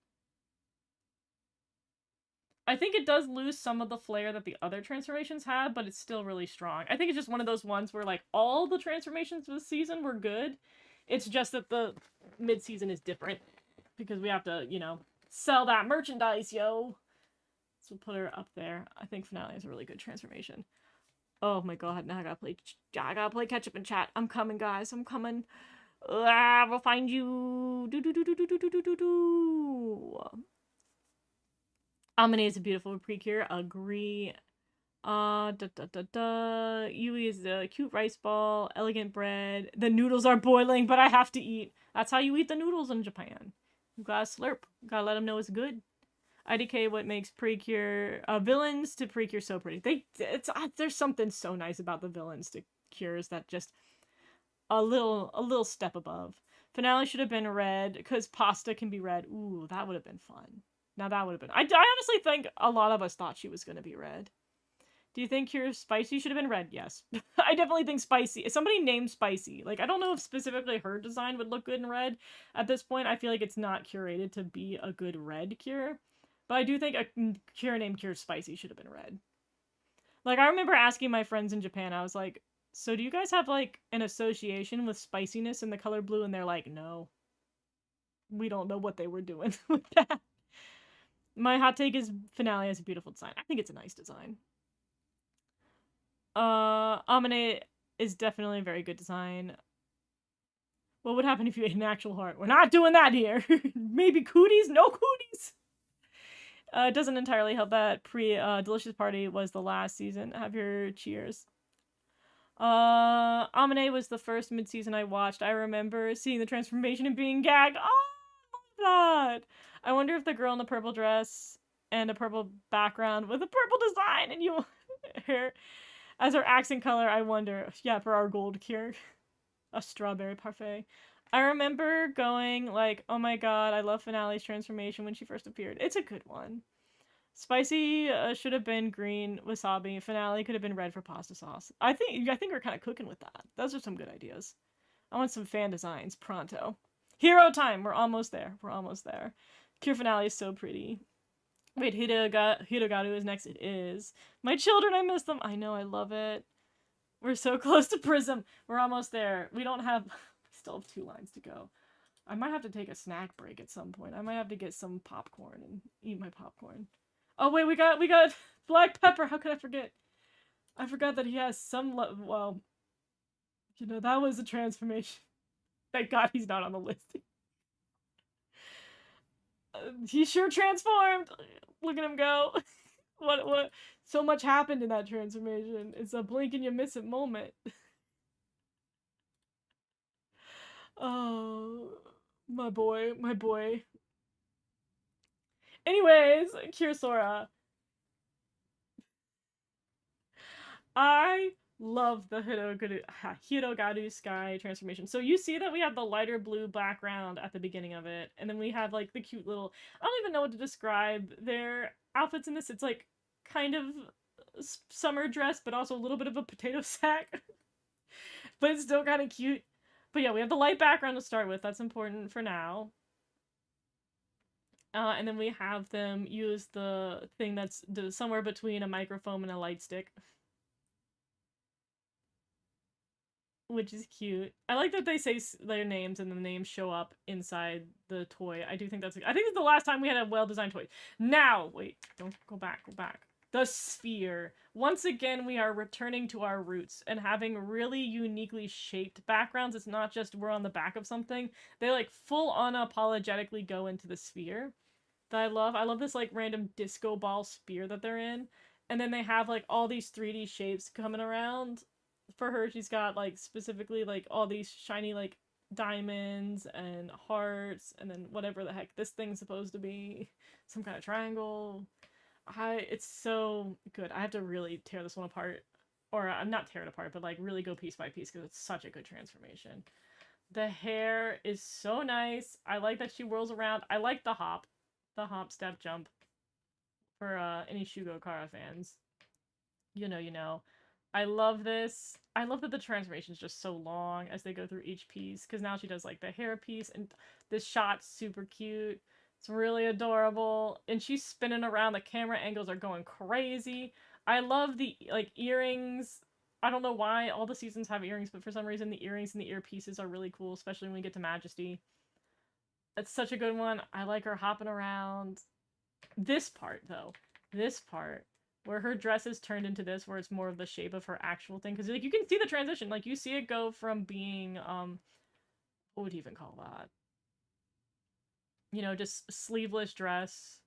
I think it does lose some of the flair that the other transformations have, but it's still really strong. I think it's just one of those ones where, like, all the transformations this season were good. It's just that the mid-season is different. Because we have to, you know, sell that merchandise, yo! So we'll put her up there. I think Finale is a really good transformation. Oh my god, now I gotta play catch up in chat. I'm coming, guys. I'm coming. We'll find you. Amane is a beautiful Precure. Agree. Yui is a cute rice ball. Elegant bread. The noodles are boiling, but I have to eat. That's how you eat the noodles in Japan. You gotta slurp. You gotta let them know it's good. IDK, what makes Precure villains to Precure so pretty. There's something so nice about the villains to Cures that just a little step above. Finale should have been red because pasta can be red. Ooh, that would have been fun. Now that would have been. I honestly think a lot of us thought she was going to be red. Do you think your spicy should have been red? Yes. I definitely think spicy. If somebody named spicy, like, I don't know if specifically her design would look good in red at this point. I feel like it's not curated to be a good red cure. But I do think a cure named Cure Spicy should have been red. Like, I remember asking my friends in Japan, I was like, so do you guys have, like, an association with spiciness in the color blue? And they're like, no. We don't know what they were doing with that. My hot take is Finale has a beautiful design. I think it's a nice design. Amane is definitely a very good design. What would happen if you ate an actual heart? We're not doing that here. Maybe cooties? No cooties! It doesn't entirely help that Delicious Party was the last season. Have your cheers. Amane was the first mid-season I watched. I remember seeing the transformation and being gagged. Oh, God! I wonder if the girl in the purple dress and a purple background with a purple design and you hair as her accent color, I wonder. Yeah, for our gold cure. A strawberry parfait. I remember going like, oh my god, I love Finale's transformation when she first appeared. It's a good one. Spicy should have been green wasabi. Finale could have been red for pasta sauce. I think we're kind of cooking with that. Those are some good ideas. I want some fan designs pronto. Hero time. We're almost there. We're almost there. Cure Finale is so pretty. Wait, Hirogaru is next. It is. My children, I miss them. I know, I love it. We're so close to Prism. We're almost there. We don't have... We still have 2 lines to go. I might have to take a snack break at some point. I might have to get some popcorn and eat my popcorn. Oh, wait, we got Black Pepper. How could I forget? I forgot that he has some... Well, you know, that was a transformation. Thank God he's not on the list. He sure transformed. Look at him go. What? So much happened in that transformation. It's a blink and you miss it moment. Oh, my boy, my boy. Anyways, Kyrsora. I love the Hirogaru Sky transformation. So you see that we have the lighter blue background at the beginning of it, and then we have like the cute little, I don't even know what to describe their outfits in this. It's like kind of summer dress, but also a little bit of a potato sack. But it's still kind of cute. But yeah, we have the light background to start with. That's important for now. And then we have them use the thing that's somewhere between a microfoam and a light stick. Which is cute. I like that they say their names and the names show up inside the toy. I do think that's... I think it's the last time we had a well-designed toy. Now! Wait, don't go back, go back. The sphere. Once again, we are returning to our roots and having really uniquely shaped backgrounds. It's not just we're on the back of something. They like full unapologetically go into the sphere. That I love. I love this like random disco ball sphere that they're in. And then they have like all these 3D shapes coming around. For her, she's got like specifically like all these shiny like diamonds and hearts and then whatever the heck this thing's supposed to be. Some kind of triangle. It's so good. I have to really tear this one apart. Or I'm not tear it apart, but like really go piece by piece because it's such a good transformation. The hair is so nice. I like that she whirls around. I like the hop. The hop step jump. For any Shugo Kara fans. You know. I love this. I love that the transformation is just so long as they go through each piece. Because now she does like the hair piece. And this shot's super cute. It's really adorable. And she's spinning around. The camera angles are going crazy. I love the like earrings. I don't know why all the seasons have earrings, but for some reason the earrings and the earpieces are really cool, especially when we get to Majesty. It's such a good one. I like her hopping around. This part, though. This part. Where her dress is turned into this, where it's more of the shape of her actual thing. Because, like, you can see the transition. Like, you see it go from being, what would you even call that? You know, just sleeveless dress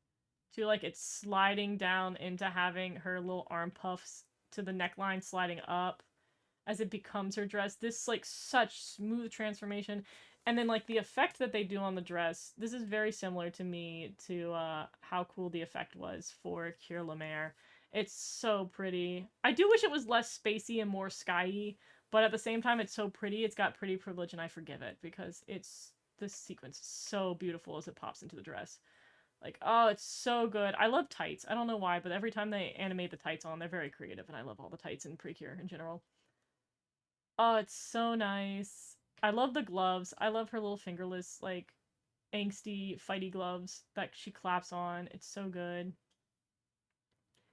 to, like, it's sliding down into having her little arm puffs to the neckline sliding up as it becomes her dress. This, like, such smooth transformation. And then, like, the effect that they do on the dress, this is very similar to me to how cool the effect was for Cure La Mer. It's so pretty. I do wish it was less spacey and more skyy, but at the same time, it's so pretty. It's got pretty privilege, and I forgive it because this sequence is so beautiful as it pops into the dress. Like, oh, it's so good. I love tights. I don't know why, but every time they animate the tights on, they're very creative, and I love all the tights in Precure in general. Oh, it's so nice. I love the gloves. I love her little fingerless, like, angsty, fighty gloves that she claps on. It's so good.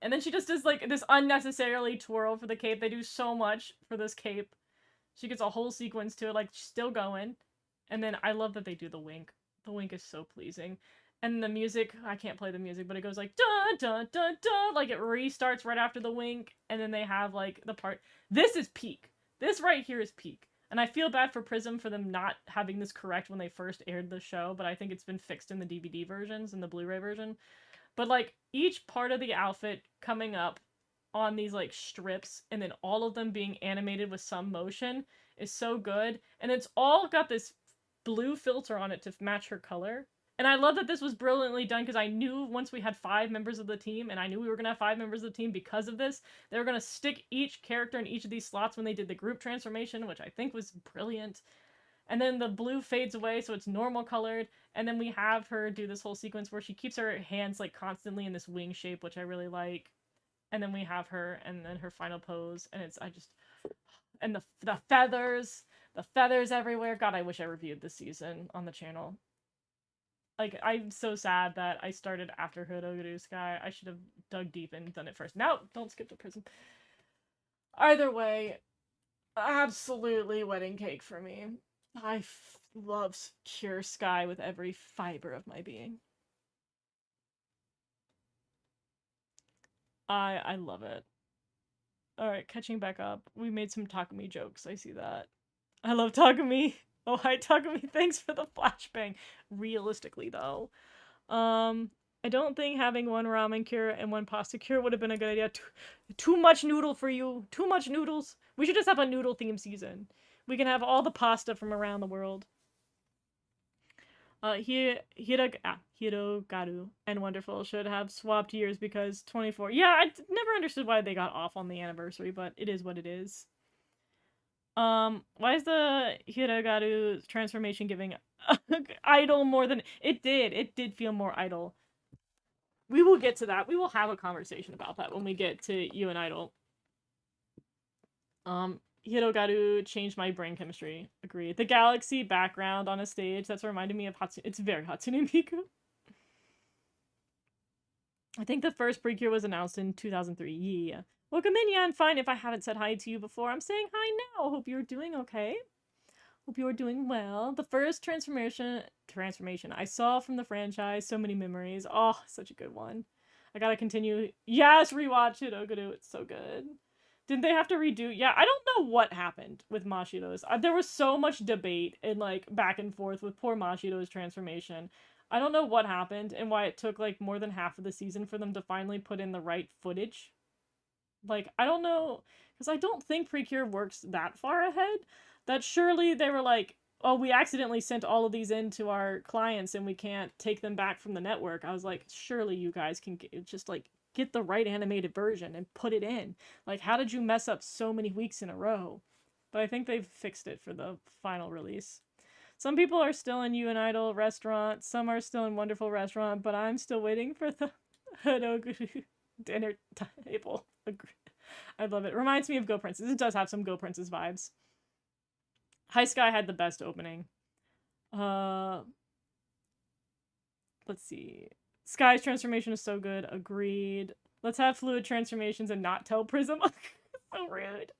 And then she just does, like, this unnecessarily twirl for the cape. They do so much for this cape. She gets a whole sequence to it, like, she's still going. And then I love that they do the wink. The wink is so pleasing. And the music, I can't play the music, but it goes like, da da da da, like it restarts right after the wink. And then they have, like, the part. This is peak. This right here is peak. And I feel bad for Prism for them not having this correct when they first aired the show, but I think it's been fixed in the DVD versions and the Blu-ray version. But, like, each part of the outfit coming up on these, like, strips, and then all of them being animated with some motion is so good. And it's all got this blue filter on it to match her color. And I love that this was brilliantly done, because I knew once we had 5 members of the team, and I knew we were going to have 5 members of the team because of this, they were going to stick each character in each of these slots when they did the group transformation, which I think was brilliant. And then the blue fades away, so it's normal colored. And then we have her do this whole sequence where she keeps her hands, like, constantly in this wing shape, which I really like. And then we have her, and then her final pose, and it's, I just, and the feathers everywhere. God, I wish I reviewed this season on the channel. Like, I'm so sad that I started after Hodogaru Sky. I should have dug deep and done it first. No, don't skip the prison. Either way, absolutely wedding cake for me. I love Cure Sky with every fiber of my being. I love it. Alright, catching back up. We made some Takumi jokes, I see that. I love Takumi. Oh, hi Takumi, thanks for the flashbang. Realistically, though. I don't think having one ramen cure and one pasta cure would have been a good idea. Too much noodle for you. Too much noodles. We should just have a noodle theme season. We can have all the pasta from around the world. Hirogaru and Wonderful should have swapped years because 24. Yeah, I never understood why they got off on the anniversary, but it is what it is. Why is the Hirogaru transformation giving idle more than it did? It did feel more idle. We will get to that. We will have a conversation about that when we get to you and Idol. Hirogaru changed my brain chemistry. Agreed. The galaxy background on a stage, that's reminding me of Hatsune. It's very Hatsune Miku. I think the first Precure was announced in 2003. Yeah. Welcome in, yeah, I'm fine. If I haven't said hi to you before, I'm saying hi now. Hope you're doing okay. Hope you're doing well. The first transformation I saw from the franchise. So many memories. Oh, such a good one. I gotta continue. Yes, rewatch it. Ogaru, it's so good. Didn't they have to redo? Yeah, I don't know what happened with Mashiro's. There was so much debate and, like, back and forth with poor Mashiro's transformation. I don't know what happened and why it took, like, more than half of the season for them to finally put in the right footage. Like, I don't know, because I don't think Precure works that far ahead. That surely they were like, oh, we accidentally sent all of these in to our clients and we can't take them back from the network. I was like, surely you guys can just, like, get the right animated version and put it in. Like, how did you mess up so many weeks in a row? But I think they've fixed it for the final release. Some people are still in You and Idol restaurant. Some are still in Wonderful Restaurant, but I'm still waiting for the Hodogu dinner table. I love it. Reminds me of Go Princess. It does have some Go Princess vibes. High Sky had the best opening. Let's see. Sky's transformation is so good. Agreed. Let's have fluid transformations and not tell Prism. So rude.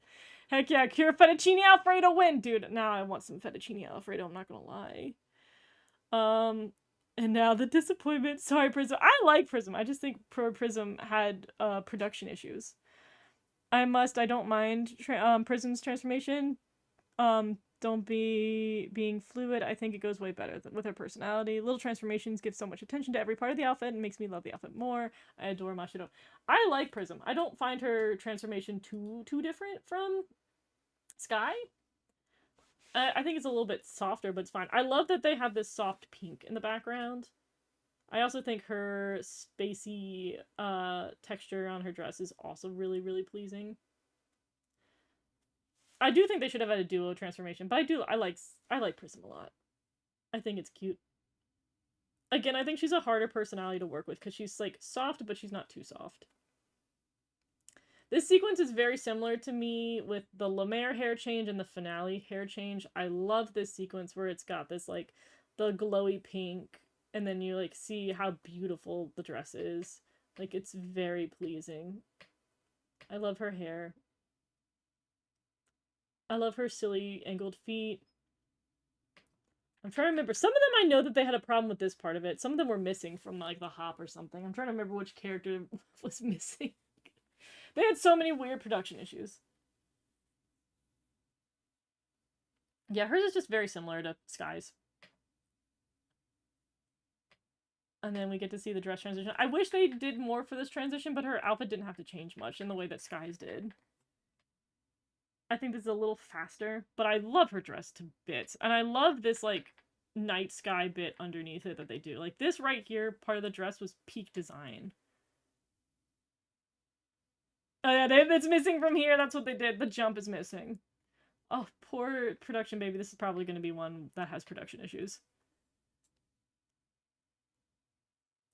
Heck yeah, Cure Fettuccine Alfredo win, dude. Now I want some Fettuccine Alfredo, I'm not gonna lie. And now the disappointment. Sorry, Prism. I like Prism. I just think Prism had production issues. I don't mind Prism's transformation. Don't be being fluid. I think it goes way better with her personality. Little transformations give so much attention to every part of the outfit and makes me love the outfit more. I adore Mashiro. I like Prism. I don't find her transformation too different from Sky. I think it's a little bit softer, but it's fine. I love that they have this soft pink in the background. I also think her spacey texture on her dress is also really, really pleasing. I do think they should have had a duo transformation, but I like Prism a lot. I think it's cute. Again, I think she's a harder personality to work with because she's like soft, but she's not too soft. This sequence is very similar to me with the Lemaire hair change and the finale hair change. I love this sequence where it's got this like the glowy pink and then you like see how beautiful the dress is. Like it's very pleasing. I love her hair. I love her silly angled feet. I'm trying to remember. Some of them I know that they had a problem with this part of it. Some of them were missing from like the hop or something. I'm trying to remember which character was missing. They had so many weird production issues. Yeah, hers is just very similar to Sky's. And then we get to see the dress transition. I wish they did more for this transition, but her outfit didn't have to change much in the way that Sky's did. I think this is a little faster, but I love her dress to bits. And I love this, like, night sky bit underneath it that they do. Like, this right here, part of the dress was peak design. Oh yeah, it's missing from here. That's what they did. The jump is missing. Oh, poor production baby. This is probably going to be one that has production issues.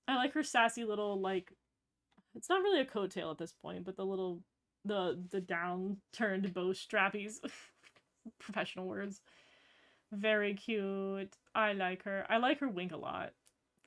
I like her sassy little, like, it's not really a coattail at this point, but the little, the down-turned bow strappies. Professional words. Very cute. I like her. I like her wink a lot.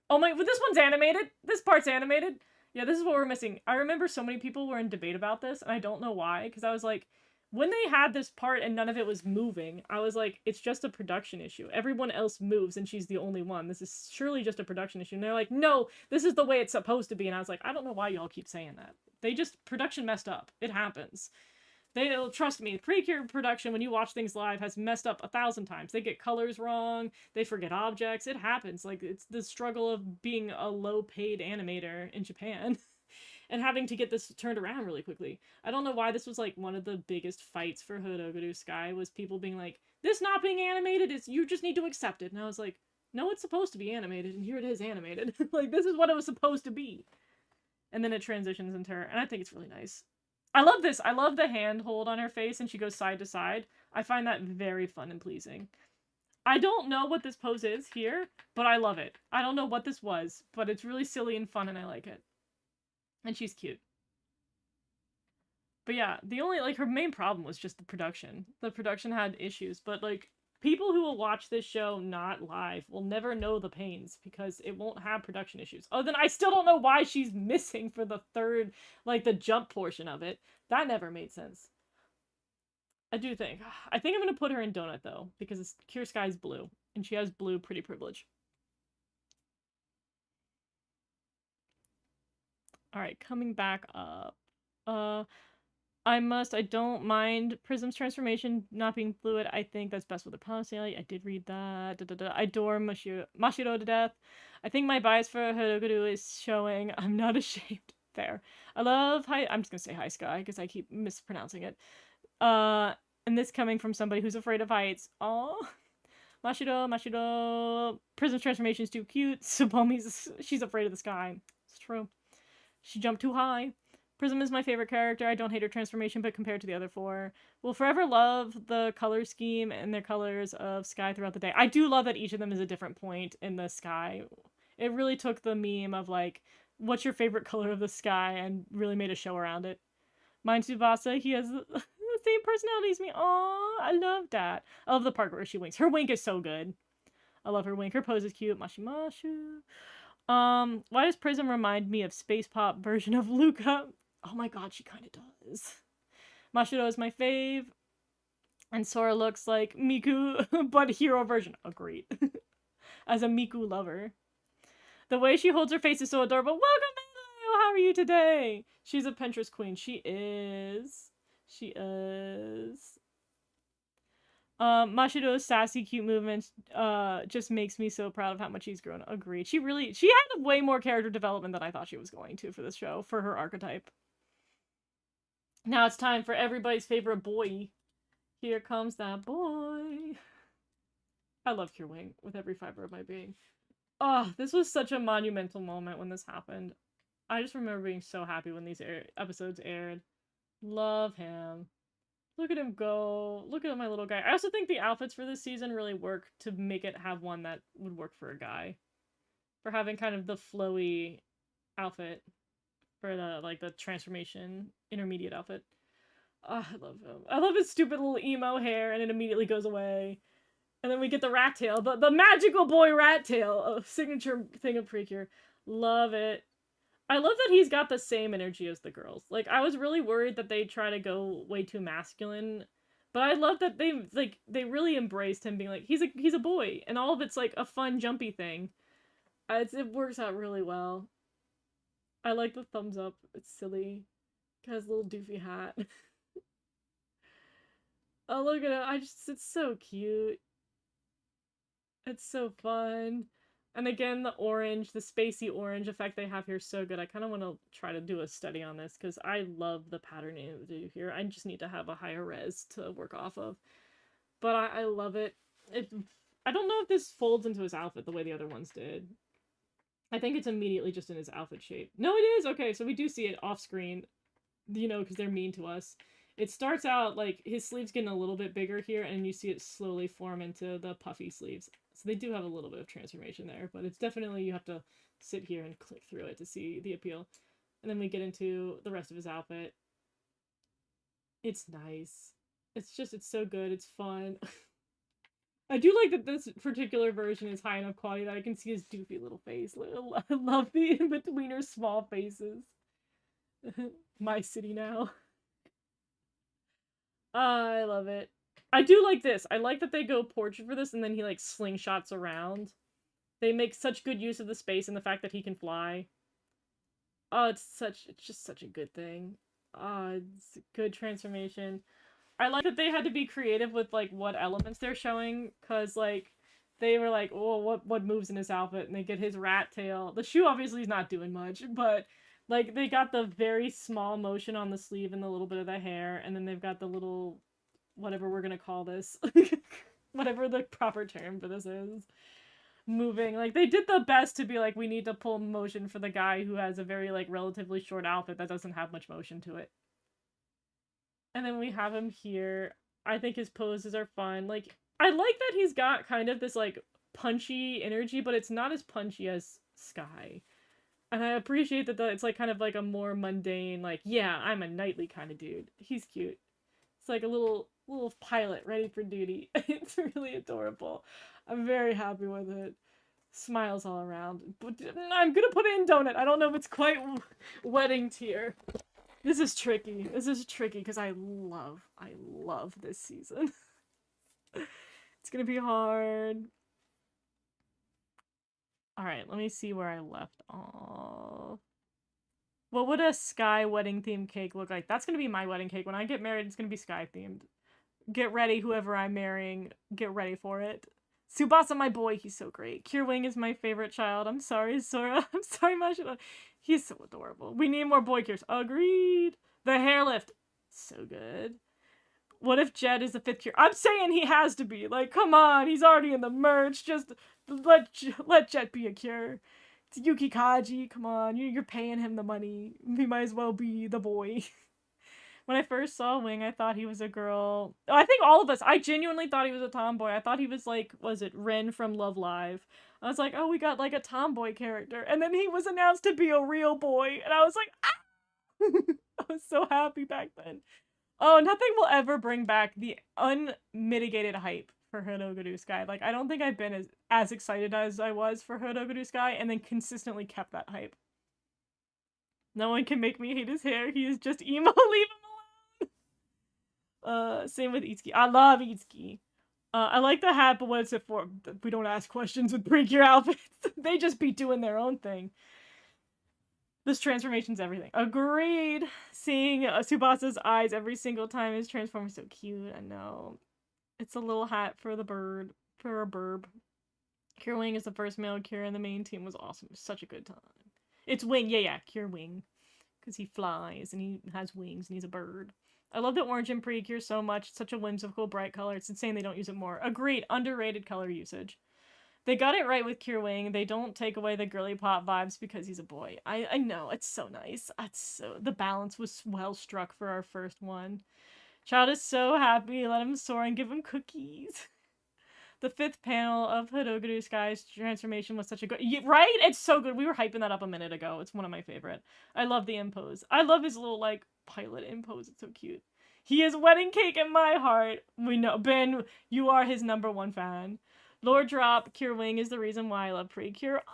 Oh my, this one's animated? This part's animated? Yeah, this is what we're missing. I remember so many people were in debate about this, and I don't know why, because I was like, when they had this part and none of it was moving, I was like, it's just a production issue. Everyone else moves and she's the only one. This is surely just a production issue. And they're like, no, this is the way it's supposed to be. And I was like, I don't know why y'all keep saying that. They just, production messed up. It happens. They'll trust me. Precure production, when you watch things live, has messed up 1,000 times. They get colors wrong. They forget objects. It happens. Like, it's the struggle of being a low-paid animator in Japan. And having to get this turned around really quickly. I don't know why this was like one of the biggest fights for Hodogaru Sky was people being like, this not being animated is, you just need to accept it. And I was like, no, it's supposed to be animated, and here it is animated. Like, this is what it was supposed to be. And then it transitions into her, and I think it's really nice. I love this. I love the hand hold on her face, and she goes side to side. I find that very fun and pleasing. I don't know what this pose is here, but I love it. I don't know what this was, but it's really silly and fun, and I like it. And she's cute. But yeah, the only, like, her main problem was just the production. The production had issues, but, like, people who will watch this show not live will never know the pains because it won't have production issues. Oh, then I still don't know why she's missing for the third, like, the jump portion of it. That never made sense. I think I'm gonna put her in Donut, though, because Pure Sky's blue, and she has blue pretty privilege. Alright, coming back up. I don't mind Prism's transformation not being fluid. I think that's best with a policy. I did read that. I adore Mashiro to death. I think my bias for Hodogaru is showing. I'm not ashamed. Fair. I love I'm just gonna say High Sky because I keep mispronouncing it. And this coming from somebody who's afraid of heights. Oh, Mashiro. Prism's transformation is too cute. She's afraid of the sky. It's true. She jumped too high. Prism is my favorite character. I don't hate her transformation, but compared to the other four, will forever love the color scheme and their colors of Sky throughout the day. I do love that each of them is a different point in the sky. It really took the meme of, like, what's your favorite color of the sky and really made a show around it. Mine Tsubasa, he has the same personality as me. Aww, I love that. I love the part where she winks. Her wink is so good. I love her wink. Her pose is cute. Mashimashu. Why does Prism remind me of Space Pop version of Luca? Oh my god, she kind of does. Mashiro is my fave. And Sora looks like Miku, but hero version. Agreed. As a Miku lover. The way she holds her face is so adorable. Welcome, Mayo! How are you today? She's a Pinterest queen. She is. Mashiro's sassy, cute movements just makes me so proud of how much she's grown. Agreed. She had way more character development than I thought she was going to for this show, for her archetype. Now it's time for everybody's favorite boy. Here comes that boy. I love Cure Wing with every fiber of my being. Oh, this was such a monumental moment when this happened. I just remember being so happy when these episodes aired. Love him. Look at him go. Look at my little guy. I also think the outfits for this season really work to make it have one that would work for a guy. for having kind of the flowy outfit for the like the transformation intermediate outfit. Oh, I love him. I love his stupid little emo hair, and it immediately goes away. And then we get the rat tail, the magical boy rat tail, a signature thing of Precure. Love it. I love that he's got the same energy as the girls. Like, I was really worried that they try to go way too masculine, but I love that they really embraced him being like he's a boy, and all of it's like a fun jumpy thing. It works out really well. I like the thumbs up. It's silly. Got his little doofy hat. Oh, look at it. It's so cute. It's so fun. And again, the orange, the spacey orange effect they have here is so good. I kind of want to try to do a study on this because I love the patterning they do here. I just need to have a higher res to work off of. But I love it. I don't know if this folds into his outfit the way the other ones did. I think it's immediately just in his outfit shape. No, it is! Okay, so we do see it off screen, you know, because they're mean to us. It starts out like his sleeves getting a little bit bigger here, and you see it slowly form into the puffy sleeves. So they do have a little bit of transformation there, but it's definitely, you have to sit here and click through it to see the appeal. And then we get into the rest of his outfit. It's nice. It's so good. It's fun. I do like that this particular version is high enough quality that I can see his doofy little face. I love the in-betweener small faces. My city now. I love it. I do like this. I like that they go portrait for this and then he like slingshots around. They make such good use of the space and the fact that he can fly. Oh, it's just such a good thing. Oh, it's a good transformation. I like that they had to be creative with like what elements they're showing, cause like they were like, oh, what moves in his outfit, and they get his rat tail. The shoe obviously is not doing much, but like they got the very small motion on the sleeve and the little bit of the hair, and then they've got the little whatever we're gonna call this, whatever the proper term for this is, moving. Like they did the best to be like, we need to pull motion for the guy who has a very like relatively short outfit that doesn't have much motion to it. And then we have him here. I think his poses are fun. Like, I like that he's got kind of this, like, punchy energy, but it's not as punchy as Sky. And I appreciate that it's, like, kind of like a more mundane, like, yeah, I'm a knightly kind of dude. He's cute. It's like a little pilot ready for duty. It's really adorable. I'm very happy with it. Smiles all around. But I'm gonna put it in donut. I don't know if it's quite wedding tier. This is tricky. This is tricky because I love this season. It's gonna be hard. Alright, let me see where I left off. What would a Sky wedding themed cake look like? That's gonna be my wedding cake. When I get married, it's gonna be Sky themed. Get ready, whoever I'm marrying. Get ready for it. Tsubasa, my boy, he's so great. Cure Wing is my favorite child. I'm sorry, Sora. I'm sorry, Mashima. He's so adorable. We need more boy cures. Agreed. The hair lift. So good. What if Jed is the 5th cure? I'm saying he has to be. Like, come on. He's already in the merch. Just let Jed be a cure. It's Yuki Kaji. Come on. You're paying him the money. He might as well be the boy. When I first saw Wing, I thought he was a girl. I think all of us. I genuinely thought he was a tomboy. I thought he was like, was it Ren from Love Live? I was like, oh, we got like a tomboy character. And then he was announced to be a real boy. And I was like, ah! I was so happy back then. Oh, nothing will ever bring back the unmitigated hype for Hodogodu Sky. Like, I don't think I've been as excited as I was for Hodogodu Sky and then consistently kept that hype. No one can make me hate his hair. He is just emo. Leave him alone. Same with Itsuki. I love Itsuki. I like the hat, but what is it for? We don't ask questions with Precure outfits. They just be doing their own thing. This transformation's everything. Agreed. Seeing Tsubasa's eyes every single time is transformed is so cute. I know. It's a little hat for the bird. For a burb. Cure Wing is the first male cure and the main team was awesome. It was such a good time. It's Wing. Yeah. Cure Wing. Because he flies and he has wings and he's a bird. I love the orange in Precure so much. It's such a whimsical, bright color. It's insane they don't use it more. Agreed. Underrated color usage. They got it right with Cure Wing. They don't take away the girly pop vibes because he's a boy. I know. It's so nice. The balance was well struck for our first one. Child is so happy. Let him soar and give him cookies. The fifth panel of Hidogaru Sky's transformation was such a good... Right? It's so good. We were hyping that up a minute ago. It's one of my favorite. I love the impose. I love his little, like, pilot impose. It's so cute. He is wedding cake in my heart. We know. Ben, you are his #1 fan. Lord Drop, Cure Wing is the reason why I love Precure. I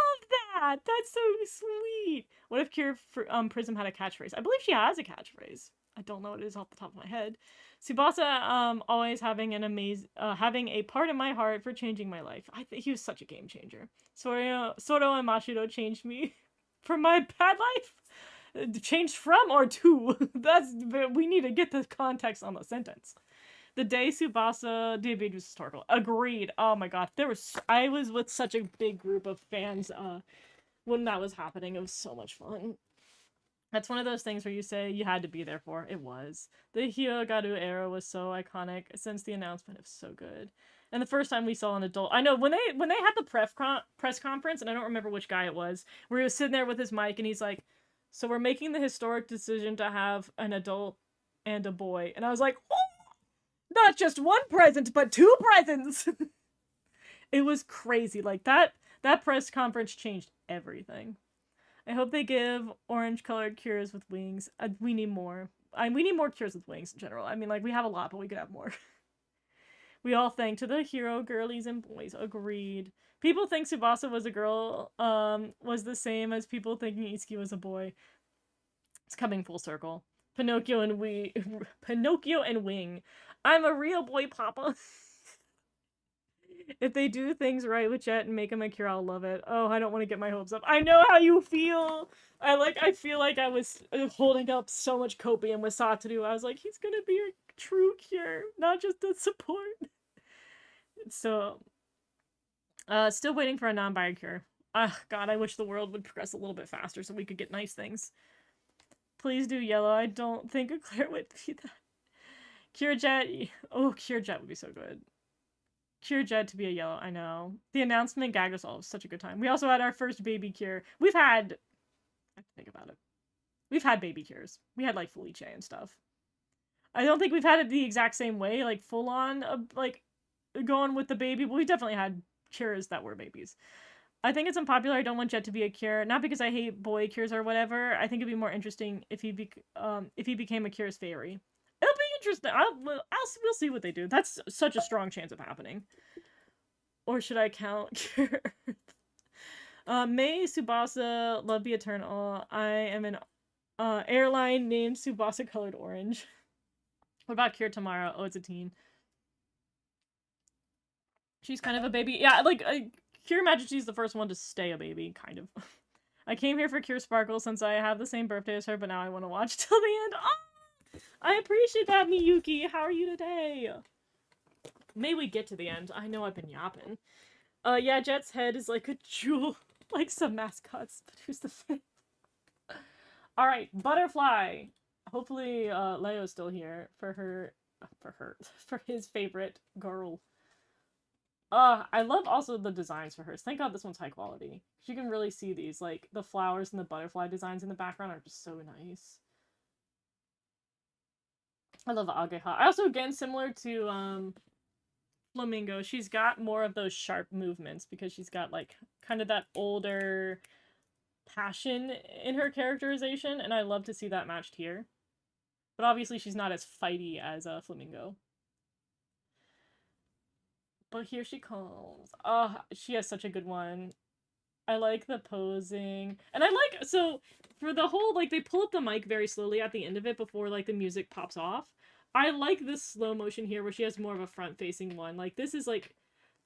love that! That's so sweet! What if Cure Prism had a catchphrase? I believe she has a catchphrase. I don't know what it is off the top of my head. Tsubasa, always having having a part in my heart for changing my life. He was such a game changer. Soro and Machido changed me from my bad life. Changed from or to. We need to get the context on the sentence. The day Tsubasa debuted was historical. Agreed. Oh my god, I was with such a big group of fans when that was happening. It was so much fun. That's one of those things where you say you had to be there for. It was. The Hyogaru era was so iconic since the announcement. It was so good. And the first time we saw an adult... I know, when they had the press conference, and I don't remember which guy it was, where he was sitting there with his mic, and he's like, so we're making the historic decision to have an adult and a boy. And I was like, oh! Not just one present, but 2 presents! It was crazy. Like, that press conference changed everything. I hope they give orange-colored cures with wings. We need more. We need more cures with wings in general. I mean, like, we have a lot, but we could have more. We all thank to the hero girlies and boys. Agreed. People think Tsubasa was a girl, was the same as people thinking Itsuki was a boy. It's coming full circle. Pinocchio and Wing. I'm a real boy, Papa. If they do things right with Jet and make him a cure, I'll love it. Oh, I don't want to get my hopes up. I know how you feel. I feel like I was holding up so much copium with Satoru. I was like, he's gonna be a true cure, not just a support. So, still waiting for a non-bio cure. God, I wish the world would progress a little bit faster so we could get nice things. Please do yellow. I don't think a Claire would be that. Cure Jet. Oh, Cure Jet would be so good. Cure Jet to be a yellow, I know. The announcement gagged us all. It was such a good time. We also had our first baby cure. I have to think about it. We've had baby cures. We had, like, Felice and stuff. I don't think we've had it the exact same way, like, full on, like, going with the baby, but we definitely had cures that were babies. I think it's unpopular. I don't want Jet to be a cure. Not because I hate boy cures or whatever. I think it'd be more interesting if he became a cure's fairy. It'll be interesting. We'll see what they do. That's such a strong chance of happening. Or should I count cure? May Tsubasa, love be eternal. I am an airline named Tsubasa Colored Orange. What about Cure tomorrow? Oh, it's a teen. She's kind of a baby. Yeah, like, Cure Majesty's the first one to stay a baby, kind of. I came here for Cure Sparkle since I have the same birthday as her, but now I want to watch till the end. Oh! I appreciate that, Miyuki. How are you today? May we get to the end. I know I've been yapping. Yeah, Jet's head is like a jewel. Like some mascots, but who's the fan? Alright, Butterfly. Hopefully, Leo's still here for his favorite girl. I love also the designs for hers. Thank God this one's high quality. You can really see these, like, the flowers and the butterfly designs in the background are just so nice. I love Ageha. I also, again, similar to, Flamingo, she's got more of those sharp movements because she's got, like, kind of that older passion in her characterization, and I love to see that matched here. But obviously she's not as fighty as Flamingo. But here she comes. She has such a good one. I like the posing. And I like, so, for the whole, like, they pull up the mic very slowly at the end of it before, like, the music pops off. I like this slow motion here where she has more of a front-facing one. Like, this is, like,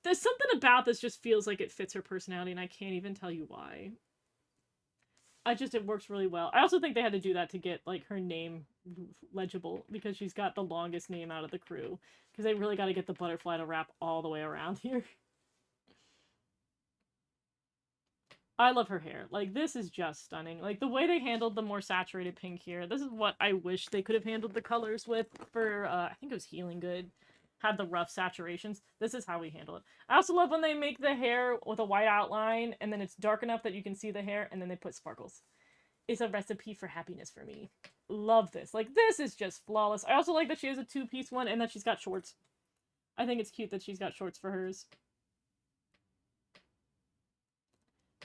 there's something about this just feels like it fits her personality, and I can't even tell you why. It works really well. I also think they had to do that to get, like, her name legible, because she's got the longest name out of the crew. Because they really got to get the butterfly to wrap all the way around here. I love her hair. Like, this is just stunning. Like, the way they handled the more saturated pink here, this is what I wish they could have handled the colors with for, I think it was Healing Good. Had the rough saturations. This is how we handle it. I also love when they make the hair with a white outline, and then it's dark enough that you can see the hair, and then they put sparkles. It's a recipe for happiness for me. Love this. Like, this is just flawless. I also like that she has a two-piece one, and that she's got shorts. I think it's cute that she's got shorts for hers.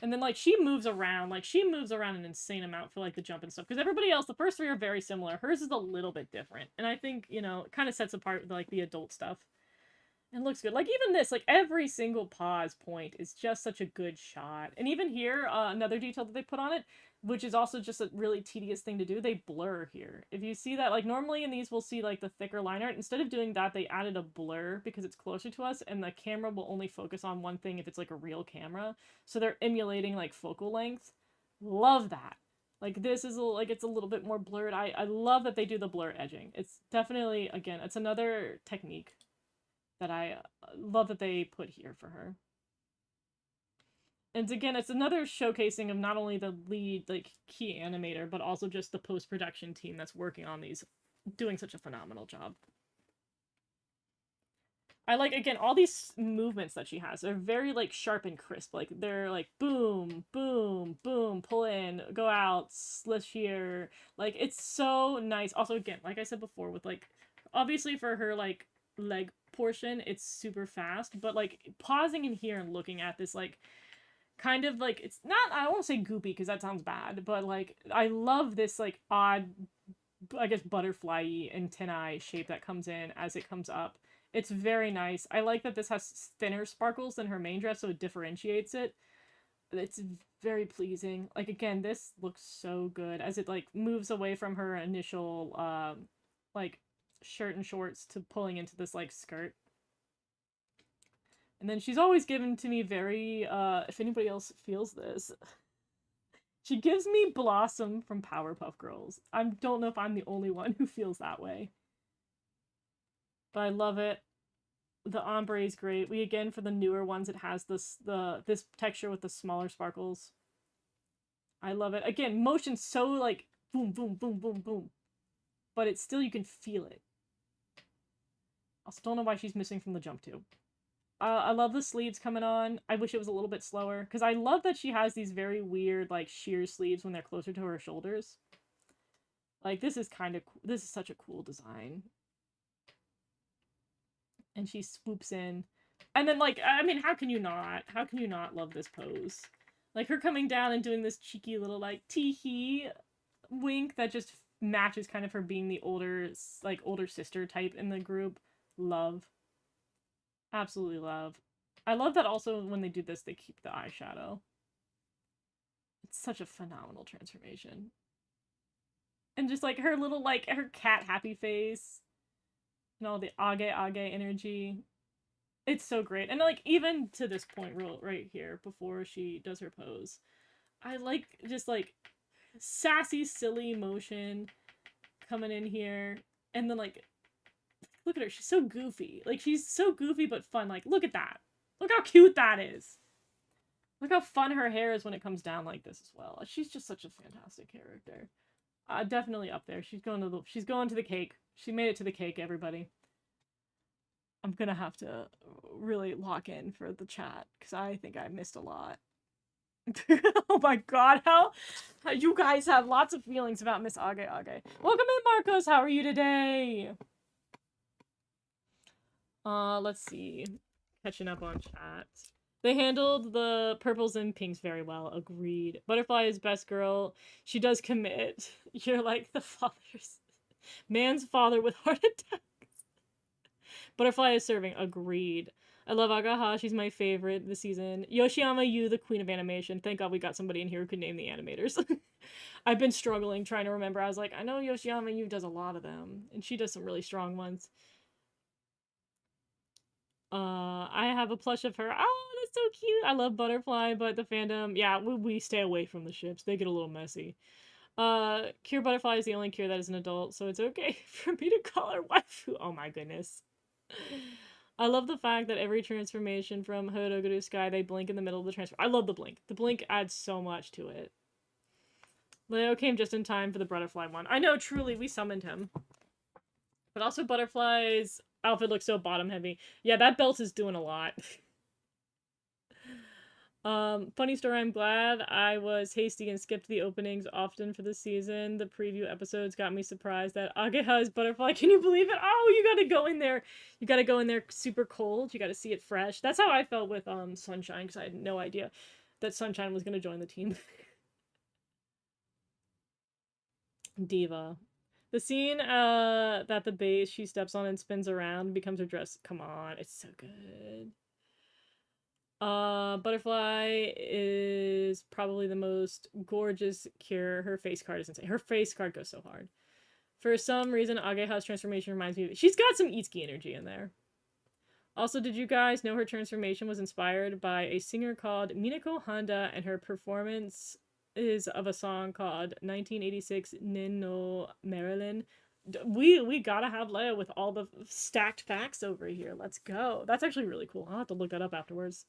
And then, like, she moves around. Like, she moves around an insane amount for, like, the jump and stuff. Because everybody else, the first three are very similar. Hers is a little bit different. And I think, you know, it kind of sets apart, like, the adult stuff. And looks good. Like, even this, like, every single pause point is just such a good shot. And even here, another detail that they put on it, which is also just a really tedious thing to do, they blur here. If you see that, like, normally in these we'll see, like, the thicker line art. Instead of doing that, they added a blur because it's closer to us, and the camera will only focus on one thing if it's, like, a real camera. So they're emulating, like, focal length. Love that. Like, this is, like, it's a little bit more blurred. I love that they do the blur edging. It's definitely, again, it's another technique that I love that they put here for her. And again, it's another showcasing of not only the lead, like, key animator, but also just the post-production team that's working on these, doing such a phenomenal job. I like, again, all these movements that she has. They're very, like, sharp and crisp. Like, they're, like, boom, boom, boom, pull in, go out, slish here. Like, it's so nice. Also, again, like I said before, with, like, obviously for her, like, leg portion, it's super fast, but, like, pausing in here and looking at this, like, kind of, like, it's not, I won't say goopy because that sounds bad, but, like, I love this, like, odd, I guess, butterfly-y antennae shape that comes in as it comes up. It's very nice. I like that this has thinner sparkles than her main dress, so it differentiates it. It's very pleasing. Like, again, this looks so good as it, like, moves away from her initial, like, shirt and shorts to pulling into this, like, skirt. And then she's always given to me very, if anybody else feels this, she gives me Blossom from Powerpuff Girls. I don't know if I'm the only one who feels that way. But I love it. The ombre is great. Again, for the newer ones, it has this texture with the smaller sparkles. I love it. Again, motion so, like, boom, boom, boom, boom, boom. But it's still, you can feel it. I still don't know why she's missing from the jump too. I love the sleeves coming on. I wish it was a little bit slower. Because I love that she has these very weird, like, sheer sleeves when they're closer to her shoulders. Like, this is kind of, this is such a cool design. And she swoops in. And then, like, I mean, how can you not love this pose? Like, her coming down and doing this cheeky little, like, tee-hee wink that just matches kind of her being the older, like, older sister type in the group. Love. Absolutely love. I love that also when they do this, they keep the eyeshadow. It's such a phenomenal transformation. And just, like, her little, like, her cat happy face. And all the age energy. It's so great. And, like, even to this point right here, before she does her pose, I like just, like, sassy, silly motion coming in here. And then, like, look at her. She's so goofy. Like, she's so goofy but fun. Like, look at that. Look how cute that is. Look how fun her hair is when it comes down like this as well. She's just such a fantastic character. Definitely up there. She's going to the cake. She made it to the cake, everybody. I'm gonna have to really lock in for the chat because I think I missed a lot. Oh my god, how you guys have lots of feelings about Miss Age Age. Welcome in, Marcos. How are you today? Let's see. Catching up on chat. They handled the purples and pinks very well. Agreed. Butterfly is best girl. She does commit. You're like the man's father with heart attacks. Butterfly is serving. Agreed. I love Agaha. She's my favorite this season. Yoshiyama Yu, the queen of animation. Thank God we got somebody in here who could name the animators. I've been struggling trying to remember. I was like, I know Yoshiyama Yu does a lot of them. And she does some really strong ones. I have a plush of her. Oh, that's so cute. I love Butterfly, but the fandom, yeah, we stay away from the ships. They get a little messy. Cure Butterfly is the only Cure that is an adult, so it's okay for me to call her waifu. Oh my goodness. I love the fact that every transformation from Hoyodogu to Sky, they blink in the middle of the transfer. I love the blink. The blink adds so much to it. Leo came just in time for the Butterfly one. I know, truly, we summoned him. But also Butterfly's outfit looks so bottom heavy. Yeah, that belt is doing a lot. Funny story, I'm glad I was hasty and skipped the openings often for the season. The preview episodes got me surprised that Ageha's butterfly. Can you believe it? Oh, you gotta go in there. You gotta go in there super cold. You gotta see it fresh. That's how I felt with Sunshine, because I had no idea that Sunshine was gonna join the team. Diva. The scene that the base she steps on and spins around becomes her dress. Come on, it's so good. Butterfly is probably the most gorgeous cure. Her face card is insane. Her face card goes so hard. For some reason, Ageha's transformation reminds me of... She's got some Itsuki energy in there. Also, did you guys know her transformation was inspired by a singer called Minako Honda, and her performance is of a song called 1986 Nin no Marilyn. We gotta have Leia with all the stacked facts over here. Let's go. That's actually really cool. I'll have to look that up afterwards.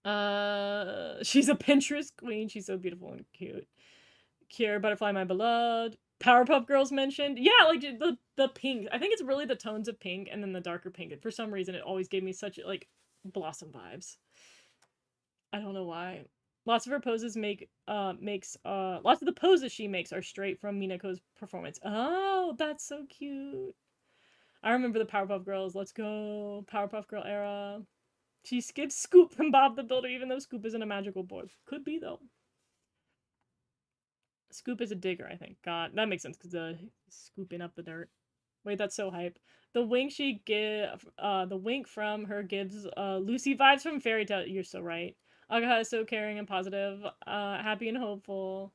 She's a Pinterest queen. She's so beautiful and cute. Kier, Butterfly, my beloved. Powerpuff Girls mentioned. Yeah, like the pink. I think it's really the tones of pink and then the darker pink. For some reason, it always gave me such like Blossom vibes. I don't know why. Lots of her poses lots of the poses she makes are straight from Minako's performance. Oh, that's so cute. I remember the Powerpuff Girls. Let's go. Powerpuff Girl era. She skips Scoop from Bob the Builder, even though Scoop isn't a magical boy. Could be, though. Scoop is a digger, I think. God, that makes sense, because scooping up the dirt. Wait, that's so hype. The wink the wink from her gives Lucy vibes from Fairy Tale. You're so right. Agaha is so caring and positive, happy and hopeful.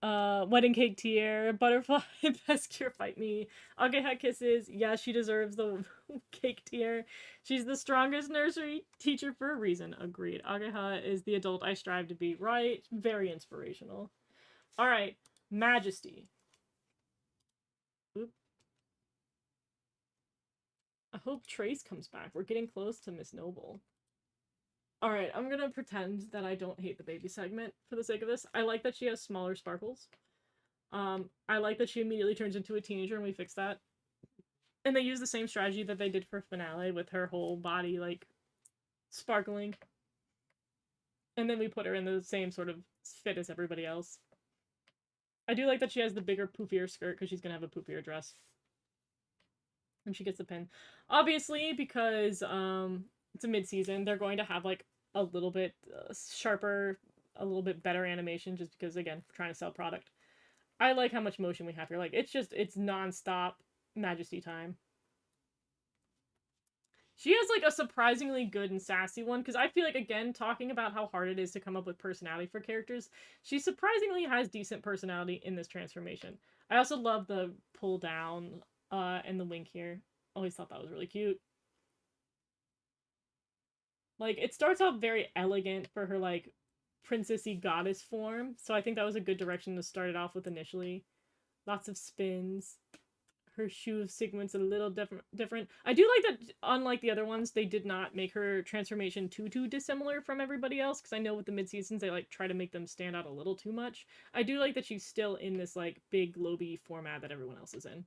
Wedding cake tier, butterfly, best cure, fight me. Ageha kisses. Yeah, she deserves the cake tier. She's the strongest nursery teacher for a reason. Agreed. Ageha is the adult I strive to be. Right? Very inspirational. Alright. Majesty. Oop. I hope Trace comes back. We're getting close to Miss Noble. Alright, I'm gonna pretend that I don't hate the baby segment for the sake of this. I like that she has smaller sparkles. I like that she immediately turns into a teenager and we fix that. And they use the same strategy that they did for finale with her whole body, like, sparkling. And then we put her in the same sort of fit as everybody else. I do like that she has the bigger, poofier skirt because she's gonna have a poofier dress. And she gets the pin. Obviously, because it's a mid-season, they're going to have, like, a little bit sharper, a little bit better animation just because, again, we're trying to sell product. I like how much motion we have here. Like, it's non-stop Majesty time. She has, like, a surprisingly good and sassy one, because I feel like, again, talking about how hard it is to come up with personality for characters, she surprisingly has decent personality in this transformation. I also love the pull down and the wink here. Always thought that was really cute. Like, it starts off very elegant for her, like, princessy goddess form, so I think that was a good direction to start it off with initially. Lots of spins. Her shoe of segments a little different. I do like that, unlike the other ones, they did not make her transformation too dissimilar from everybody else, because I know with the mid-seasons they like try to make them stand out a little too much. I do like that she's still in this like big globy format that everyone else is in.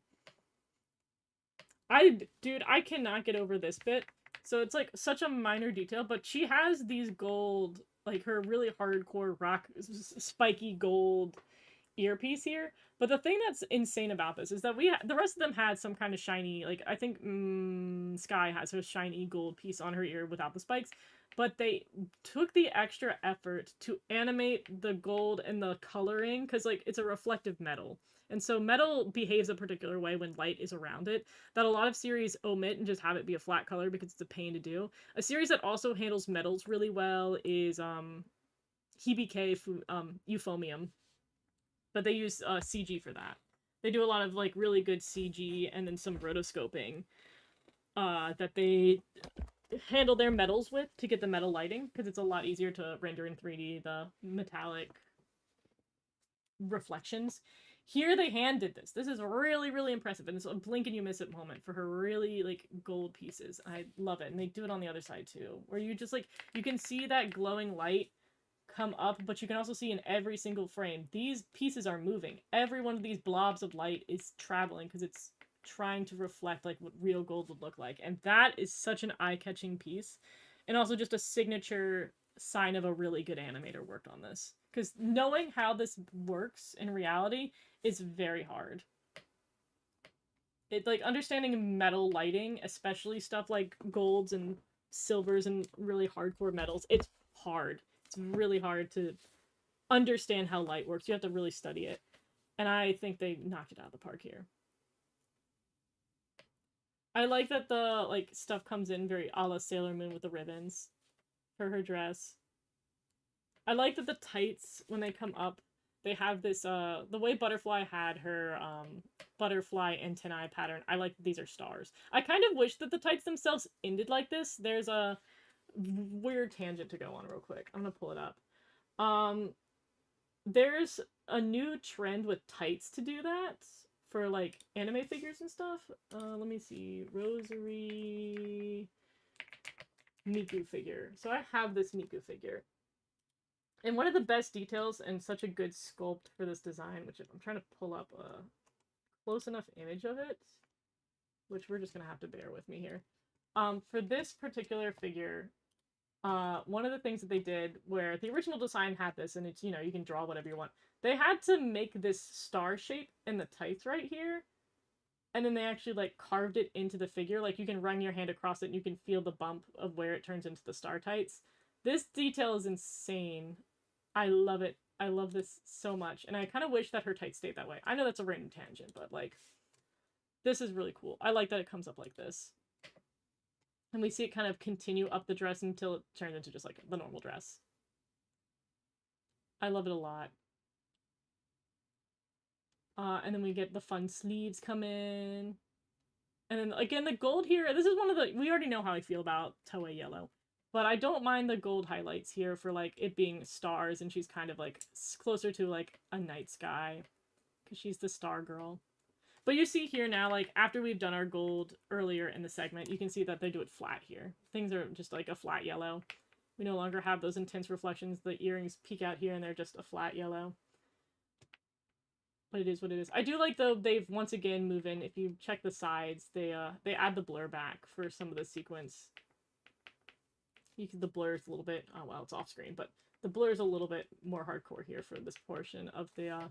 Dude, I cannot get over this bit. So it's like such a minor detail, but she has these gold, like her really hardcore rock spiky gold earpiece here. But the thing that's insane about this is that the rest of them had some kind of shiny, like I think Sky has her shiny gold piece on her ear without the spikes, but they took the extra effort to animate the gold and the coloring because like it's a reflective metal. And so metal behaves a particular way when light is around it that a lot of series omit and just have it be a flat color because it's a pain to do. A series that also handles metals really well is Hibike Euphonium, but they use CG for that. They do a lot of like really good CG and then some rotoscoping that they handle their metals with to get the metal lighting because it's a lot easier to render in 3D the metallic reflections. Here they hand did this. This is really impressive, and it's a blink and you miss it moment for her really like gold pieces. I love it, and they do it on the other side too, where you just like you can see that glowing light come up, but you can also see in every single frame these pieces are moving. Every one of these blobs of light is traveling because it's trying to reflect like what real gold would look like, and that is such an eye-catching piece. and also just a signature sign of a really good animator worked on this. Because knowing how this works in reality is very hard. It like understanding metal lighting, especially stuff like golds and silvers and really hardcore metals. It's hard. It's really hard to understand how light works. You have to really study it. And I think they knocked it out of the park here. I like that the like stuff comes in very a la Sailor Moon with the ribbons for her dress. I like that the tights, when they come up, they have this the way Butterfly had her butterfly antennae pattern. I like that these are stars. I kind of wish that the tights themselves ended like this. There's a weird tangent to go on real quick. I'm gonna pull it up. There's a new trend with tights to do that for like anime figures and stuff. Let me see. Rosary Miku figure. So I have this Miku figure. And one of the best details and such a good sculpt for this design, which I'm trying to pull up a close enough image of it, which we're just going to have to bear with me here. For this particular figure, one of the things that they did where the original design had this, and it's, you know, you can draw whatever you want. They had to make this star shape in the tights right here. And then they actually like carved it into the figure. Like you can run your hand across it and you can feel the bump of where it turns into the star tights. This detail is insane. I love it. I love this so much. And I kind of wish that her tights stayed that way. I know that's a random tangent, but like, this is really cool. I like that it comes up like this. And we see it kind of continue up the dress until it turns into just like the normal dress. I love it a lot. And then we get the fun sleeves come in. And then again, the gold here, this is one of the, we already know how I feel about Toei Yellow. But I don't mind the gold highlights here for like it being stars, and she's kind of like closer to like a night sky. Because she's the star girl. But you see here now, like after we've done our gold earlier in the segment, you can see that they do it flat here. Things are just like a flat yellow. We no longer have those intense reflections. The earrings peek out here and they're just a flat yellow. But it is what it is. I do like though they've once again moved in. If you check the sides, they add the blur back for some of the sequence. The blur is a little bit, oh well, it's off screen, but the blur is a little bit more hardcore here for this portion of the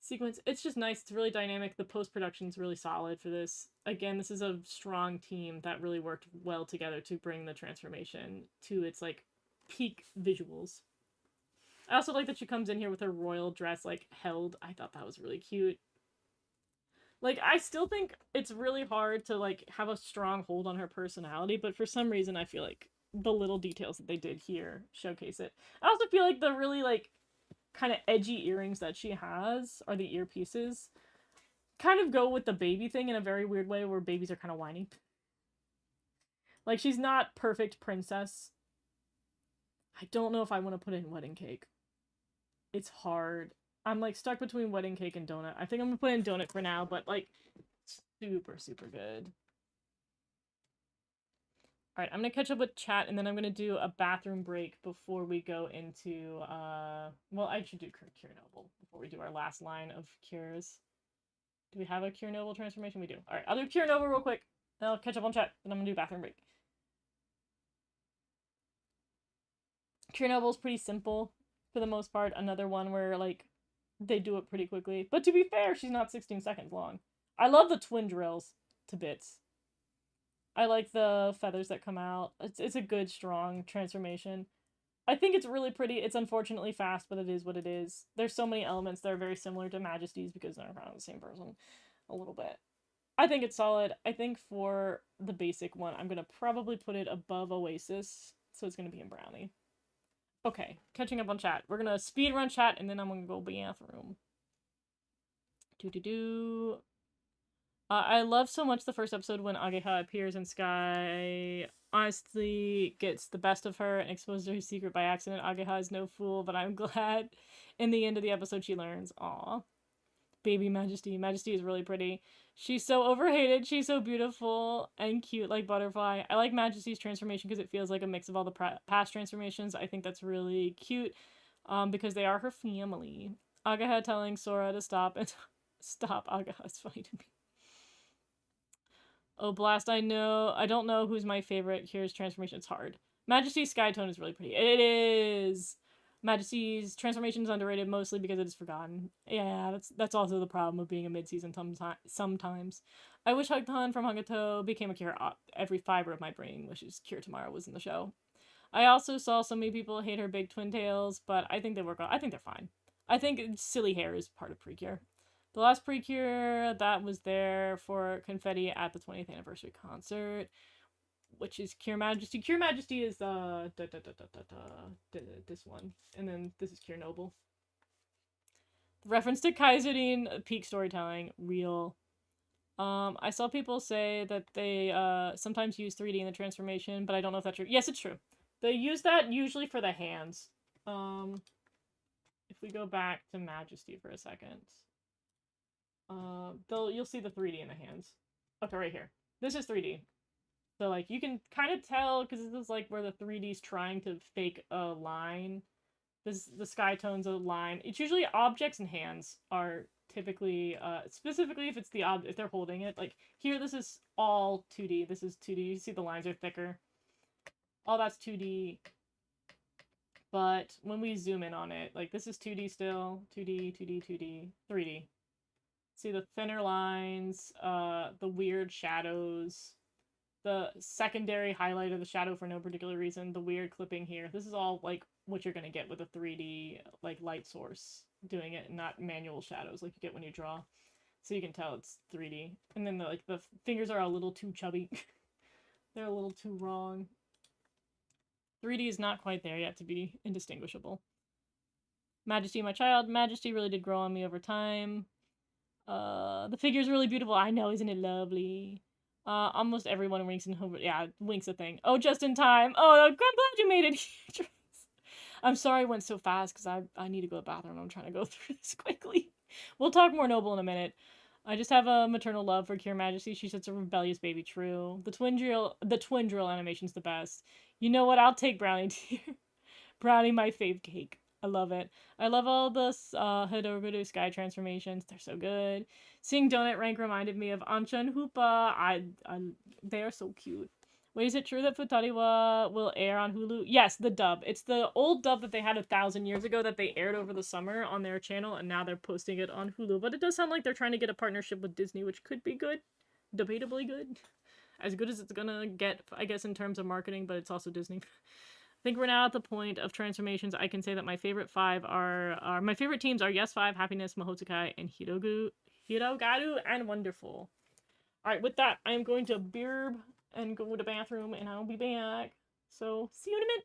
sequence. It's just nice. It's really dynamic. The post-production is really solid for this. Again, this is a strong team that really worked well together to bring the transformation to its like peak visuals. I also like that she comes in here with her royal dress like held. I thought that was really cute. Like, I still think it's really hard to like have a strong hold on her personality, but for some reason I feel like the little details that they did here showcase it. I also feel like the really like kind of edgy earrings that she has, or the earpieces, kind of go with the baby thing in a very weird way where babies are kind of whiny. Like, she's not perfect princess. I don't know if I want to put it in wedding cake. It's hard. I'm like stuck between wedding cake and donut. I think I'm gonna put in donut for now, but like super, super good. Alright, I'm gonna catch up with chat and then I'm gonna do a bathroom break before we go into well, I should do Cure Noble before we do our last line of cures. Do we have a Cure Noble transformation? We do. Alright, I'll do Cure Noble real quick. Then I'll catch up on chat, then I'm gonna do bathroom break. Cure Noble's pretty simple for the most part. Another one where like they do it pretty quickly. But to be fair, she's not 16 seconds long. I love the twin drills to bits. I like the feathers that come out. It's a good, strong transformation. I think it's really pretty. It's unfortunately fast, but it is what it is. There's so many elements that are very similar to Majesty's because they're kind of the same person a little bit. I think it's solid. I think for the basic one, I'm going to probably put it above Oasis, so it's going to be in Brownie. Okay, catching up on chat. We're gonna speed run chat and then I'm gonna go bathroom. I love so much the first episode when Ageha appears and Sky honestly gets the best of her and exposes her secret by accident. Ageha is no fool, but I'm glad in the end of the episode she learns. Aw. Baby Majesty. Majesty is really pretty. She's so overhated. She's so beautiful and cute like Butterfly. I like Majesty's transformation because it feels like a mix of all the past transformations. I think that's really cute because they are her family. Agaha telling Sora to stop and stop. Agaha's funny to me. Oh, Blast, I don't know who's my favorite. Here's transformation. It's hard. Majesty's Skytone is really pretty. It is. Majesty's transformation is underrated mostly because it is forgotten. Yeah, that's also the problem of being a mid-season sometimes. I wish Hugton from Hagato became a cure. Every fiber of my brain wishes Cure Tomorrow was in the show. I also saw so many people hate her big twin tails, but I think they work out. I think they're fine. I think silly hair is part of Precure. The last Precure that was there for confetti at the 20th anniversary concert, which is Cure Majesty. Cure Majesty is this one, and then this is Cure Noble. The reference to Kaiserine, peak storytelling, real. I saw people say that they sometimes use 3D in the transformation, but I don't know if that's true. Yes, it's true. They use that usually for the hands. If we go back to Majesty for a second, you'll see the 3D in the hands. Okay, right here. This is 3D. So, like, you can kind of tell, because this is, like, where the 3D's trying to fake a line. The Skytone's a line. It's usually objects and hands are typically, specifically if it's if they're holding it. Like, here, this is all 2D. This is 2D. You see the lines are thicker. All that's 2D. But when we zoom in on it, like, this is 2D still. 2D, 2D, 2D, 3D. See the thinner lines, the weird shadows, the secondary highlight of the shadow for no particular reason, the weird clipping here. This is all, like, what you're gonna get with a 3D, like, light source doing it, not manual shadows like you get when you draw. So you can tell it's 3D. And then, the fingers are a little too chubby. They're a little too wrong. 3D is not quite there yet to be indistinguishable. Majesty, my child. Majesty really did grow on me over time. The figure's really beautiful. I know, isn't it lovely? Almost everyone winks and hover. Yeah, winks a thing. Oh, just in time. Oh, I'm glad you made it here. I'm sorry I went so fast because I need to go to the bathroom. I'm trying to go through this quickly. We'll talk more Noble in a minute. I just have a maternal love for Cure Majesty. She's such a rebellious baby. True. The twin drill animation's the best. You know what? I'll take Brownie tier. Brownie, my fave cake. I love it. I love all the Hidoguru Sky transformations. They're so good. Seeing Donut Rank reminded me of Ancha and Hoopa. They are so cute. Wait, is it true that Futariwa will air on Hulu? Yes, the dub. It's the old dub that they had 1,000 years ago that they aired over the summer on their channel, and now they're posting it on Hulu. But it does sound like they're trying to get a partnership with Disney, which could be good. Debatably good. As good as it's gonna get, I guess, in terms of marketing, but it's also Disney. I think we're now at the point of transformations. I can say that my favorite five are my favorite teams are Yes 5, Happiness, Mahotsukai, and Hirogaru, and Wonderful. Alright, with that, I am going to beerb and go to the bathroom, and I'll be back. So, see you in a minute.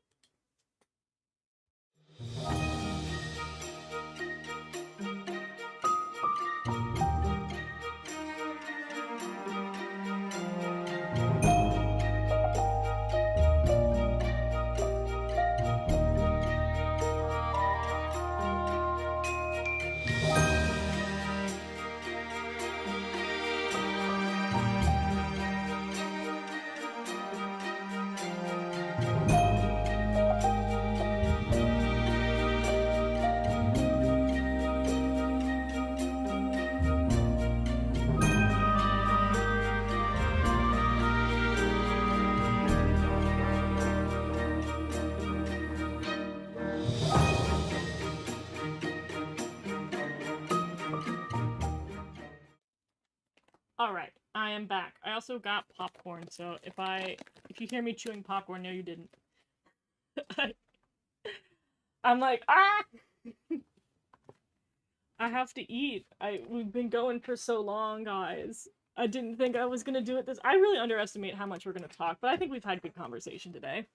Alright, I am back. I also got popcorn, so if you hear me chewing popcorn, no you didn't. I'm like, ah! I have to eat. We've been going for so long, guys. I didn't think I was gonna do it I really underestimate how much we're gonna talk, but I think we've had good conversation today.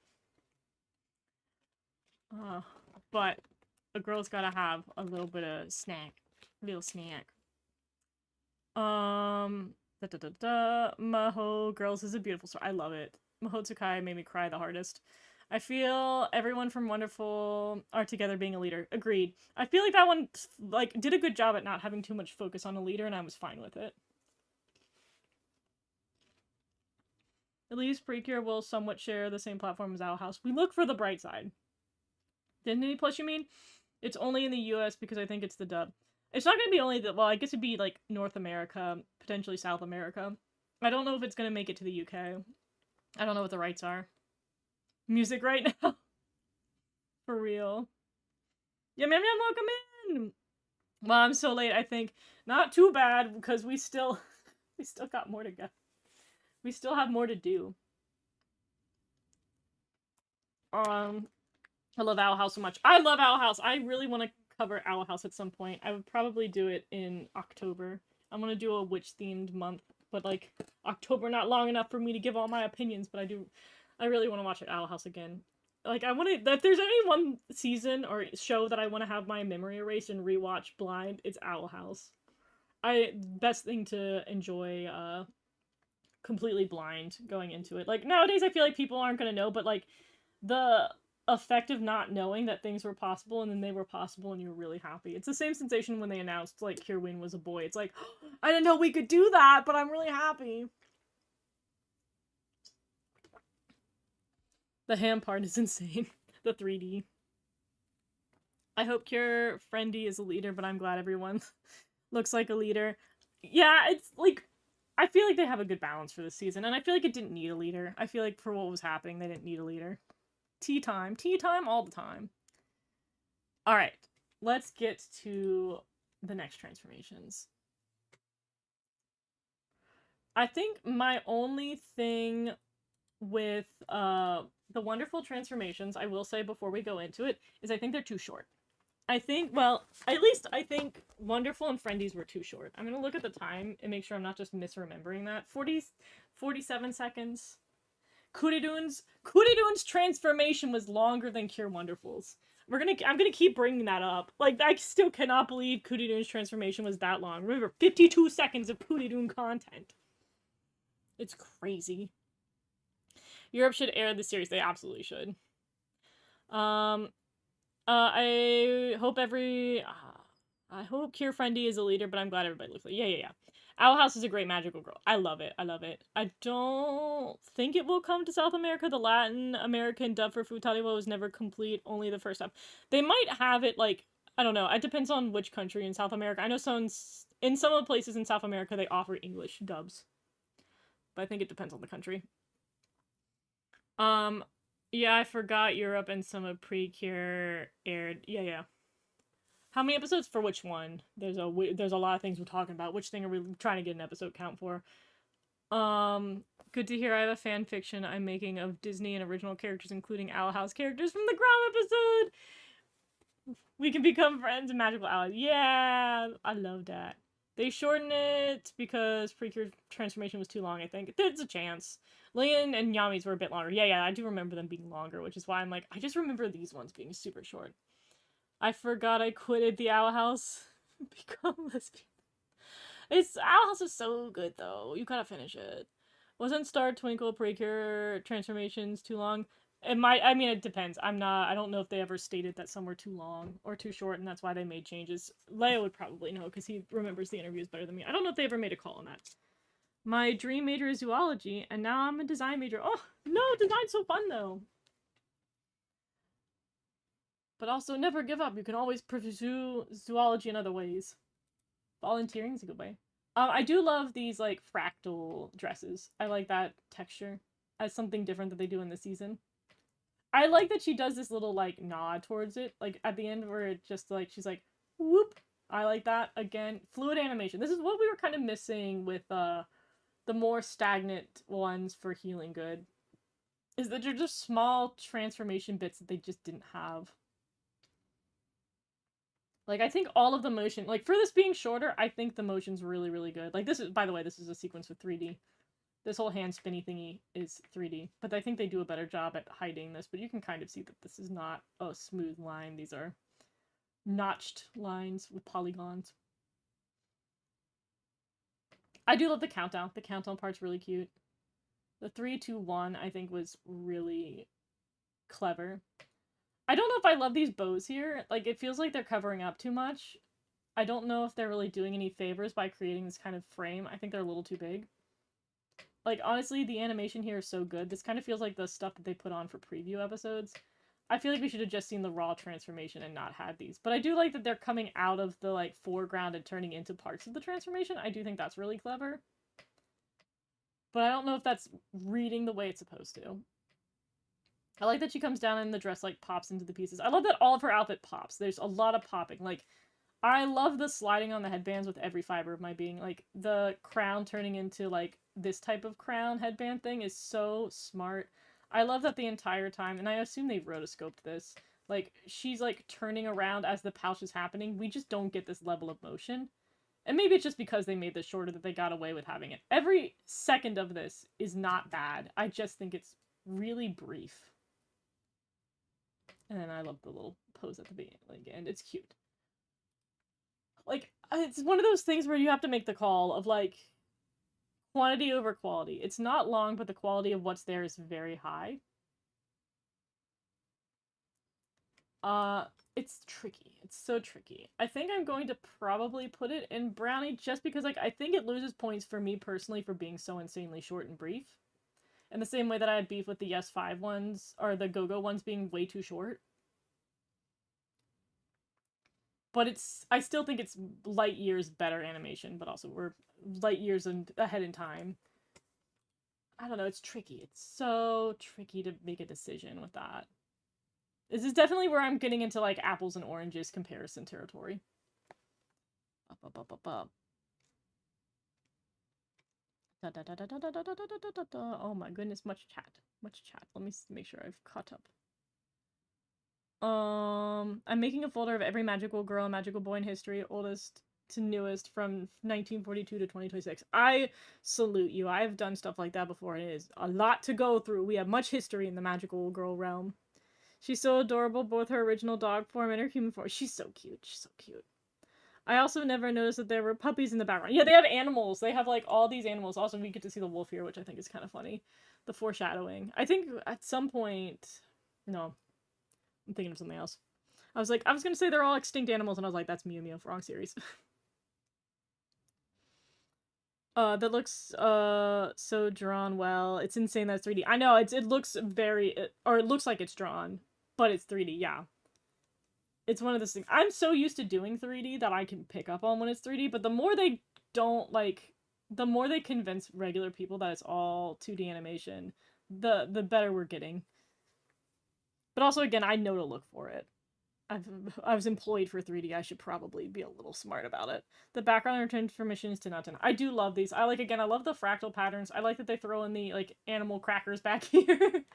But a girl's gotta have a little bit of snack. Little snack. Maho Girls is a beautiful story. I love it. Mahotsukai made me cry the hardest. I feel everyone from Wonderful are together being a leader. Agreed. I feel like that one, like, did a good job at not having too much focus on a leader, and I was fine with it. At least Precure will somewhat share the same platform as Owl House. We look for the bright side. Disney Plus, you mean? It's only in the US because I think it's the dub. It's not going to be only well, I guess it'd be, like, North America, potentially South America. I don't know if it's going to make it to the UK. I don't know what the rights are. music right now. For real. Yeah, Yum Yum, welcome in! Well, I'm so late, I think. Not too bad, because we still got more to go. We still have more to do. I love Owl House so much. I love Owl House. I really want to cover Owl House at some point. I would probably do it in October. I'm gonna do a witch themed month, but like October not long enough for me to give all my opinions. But I really want to watch Owl House again. Like I want to. If there's any one season or show that I want to have my memory erased and rewatch blind, it's Owl House. Best thing to enjoy completely blind going into it. Like nowadays I feel like people aren't gonna know, but like the effect of not knowing that things were possible and then they were possible and you were really happy. It's the same sensation when they announced like Kierwin was a boy. It's like, oh, I didn't know we could do that, but I'm really happy. The ham part is insane. The 3D. I hope Kier Friendy is a leader, but I'm glad everyone looks like a leader. Yeah, it's like I feel like they have a good balance for this season, and I feel like it didn't need a leader. I feel like for what was happening, they didn't need a leader. Tea time all the time. All right, let's get to the next transformations. I think my only thing with the wonderful transformations, I will say before we go into it, is I think they're too short. I think, well, at least I think Wonderful and Friendies were too short. I'm gonna look at the time and make sure I'm not just misremembering that. 47 seconds. Kuridoon's transformation was longer than Cure Wonderful's. I'm gonna keep bringing that up. Like, I still cannot believe Kuridoon's transformation was that long. Remember, 52 seconds of Kuridoon content. It's crazy. Europe should air the series. They absolutely should. I hope I hope Cure Friendy is a leader, but I'm glad everybody looks like yeah. Owl House is a great magical girl. I love it. I don't think it will come to South America. The Latin American dub for Futariwa was never complete, only the first half. They might have it, like, I don't know. It depends on which country in South America. I know in some of the places in South America they offer English dubs. But I think it depends on the country. Yeah, I forgot Europe and some of Precure aired. Yeah. How many episodes for which one? There's a lot of things we're talking about. Which thing are we trying to get an episode count for? Good to hear. I have a fan fiction I'm making of Disney and original characters, including Owl House characters from the Grom episode. We can become friends and magical allies. Yeah, I love that. They shortened it because Precure transformation was too long, I think. There's a chance. Lillian and Yami's were a bit longer. Yeah, I do remember them being longer, which is why I'm like, I just remember these ones being super short. I forgot I quitted the Owl House. Become lesbian. Owl House is so good though. You gotta finish it. Wasn't Star Twinkle Precure transformations too long? It depends. I don't know if they ever stated that some were too long or too short, and that's why they made changes. Leo would probably know, because he remembers the interviews better than me. I don't know if they ever made a call on that. My dream major is zoology, and now I'm a design major. Oh, no, design's so fun, though. But also, never give up. You can always pursue zoology in other ways. Volunteering is a good way. I do love these, like, fractal dresses. I like that texture as something different that they do in the season. I like that she does this little, like, nod towards it. Like, at the end where it just, like, she's like, whoop. I like that. Again, fluid animation. This is what we were kind of missing with, the more stagnant ones for Healing Good. Is that they're just small transformation bits that they just didn't have. Like, I think all of the motion, like, for this being shorter, I think the motion's really, really good. Like, this is, by the way, this is a sequence with 3D. This whole hand spinny thingy is 3D, but I think they do a better job at hiding this, but you can kind of see that this is not a smooth line. These are notched lines with polygons. I do love the countdown. The countdown part's really cute. The 3, 2, 1, I think, was really clever. I don't know if I love these bows here. Like, it feels like they're covering up too much. I don't know if they're really doing any favors by creating this kind of frame. I think they're a little too big. Like, honestly, the animation here is so good. This kind of feels like the stuff that they put on for preview episodes. I feel like we should have just seen the raw transformation and not had these. But I do like that they're coming out of the, like, foreground and turning into parts of the transformation. I do think that's really clever. But I don't know if that's reading the way it's supposed to. I like that she comes down and the dress, like, pops into the pieces. I love that all of her outfit pops. There's a lot of popping. Like, I love the sliding on the headbands with every fiber of my being. Like, the crown turning into, like, this type of crown headband thing is so smart. I love that the entire time, and I assume they've rotoscoped this. Like, she's, like, turning around as the pouch is happening. We just don't get this level of motion. And maybe it's just because they made this shorter that they got away with having it. Every second of this is not bad. I just think it's really brief. And then I love the little pose at the beginning, like, and it's cute. Like, it's one of those things where you have to make the call of, like, quantity over quality. It's not long, but the quality of what's there is very high. It's tricky. It's so tricky. I think I'm going to probably put it in brownie just because, like, I think it loses points for me personally for being so insanely short and brief. In the same way that I had beef with the Yes 5 ones, or the Go-Go ones being way too short. But I still think it's light years better animation, but also we're light years ahead in time. I don't know, it's tricky. It's so tricky to make a decision with that. This is definitely where I'm getting into, like, apples and oranges comparison territory. Oh my goodness, much chat. Much chat. Let me make sure I've caught up. I'm making a folder of every magical girl and magical boy in history, oldest to newest, from 1942 to 2026. I salute you. I've done stuff like that before, and it is a lot to go through. We have much history in the magical girl realm. She's so adorable, both her original dog form and her human form. She's so cute. She's so cute. I also never noticed that there were puppies in the background. Yeah, they have animals. They have, like, all these animals. Also, we get to see the wolf here, which I think is kind of funny. The foreshadowing. I think at some point... No. I'm thinking of something else. I was gonna say they're all extinct animals, and I was like, that's Mew Mew. Wrong series. That looks, so drawn well. It's insane that it's 3D. I know, it looks very... Or it looks like it's drawn, but it's 3D, yeah. It's one of those things. I'm so used to doing 3D that I can pick up on when it's 3D, but the more they don't, like... The more they convince regular people that it's all 2D animation, the better we're getting. But also, again, I know to look for it. I was employed for 3D. I should probably be a little smart about it. The background transformation is 10 out of 10. I do love these. I love the fractal patterns. I like that they throw in the, like, animal crackers back here.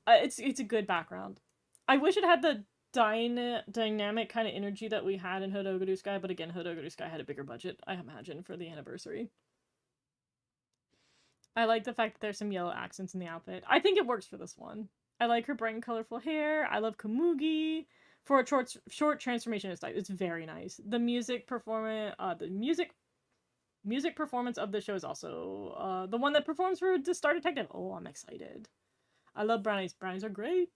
It's a good background. I wish it had the dynamic kind of energy that we had in Hodogoru Sky, but again, Hodogoru Sky had a bigger budget, I imagine, for the anniversary. I like the fact that there's some yellow accents in the outfit. I think it works for this one. I like her bright and colorful hair. I love Komugi. For a short transformation, it's very nice. The music performance of the show is also the one that performs for the Star Detective. Oh, I'm excited. I love brownies. Brownies are great.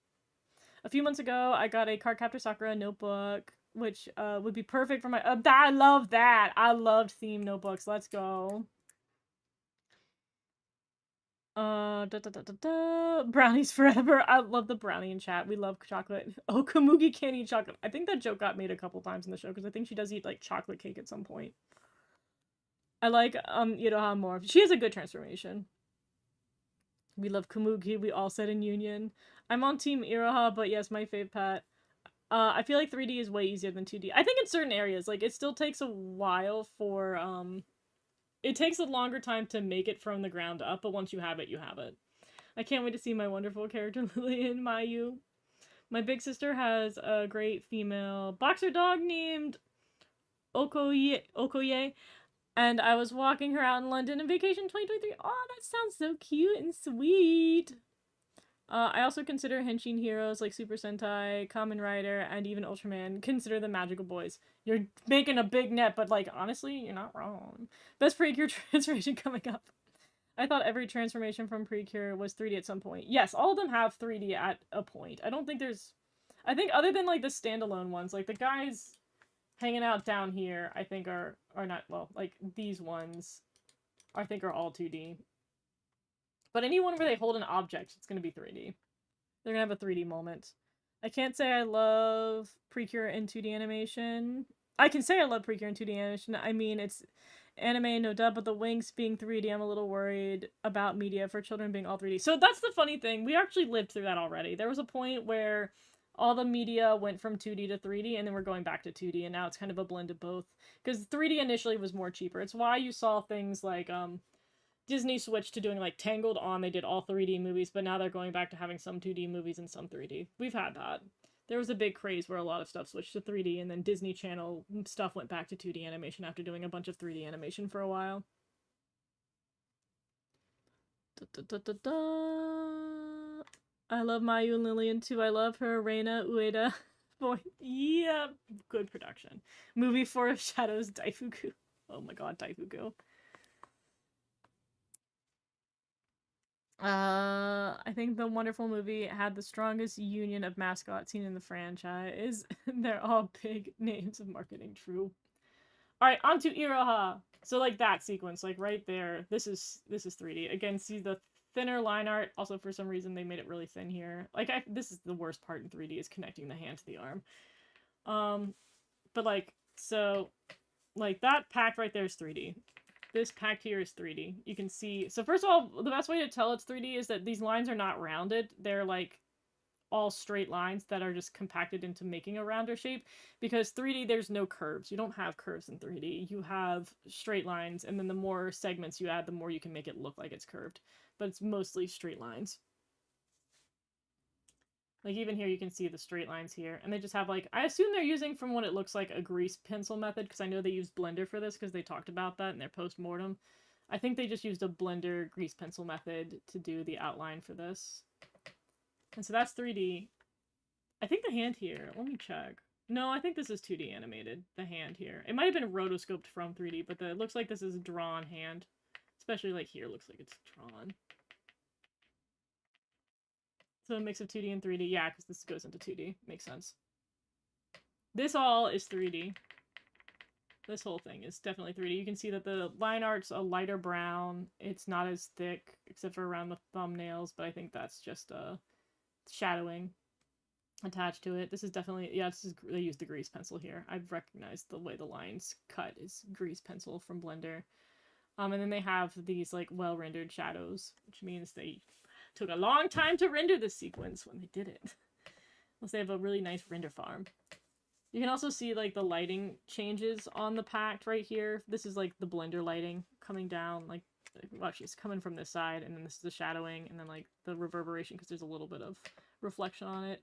A few months ago, I got a Cardcaptor Sakura notebook, which would be perfect for my... I love that! I loved theme notebooks. Let's go. Brownies forever. I love the brownie in chat. We love chocolate. Oh, Komugi can't eat chocolate. I think that joke got made a couple times in the show, because I think she does eat, like, chocolate cake at some point. I like, Iroha more. She has a good transformation. We love Komugi. We all said in union. I'm on team Iroha, but yes, my fave pet. I feel like 3D is way easier than 2D. I think in certain areas, like, it still takes a while for, it takes a longer time to make it from the ground up, but once you have it, you have it. I can't wait to see my wonderful character Lillian Mayu. My big sister has a great female boxer dog named Okoye, and I was walking her out in London in vacation 2023. Oh, that sounds so cute and sweet. I also consider Henshin heroes like Super Sentai, Kamen Rider, and even Ultraman consider them magical boys. You're making a big net, but, like, honestly, you're not wrong. Best Precure transformation coming up. I thought every transformation from Precure was 3D at some point. Yes, all of them have 3D at a point. I don't think there's... I think other than, like, the standalone ones, like, the guys hanging out down here, I think are not... Well, like, these ones, I think are all 2D. But anyone where they hold an object, it's gonna be 3D. They're gonna have a 3D moment. I can't say I love Precure in 2D animation. I can say I love Precure in 2D animation. I mean, it's anime, no dub, but the wings being 3D, I'm a little worried about media for children being all 3D. So that's the funny thing. We actually lived through that already. There was a point where all the media went from 2D to 3D, and then we're going back to 2D, and now it's kind of a blend of both. Because 3D initially was more cheaper. It's why you saw things like Disney switched to doing like Tangled on. They did all 3D movies, but now they're going back to having some 2D movies and some 3D. We've had that. There was a big craze where a lot of stuff switched to 3D, and then Disney Channel stuff went back to 2D animation after doing a bunch of 3D animation for a while. Da, da, da, da. I love Mayu and Lillian too. I love her. Reina Ueda. Boy, yeah, good production. Movie foreshadows Daifuku. Oh my god, Daifuku. I think the wonderful movie had the strongest union of mascots seen in the franchise. They're all big names of marketing, true. Alright, on to Iroha. So like that sequence, like right there, this is 3D. Again, see the thinner line art. Also, for some reason, they made it really thin here. Like, this is the worst part in 3D, is connecting the hand to the arm. But like, so, like that pack right there is 3D. This pack here is 3D. You can see, so first of all, the best way to tell it's 3D is that these lines are not rounded. They're like all straight lines that are just compacted into making a rounder shape, because 3D there's no curves. You don't have curves in 3D. You have straight lines, and then the more segments you add, the more you can make it look like it's curved. But it's mostly straight lines. Like even here you can see the straight lines here, and they just have like, I assume they're using, from what it looks like, a grease pencil method, because I know they used Blender for this because they talked about that in their post-mortem. I think they just used a Blender grease pencil method to do the outline for this. And so that's 3D. I think the hand here, let me check. No, I think this is 2D animated, the hand here. It might have been rotoscoped from 3D, but it looks like this is a drawn hand. Especially like here, looks like it's drawn. So a mix of 2D and 3D. Yeah, because this goes into 2D. Makes sense. This all is 3D. This whole thing is definitely 3D. You can see that the line art's a lighter brown. It's not as thick, except for around the thumbnails, but I think that's just shadowing attached to it. This is definitely, yeah, they used the grease pencil here. I've recognized the way the lines cut is grease pencil from Blender. And then they have these like well-rendered shadows, which means they took a long time to render this sequence when they did it. Unless they have a really nice render farm. You can also see like the lighting changes on the pack right here. This is like the Blender lighting coming down, like, well, actually it's coming from this side, and then this is the shadowing, and then like the reverberation because there's a little bit of reflection on it.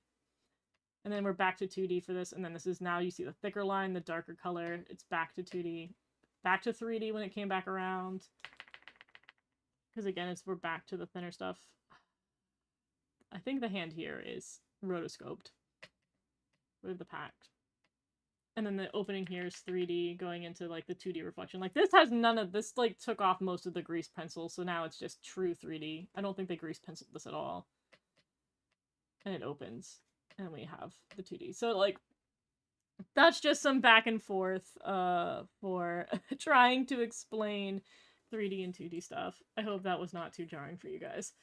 And then we're back to 2D for this, and then this is, now you see the thicker line, the darker color. It's back to 2D. Back to 3D when it came back around. Because again, we're back to the thinner stuff. I think the hand here is rotoscoped with the pack. And then the opening here is 3D going into like the 2D reflection. Like this has none of this, like took off most of the grease pencil, so now it's just true 3D. I don't think they grease penciled this at all. And it opens. And we have the 2D. So like that's just some back and forth for trying to explain 3D and 2D stuff. I hope that was not too jarring for you guys.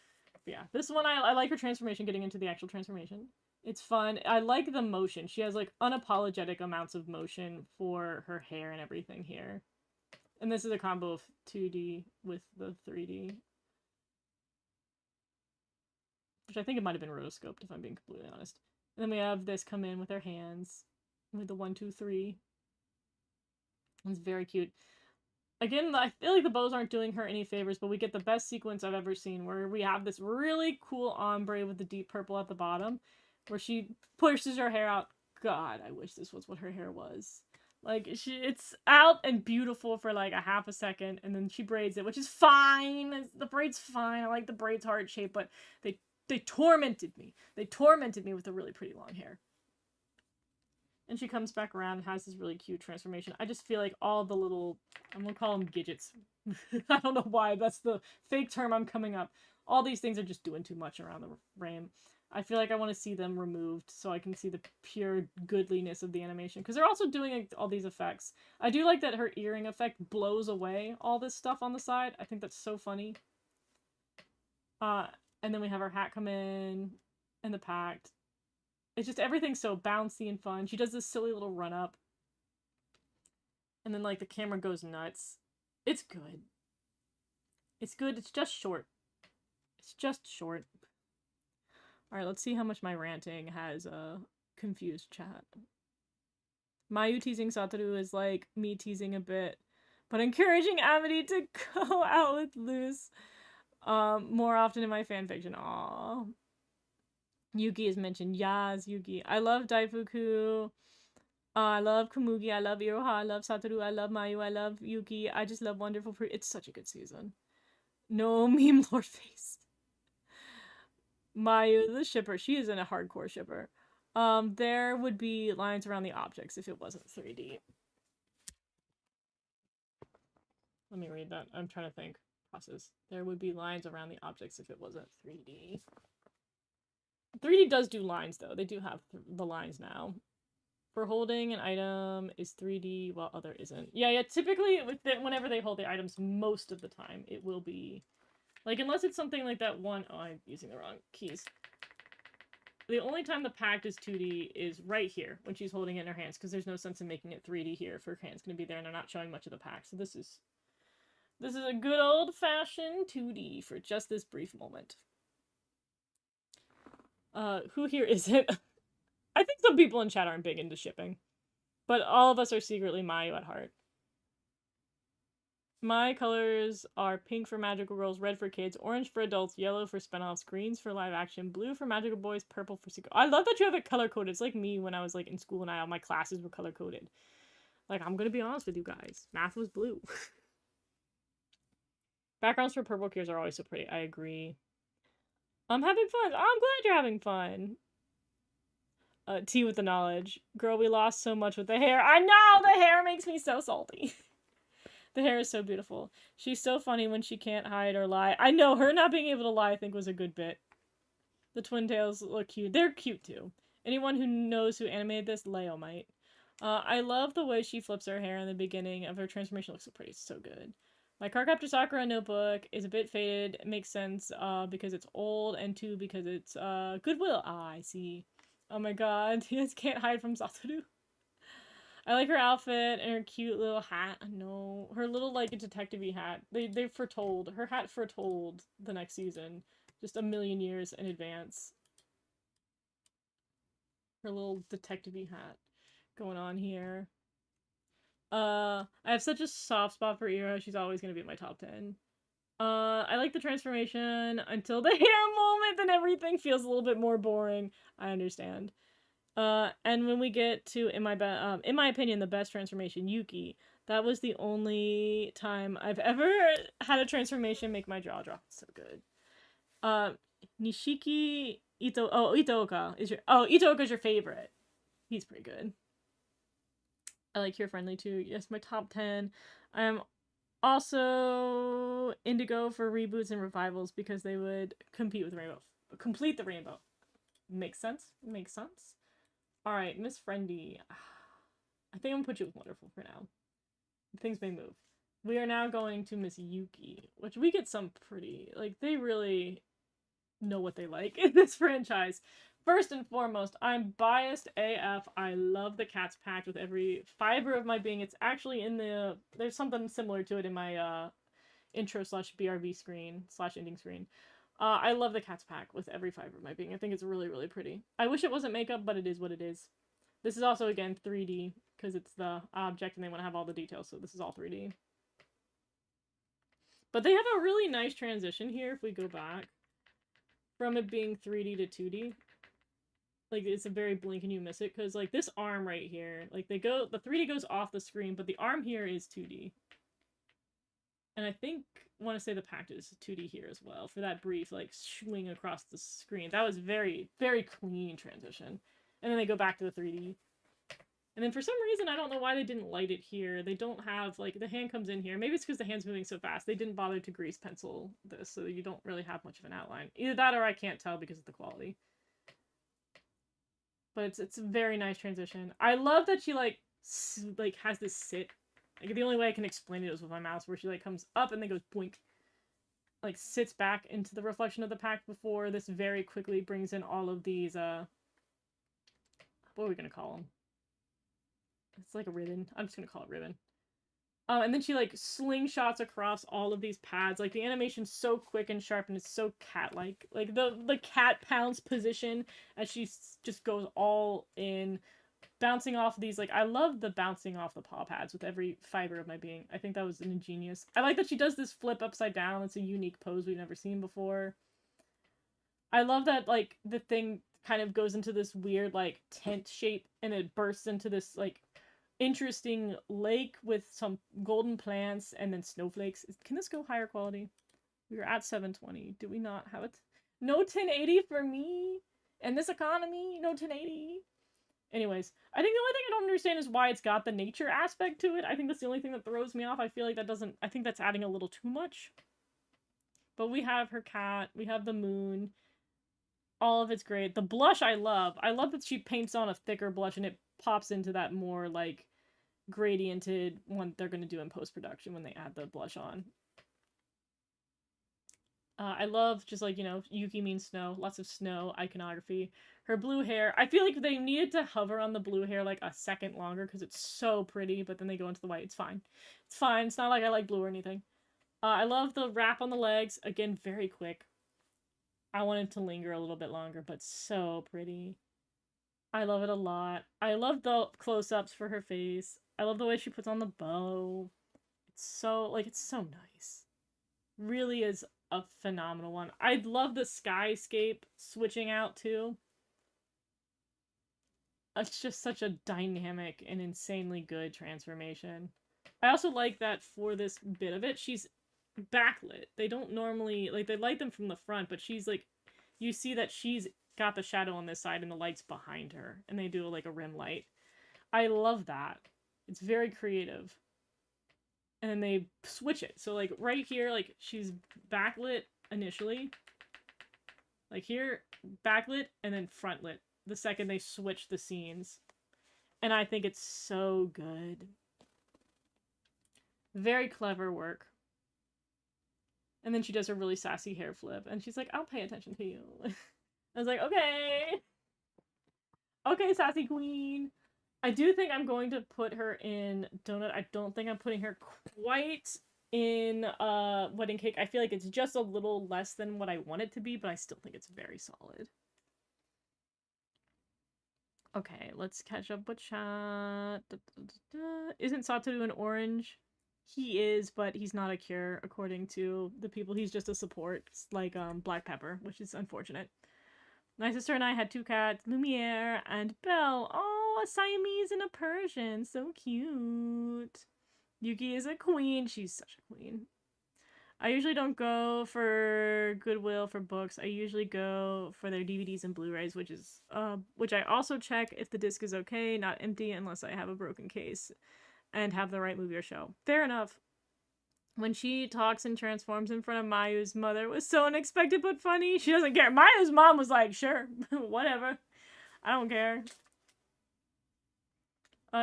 But yeah, this one I like her transformation, getting into the actual transformation. It's fun. I like the motion. She has like unapologetic amounts of motion for her hair and everything here. And this is a combo of 2D with the 3D. Which I think it might have been rotoscoped, if I'm being completely honest. And then we have this come in with her hands. With the 1, 2, 3. It's very cute. Again, I feel like the bows aren't doing her any favors, but we get the best sequence I've ever seen, where we have this really cool ombre with the deep purple at the bottom, where she pushes her hair out. God, I wish this was what her hair was. Like, it's out and beautiful for like a half a second, and then she braids it, which is fine. The braid's fine. I like the braid's heart shape, but they tormented me. They tormented me with the really pretty long hair. And she comes back around and has this really cute transformation. I just feel like all the little, I'm gonna call them gadgets. I don't know why, that's the fake term I'm coming up. All these things are just doing too much around the frame. I feel like I want to see them removed so I can see the pure goodliness of the animation. Because they're also doing like, all these effects. I do like that her earring effect blows away all this stuff on the side. I think that's so funny. And then we have her hat come in, and the pact. It's just everything's so bouncy and fun. She does this silly little run up. And then, like, the camera goes nuts. It's good. It's good. It's just short. It's just short. Alright, let's see how much my ranting has, confused chat. Mayu teasing Satoru is like me teasing a bit, but encouraging Amity to go out with Luz more often in my fanfiction. Aww. Yuki is mentioned. Yas, Yuki. I love Daifuku. I love Komugi. I love Iroha. I love Satoru. I love Mayu. I love Yuki. I just love Wonderful. It's such a good season. No meme lord face. Mayu, the shipper. She isn't a hardcore shipper. There would be lines around the objects if it wasn't 3D. Let me read that. I'm trying to think. Process. There would be lines around the objects if it wasn't 3D. 3D does do lines, though. They do have the lines now. For holding an item is 3D, while other isn't. Yeah, typically, whenever they hold the items, most of the time, it will be... Like, unless it's something like that one... Oh, I'm using the wrong keys. The only time the pact is 2D is right here, when she's holding it in her hands, because there's no sense in making it 3D here if her hand's going to be there and they're not showing much of the pact. So this is a good old-fashioned 2D for just this brief moment. Who here isn't? I think some people in chat aren't big into shipping. But all of us are secretly Mayu at heart. My colors are pink for magical girls, red for kids, orange for adults, yellow for spinoffs, greens for live action, blue for magical boys, purple for secret. I love that you have it color-coded. It's like me when I was like in school and all my classes were color-coded. Like, I'm gonna be honest with you guys. Math was blue. Backgrounds for purple gears are always so pretty. I agree. I'm having fun. I'm glad you're having fun. Tea with the knowledge. Girl, we lost so much with the hair. I know! The hair makes me so salty. The hair is so beautiful. She's so funny when she can't hide or lie. I know, her not being able to lie I think was a good bit. The twin tails look cute. They're cute too. Anyone who knows who animated this, Leo might. I love the way she flips her hair in the beginning of her transformation. It looks so pretty. It's so good. My Cardcaptor Sakura notebook is a bit faded. It makes sense because it's old, and two, because it's Goodwill. Ah, I see. Oh my god, you guys can't hide from Satoru. I like her outfit and her cute little hat. No, her little, like, detective-y hat. They foretold. Her hat foretold the next season. Just a million years in advance. Her little detective-y hat going on here. I have such a soft spot for Ira. She's always gonna be in my top 10. I like the transformation until the hair moment, then everything feels a little bit more boring. I understand. And when we get to, in my opinion, the best transformation, Yuki, that was the only time I've ever had a transformation make my jaw drop. It's so good. Nishiki Itooka is Itooka's your favorite. He's pretty good. I like Here Friendly too. Yes, my top 10. I'm also indigo for reboots and revivals because they would compete with Rainbow. Complete the Rainbow. Makes sense? Makes sense. Alright, Miss Friendy. I think I'm gonna put you with Wonderful for now. Things may move. We are now going to Miss Yuki, which we get some pretty... Like, they really know what they like in this franchise. First and foremost, I'm biased AF. I love the Cat's Pact with every fiber of my being. It's actually in the... There's something similar to it in my intro/BRB screen/ending screen. I love the Cat's Pact with every fiber of my being. I think it's really, really pretty. I wish it wasn't makeup, but it is what it is. This is also, again, 3D, because it's the object and they want to have all the details, so this is all 3D. But they have a really nice transition here if we go back. From it being 3D to 2D. Like, it's a very blink and you miss it, because, like, this arm right here, like, the 3D goes off the screen, but the arm here is 2D. And I think, I want to say the pact is 2D here as well, for that brief, like, swing across the screen. That was very, very clean transition. And then they go back to the 3D. And then for some reason, I don't know why they didn't light it here. They don't have, like, the hand comes in here. Maybe it's because the hand's moving so fast. They didn't bother to grease pencil this, so you don't really have much of an outline. Either that or I can't tell because of the quality. But it's a very nice transition. I love that she, like has this sit. Like, the only way I can explain it is with my mouse, where she, like, comes up and then goes boink. Like, sits back into the reflection of the pact before this very quickly brings in all of these, what are we gonna call them? It's like a ribbon. I'm just gonna call it ribbon. And then she like slingshots across all of these pads. Like the animation's so quick and sharp, and it's so cat-like. Like the cat pounce position as she just goes all in, bouncing off these. Like I love the bouncing off the paw pads with every fiber of my being. I think that was an ingenious. I like that she does this flip upside down. It's a unique pose we've never seen before. I love that like the thing kind of goes into this weird like tent shape and it bursts into this like interesting lake with some golden plants and then snowflakes. Can this go higher quality? We were at 720. Do we not have it? No 1080 for me? And this economy? No 1080? Anyways, I think the only thing I don't understand is why it's got the nature aspect to it. I think that's the only thing that throws me off. I feel like that doesn't... I think that's adding a little too much. But we have her cat. We have the moon. All of it's great. The blush I love. I love that she paints on a thicker blush and it pops into that more, like, gradiented one they're going to do in post-production when they add the blush on. I love just like, you know, Yuki means snow. Lots of snow iconography. Her blue hair. I feel like they needed to hover on the blue hair like a second longer because it's so pretty, but then they go into the white. It's fine. It's fine. It's not like I like blue or anything. I love the wrap on the legs. Again, very quick. I wanted to linger a little bit longer, but so pretty. I love it a lot. I love the close-ups for her face. I love the way she puts on the bow. It's so, like, it's so nice. Really is a phenomenal one. I love the skyscape switching out, too. It's just such a dynamic and insanely good transformation. I also like that for this bit of it, she's backlit. They don't normally, like, they light them from the front, but she's, like, you see that she's got the shadow on this side and the light's behind her, and they do, like, a rim light. I love that. It's very creative. And then they switch it. So, like, right here, like, she's backlit initially. Like, here, backlit, and then frontlit. The second they switch the scenes. And I think it's so good. Very clever work. And then she does her really sassy hair flip. And she's like, I'll pay attention to you. I was like, okay. Okay, sassy queen. I do think I'm going to put her in Donut. I don't think I'm putting her quite in Wedding Cake. I feel like it's just a little less than what I want it to be, but I still think it's very solid. Okay, let's catch up with chat. Isn't Satoru an orange? He is, but he's not a cure, according to the people. He's just a support, like Black Pepper, which is unfortunate. My sister and I had 2 cats, Lumiere and Belle. Oh, a Siamese and a Persian. So cute. Yuki is a queen. She's such a queen. I usually don't go for Goodwill for books. I usually go for their DVDs and Blu-rays, which I also check if the disc is okay, not empty unless I have a broken case and have the right movie or show. Fair enough. When she talks and transforms in front of Mayu's mother, it was so unexpected but funny. She doesn't care. Mayu's mom was like, sure, whatever. I don't care.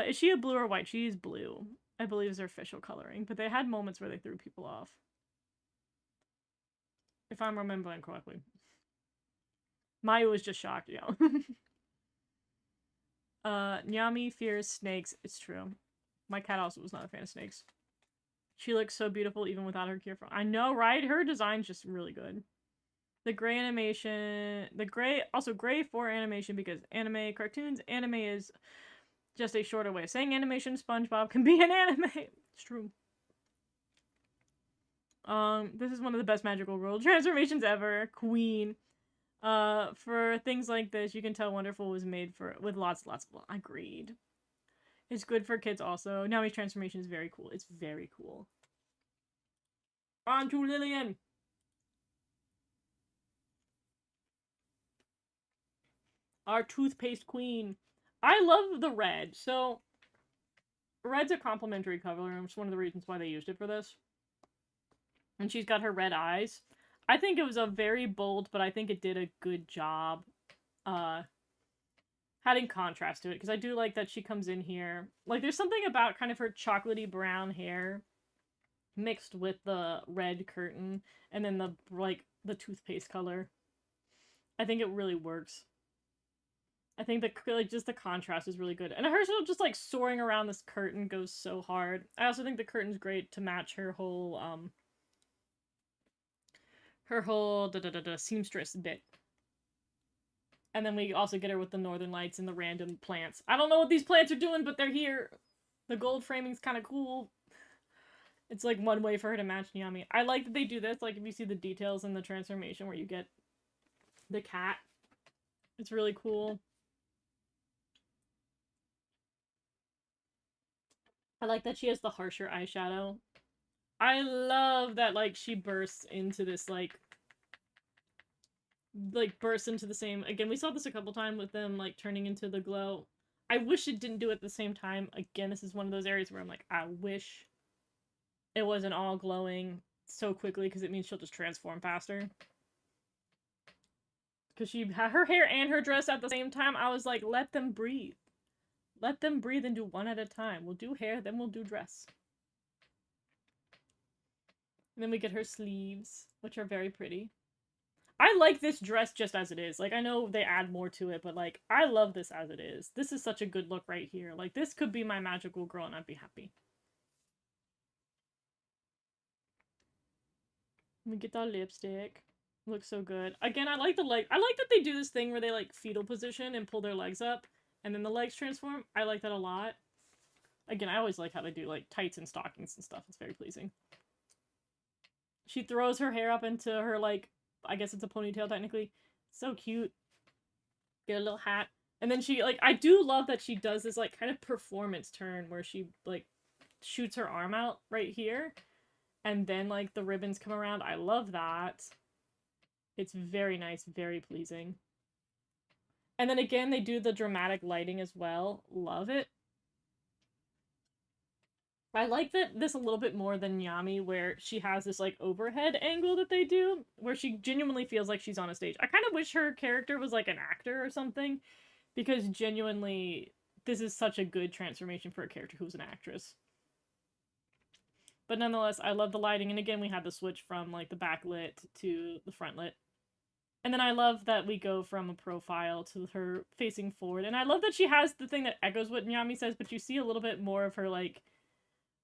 Is she a blue or white? She's blue. I believe is her official coloring. But they had moments where they threw people off. If I'm remembering correctly. Mayu was just shocked, yeah. Nyami fears snakes. It's true. My cat also was not a fan of snakes. She looks so beautiful even without her cure. I know, right? Her design's just really good. The gray animation... Also, gray for animation because anime, cartoons, anime is just a shorter way of saying animation. SpongeBob can be an anime. It's true. This is one of the best magical world transformations ever. Queen. For things like this, you can tell Wonderful was made with lots of... Agreed. It's good for kids also. Nami's transformation is very cool. It's very cool. On to Lillian! Our toothpaste queen. I love the red. So, red's a complimentary color, and it's one of the reasons why they used it for this. And she's got her red eyes. I think it was a very bold, but I think it did a good job adding contrast to it, because I do like that she comes in here. Like, there's something about kind of her chocolatey brown hair mixed with the red curtain, and then the toothpaste color. I think it really works. I think the like just the contrast is really good, and her just like soaring around this curtain goes so hard. I also think the curtain's great to match her whole seamstress bit. And then we also get her with the northern lights and the random plants. I don't know what these plants are doing, but they're here. The gold framing's kind of cool. It's like one way for her to match Nyami. I like that they do this. Like if you see the details in the transformation where you get the cat, it's really cool. I like that she has the harsher eyeshadow. I love that like she bursts into this like bursts into the same again. We saw this a couple times with them like turning into the glow. I wish it didn't do it at the same time. Again, this is one of those areas where I'm like, I wish it wasn't all glowing so quickly because it means she'll just transform faster. Because she had her hair and her dress at the same time. I was like, let them breathe. Let them breathe and do one at a time. We'll do hair, then we'll do dress. And then we get her sleeves, which are very pretty. I like this dress just as it is. Like, I know they add more to it, but, like, I love this as it is. This is such a good look right here. Like, this could be my magical girl and I'd be happy. We get that lipstick. Looks so good. Again, I like that they do this thing where they, like, fetal position and pull their legs up, and then the legs transform. I like that a lot. Again, I always like how they do, like, tights and stockings and stuff. It's very pleasing. She throws her hair up into her, like, I guess it's a ponytail technically. So cute. Get a little hat. And then she, like, I do love that she does this, like, kind of performance turn where she, like, shoots her arm out right here. And then, like, the ribbons come around. I love that. It's very nice, very pleasing. And then again, they do the dramatic lighting as well. Love it. I like that this a little bit more than Yami, where she has this, like, overhead angle that they do, where she genuinely feels like she's on a stage. I kind of wish her character was, like, an actor or something, because genuinely, this is such a good transformation for a character who's an actress. But nonetheless, I love the lighting, and again, we had the switch from, like, the backlit to the frontlit. And then I love that we go from a profile to her facing forward, and I love that she has the thing that echoes what Nyami says, but you see a little bit more of her, like,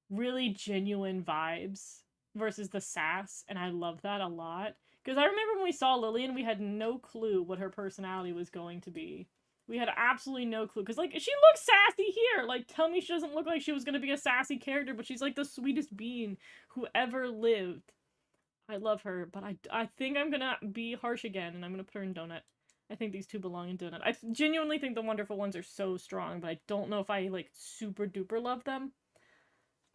really genuine vibes versus the sass, and I love that a lot. Because I remember when we saw Lillian, we had no clue what her personality was going to be. We had absolutely no clue. Because, like, she looks sassy here! Like, tell me she doesn't look like she was going to be a sassy character, but she's, like, the sweetest being who ever lived. I love her, but I think I'm gonna be harsh again, and I'm gonna put her in Donut. I think these two belong in Donut. I genuinely think the Wonderful Ones are so strong, but I don't know if I, like, super duper love them.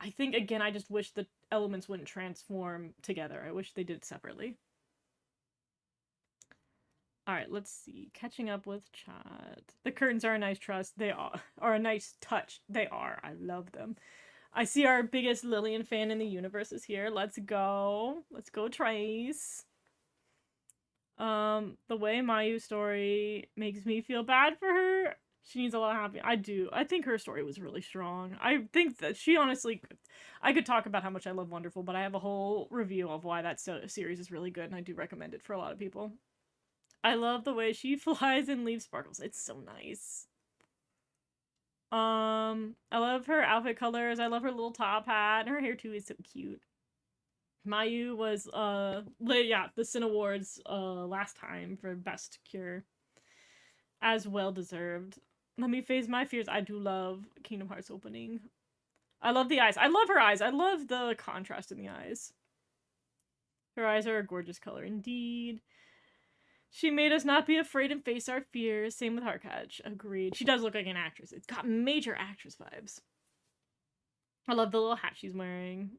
I think, again, I just wish the elements wouldn't transform together. I wish they did separately. Alright, let's see. Catching up with chat. The curtains are a nice trust. They are a nice touch. They are. I love them. I see our biggest Lillian fan in the universe is here. Let's go. Let's go, Trace. The way Mayu's story makes me feel bad for her. She needs a lot of happy. I do. I think her story was really strong. I think that she honestly... I could talk about how much I love Wonderful, but I have a whole review of why that series is really good, and I do recommend it for a lot of people. I love the way she flies and leaves sparkles. It's so nice. I love her outfit colors. I love her little top hat. Her hair, too, is so cute. Mayu was, yeah, the Cine Awards, last time for Best Cure. As well deserved. Let me face my fears. I do love Kingdom Hearts opening. I love the eyes. I love her eyes. I love the contrast in the eyes. Her eyes are a gorgeous color indeed. She made us not be afraid and face our fears. Same with Heartcatch. Agreed. She does look like an actress. It's got major actress vibes. I love the little hat she's wearing.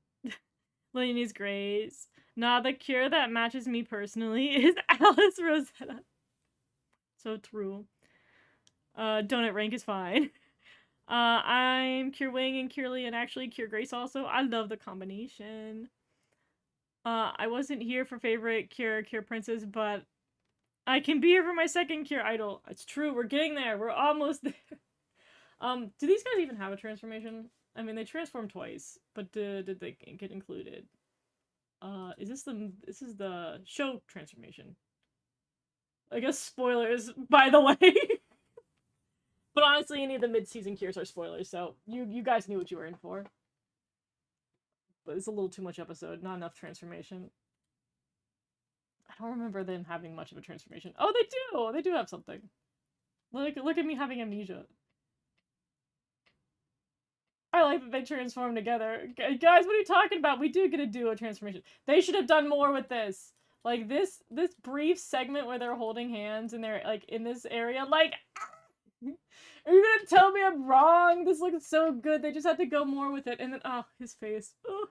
Lainey's Grace. Nah, the cure that matches me personally is Alice Rosetta. So true. Donut rank is fine. I'm Cure Wing and Cure Lee and actually Cure Grace also. I love the combination. I wasn't here for favorite Cure Princess, but I can be here for my second Cure Idol. It's true, we're getting there. We're almost there. Do these guys even have a transformation? I mean, they transformed twice, but did they get included? This is the show transformation. I guess spoilers, by the way. honestly, any of the mid-season cures are spoilers, so you guys knew what you were in for. But it's a little too much episode, not enough transformation. I don't remember them having much of a transformation. Oh, they do! They do have something. Look at me having amnesia. I like that they transform together. Guys, what are you talking about? We do get to do a transformation. They should have done more with this. Like, this brief segment where they're holding hands and they're, like, in this area. Like, are you gonna tell me I'm wrong? This looks so good. They just had to go more with it. And then, oh, his face. Oh.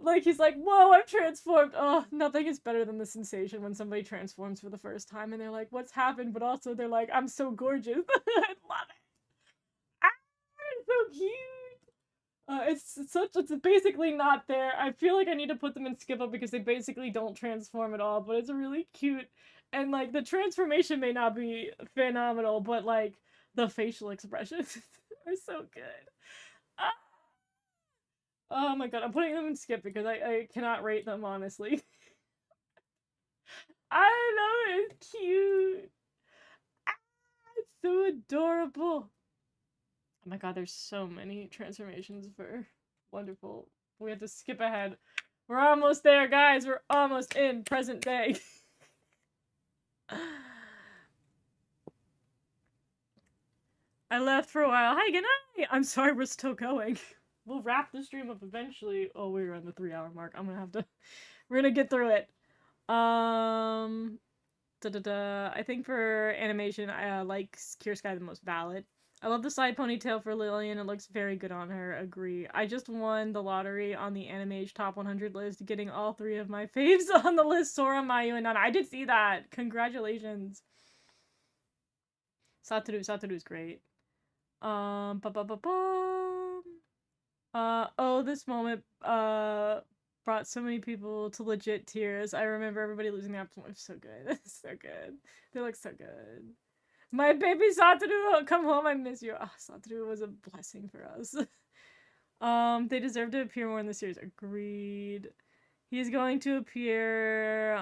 Like, he's like, whoa, I'm transformed. Oh, nothing is better than the sensation when somebody transforms for the first time and they're like, what's happened? But also they're like, I'm so gorgeous. I love it. Ah, it's so cute. It's basically not there. I feel like I need to put them in skip up because they basically don't transform at all, but it's really cute. And, like, the transformation may not be phenomenal, but, like, the facial expressions are so good. Ah! Oh my god, I'm putting them in skip because I cannot rate them, honestly. I know, it's cute. Ah, it's so adorable. Oh my god, there's so many transformations for Wonderful. We have to skip ahead. We're almost there, guys. We're almost in present day. I left for a while. Hi, good night. I'm sorry, we're still going. We'll wrap the stream up eventually. Oh, we're on the 3-hour mark. I'm gonna have to... We're gonna get through it. I think for animation, I like Cure Sky the most valid. I love the side ponytail for Lillian. It looks very good on her. Agree. I just won the lottery on the Animage Top 100 list, getting all 3 of my faves on the list. Sora, Mayu, and Nana. I did see that. Congratulations. Satoru's great. Ba ba ba ba. Oh, this moment, brought so many people to legit tears. I remember everybody losing their applause. So good. It's so good. They look so good. My baby Satoru, come home, I miss you. Oh, Satoru was a blessing for us. They deserve to appear more in the series. Agreed. He's going to appear,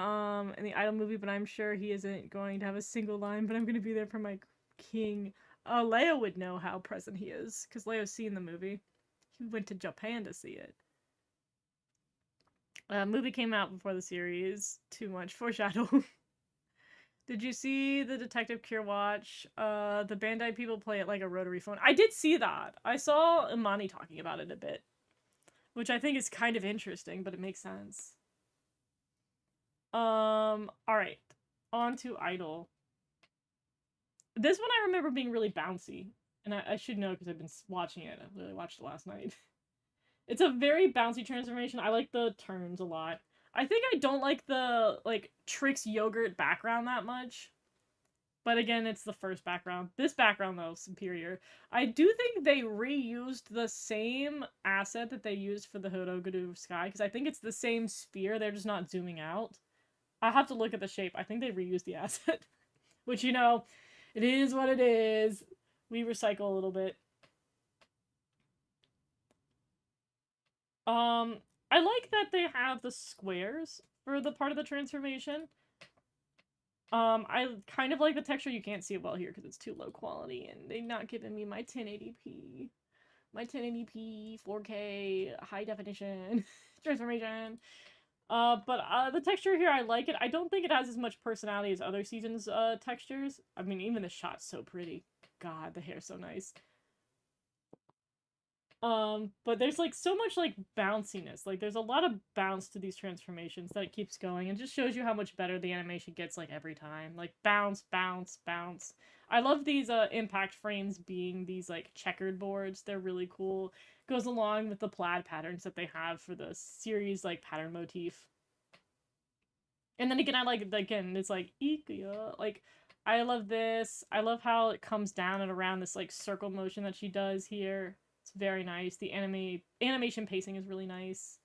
in the Idol movie, but I'm sure he isn't going to have a single line, but I'm going to be there for my king. Leo would know how present he is, because Leo's seen the movie. He went to Japan to see it. Movie came out before the series. Too much foreshadow. Did you see the Detective Cure watch? The Bandai people play it like a rotary phone. I did see that. I saw Imani talking about it a bit. Which I think is kind of interesting, but it makes sense. Alright. On to Idol. This one I remember being really bouncy. And I should know because I've been watching it. I literally watched it last night. It's a very bouncy transformation. I like the turns a lot. I think I don't like the, like, Trix yogurt background that much. But again, it's the first background. This background, though, is superior. I do think they reused the same asset that they used for the Hodoguru Sky, because I think it's the same sphere, they're just not zooming out. I have to look at the shape. I think they reused the asset. Which, you know, it is what it is. We recycle a little bit. I like that they have the squares for the part of the transformation. I kind of like the texture. You can't see it well here because it's too low quality, and they're not giving me my 1080p. My 1080p, 4K, high definition transformation. But the texture here, I like it. I don't think it has as much personality as other seasons' textures. I mean, even the shot's so pretty. God, the hair's so nice. But there's, like, so much, like, bounciness. Like, there's a lot of bounce to these transformations that it keeps going, and just shows you how much better the animation gets, like, every time. Like, bounce, bounce, bounce. I love these, impact frames being these, like, checkered boards. They're really cool. Goes along with the plaid patterns that they have for the series, like, pattern motif. And then again, I like, again, it's like, Ikuya. Like, I love this. I love how it comes down and around this, like, circle motion that she does here. It's very nice. The animation pacing is really nice.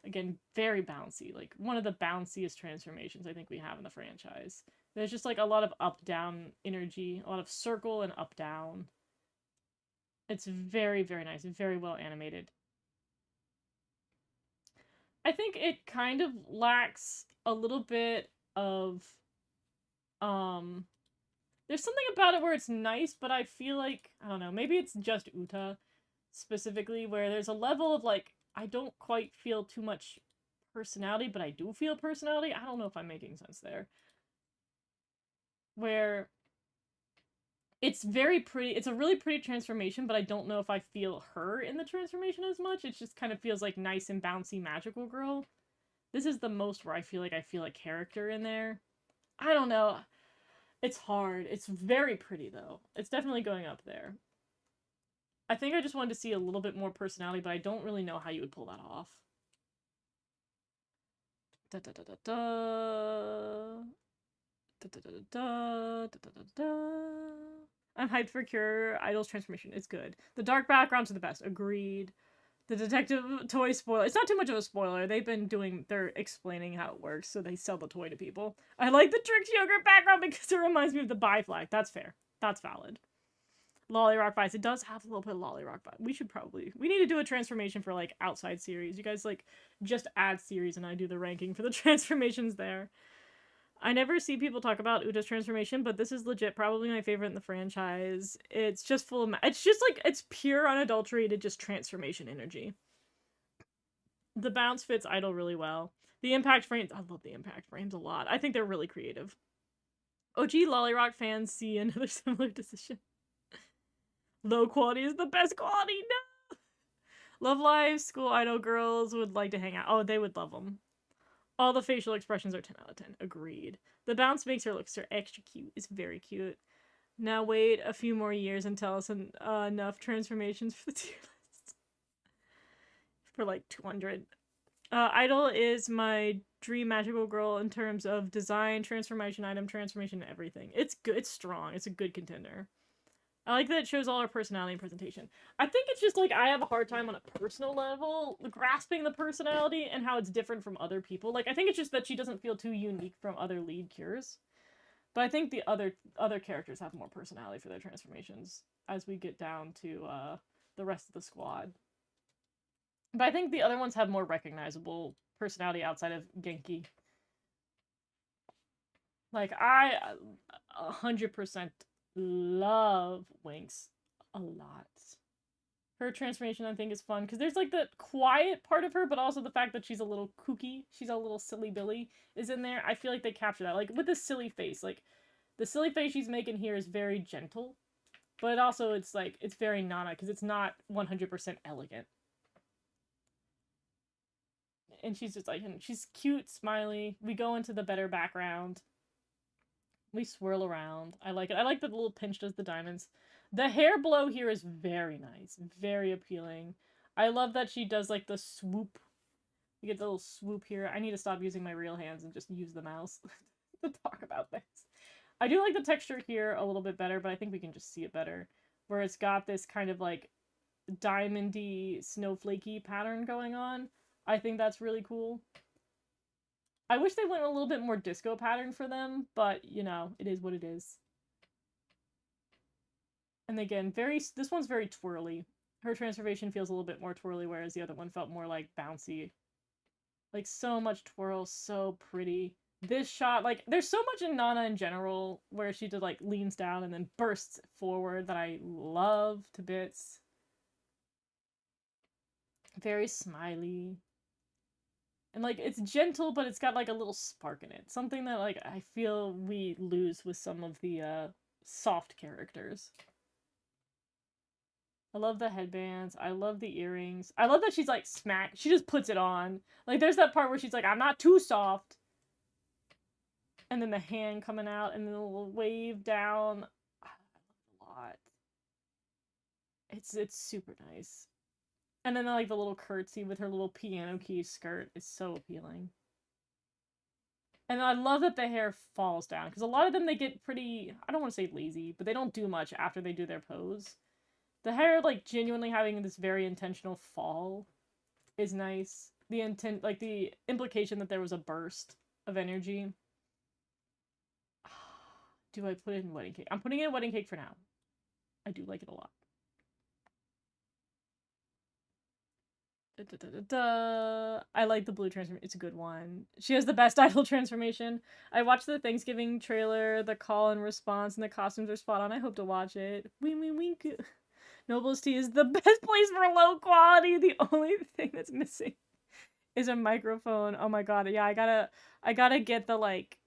Again, very bouncy. Like, one of the bounciest transformations I think we have in the franchise. There's just, like, a lot of up-down energy. A lot of circle and up-down. It's very, very nice. Very well animated. I think it kind of lacks a little bit of, There's something about it where it's nice, but I feel like, I don't know, maybe it's just Uta specifically, where there's a level of like, I don't quite feel too much personality, but I do feel personality. I don't know if I'm making sense there. Where it's very pretty, it's a really pretty transformation, but I don't know if I feel her in the transformation as much. It just kind of feels like nice and bouncy magical girl. This is the most where I feel like character in there. I don't know. It's hard. It's very pretty though. It's definitely going up there. I think I just wanted to see a little bit more personality, but I don't really know how you would pull that off. Da da da da da. Da da da da da da da da. I'm hyped for Cure. Idol's transformation is good. The dark backgrounds are the best. Agreed. The detective toy spoiler. It's not too much of a spoiler. They're explaining how it works, so they sell the toy to people. I like the Trix yogurt background because it reminds me of the Bi flag. That's fair. That's valid. Lolly Rock vibes. It does have a little bit of Lolly Rock vibe. We need to do a transformation for like outside series. You guys like just add series and I do the ranking for the transformations there. I never see people talk about Uta's transformation, but this is legit probably my favorite in the franchise. It's just full of it's just like it's pure unadulterated just transformation energy. The bounce fits Idol really well. The impact frames, I love the impact frames a lot. I think they're really creative. OG Lollyrock fans see another similar decision. Low quality is the best quality. No. Love Live school idol girls would like to hang out. Oh, they would love them. All the facial expressions are 10 out of 10. Agreed. The bounce makes her look so extra cute. It's very cute. Now wait a few more years and tell us enough transformations for the tier list. For like 200. Idol is my dream magical girl in terms of design, transformation, item, transformation, everything. It's good. It's strong. It's a good contender. I like that it shows all her personality and presentation. I think it's just like I have a hard time on a personal level grasping the personality and how it's different from other people. Like I think it's just that she doesn't feel too unique from other lead cures. But I think the other characters have more personality for their transformations as we get down to the rest of the squad. But I think the other ones have more recognizable personality outside of Genki. Like I 100% love Winx a lot. Her transformation I think is fun because there's like the quiet part of her, but also the fact that she's a little kooky, she's a little silly Billy is in there. I feel like they capture that, like with the silly face. Like the silly face she's making here is very gentle, but also it's like it's very Nana because it's not 100% elegant. And she's just like, she's cute, smiley. We go into the better background. We swirl around. I like it. I like that the little pinch does the diamonds. The hair blow here is very nice. Very appealing. I love that she does like the swoop. You get the little swoop here. I need to stop using my real hands and just use the mouse to talk about things. I do like the texture here a little bit better, but I think we can just see it better. Where it's got this kind of like diamondy, snowflakey pattern going on. I think that's really cool. I wish they went a little bit more disco pattern for them, but, you know, it is what it is. And again, this one's very twirly. Her transformation feels a little bit more twirly, whereas the other one felt more, like, bouncy. Like, so much twirl, so pretty. This shot, like, there's so much in Nana in general, where she just, like, leans down and then bursts forward that I love to bits. Very smiley. And, like, it's gentle, but it's got, like, a little spark in it. Something that, like, I feel we lose with some of the, soft characters. I love the headbands. I love the earrings. I love that she's, like, she just puts it on. Like, there's that part where she's like, I'm not too soft. And then the hand coming out, and then the little wave down. I love it a lot. It's super nice. And then, like, the little curtsy with her little piano key skirt is so appealing. And I love that the hair falls down, because a lot of them, they get pretty, I don't want to say lazy, but they don't do much after they do their pose. The hair, like, genuinely having this very intentional fall is nice. The implication that there was a burst of energy. Do I put it in wedding cake? I'm putting it in wedding cake for now. I do like it a lot. I like the blue transformation. It's a good one. She has the best idol transformation. I watched the Thanksgiving trailer, the call and response, and the costumes are spot on. I hope to watch it. Wink, wink, wink. Nobles Tea is the best place for low quality. The only thing that's missing is a microphone. Oh my god. Yeah, I gotta get the like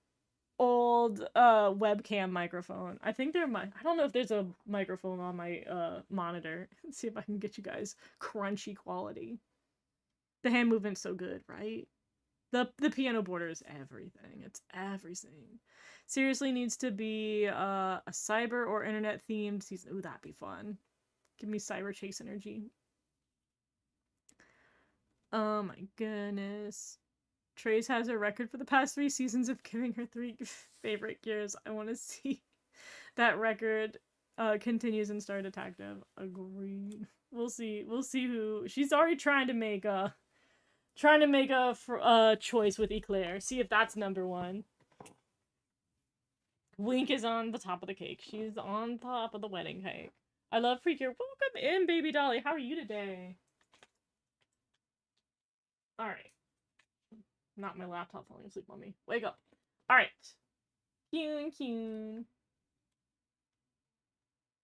old webcam microphone. I think I don't know if there's a microphone on my monitor. Let's see if I can get you guys crunchy quality. The hand movement's so good, right? The piano border is everything. It's everything. Seriously needs to be a cyber or internet themed season. Ooh, that'd be fun. Give me cyber chase energy. Oh my goodness. Trace has a record for the past 3 seasons of giving her 3 favorite gears. I want to see that record continues in Star Detective. Agreed. We'll see. We'll see who she's already trying to make a choice with Eclair. See if that's number 1. Wink is on the top of the cake. She's on top of the wedding cake. I love Precure. Welcome in, baby dolly. How are you today? Alright. Not my laptop falling asleep on me. Wake up. Alright. Kyun.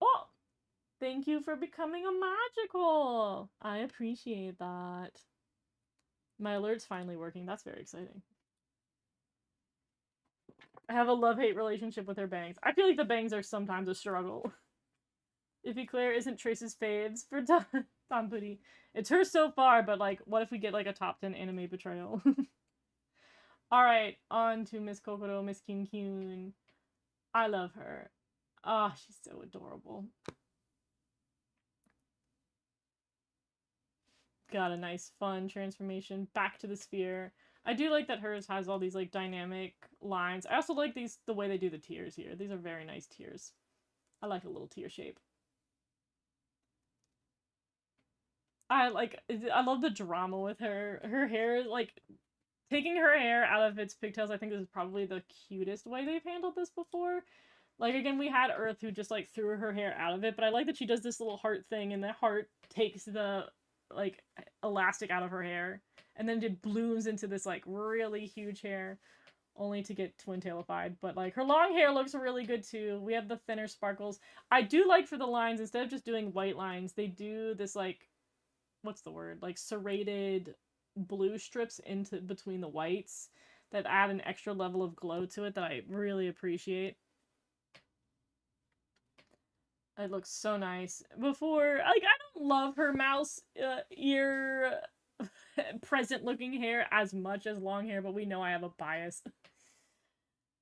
Oh! Thank you for becoming a magical! I appreciate that. My alert's finally working. That's very exciting. I have a love-hate relationship with her bangs. I feel like the bangs are sometimes a struggle. If Eclair isn't Trace's faves for Tom Putty. It's her so far, but like, what if we get like a top 10 anime betrayal? Alright, on to Miss Kokoro, Miss Kyun. I love her. Ah, oh, she's so adorable. Got a nice, fun transformation back to the sphere. I do like that hers has all these like dynamic lines. I also like the way they do the tears here. These are very nice tears. I like a little tear shape. I love the drama with her. Her hair, like, taking her hair out of its pigtails, I think this is probably the cutest way they've handled this before. Like, again, we had Earth who just, like, threw her hair out of it, but I like that she does this little heart thing, and the heart takes the, like, elastic out of her hair, and then it blooms into this, like, really huge hair, only to get twin-tailified. But, like, her long hair looks really good, too. We have the thinner sparkles. I do like for the lines, instead of just doing white lines, they do this, like, what's the word? Like, serrated blue strips into between the whites that add an extra level of glow to it that I really appreciate. It looks so nice. Before, like, I don't love her mouse ear present looking hair as much as long hair, but we know I have a bias.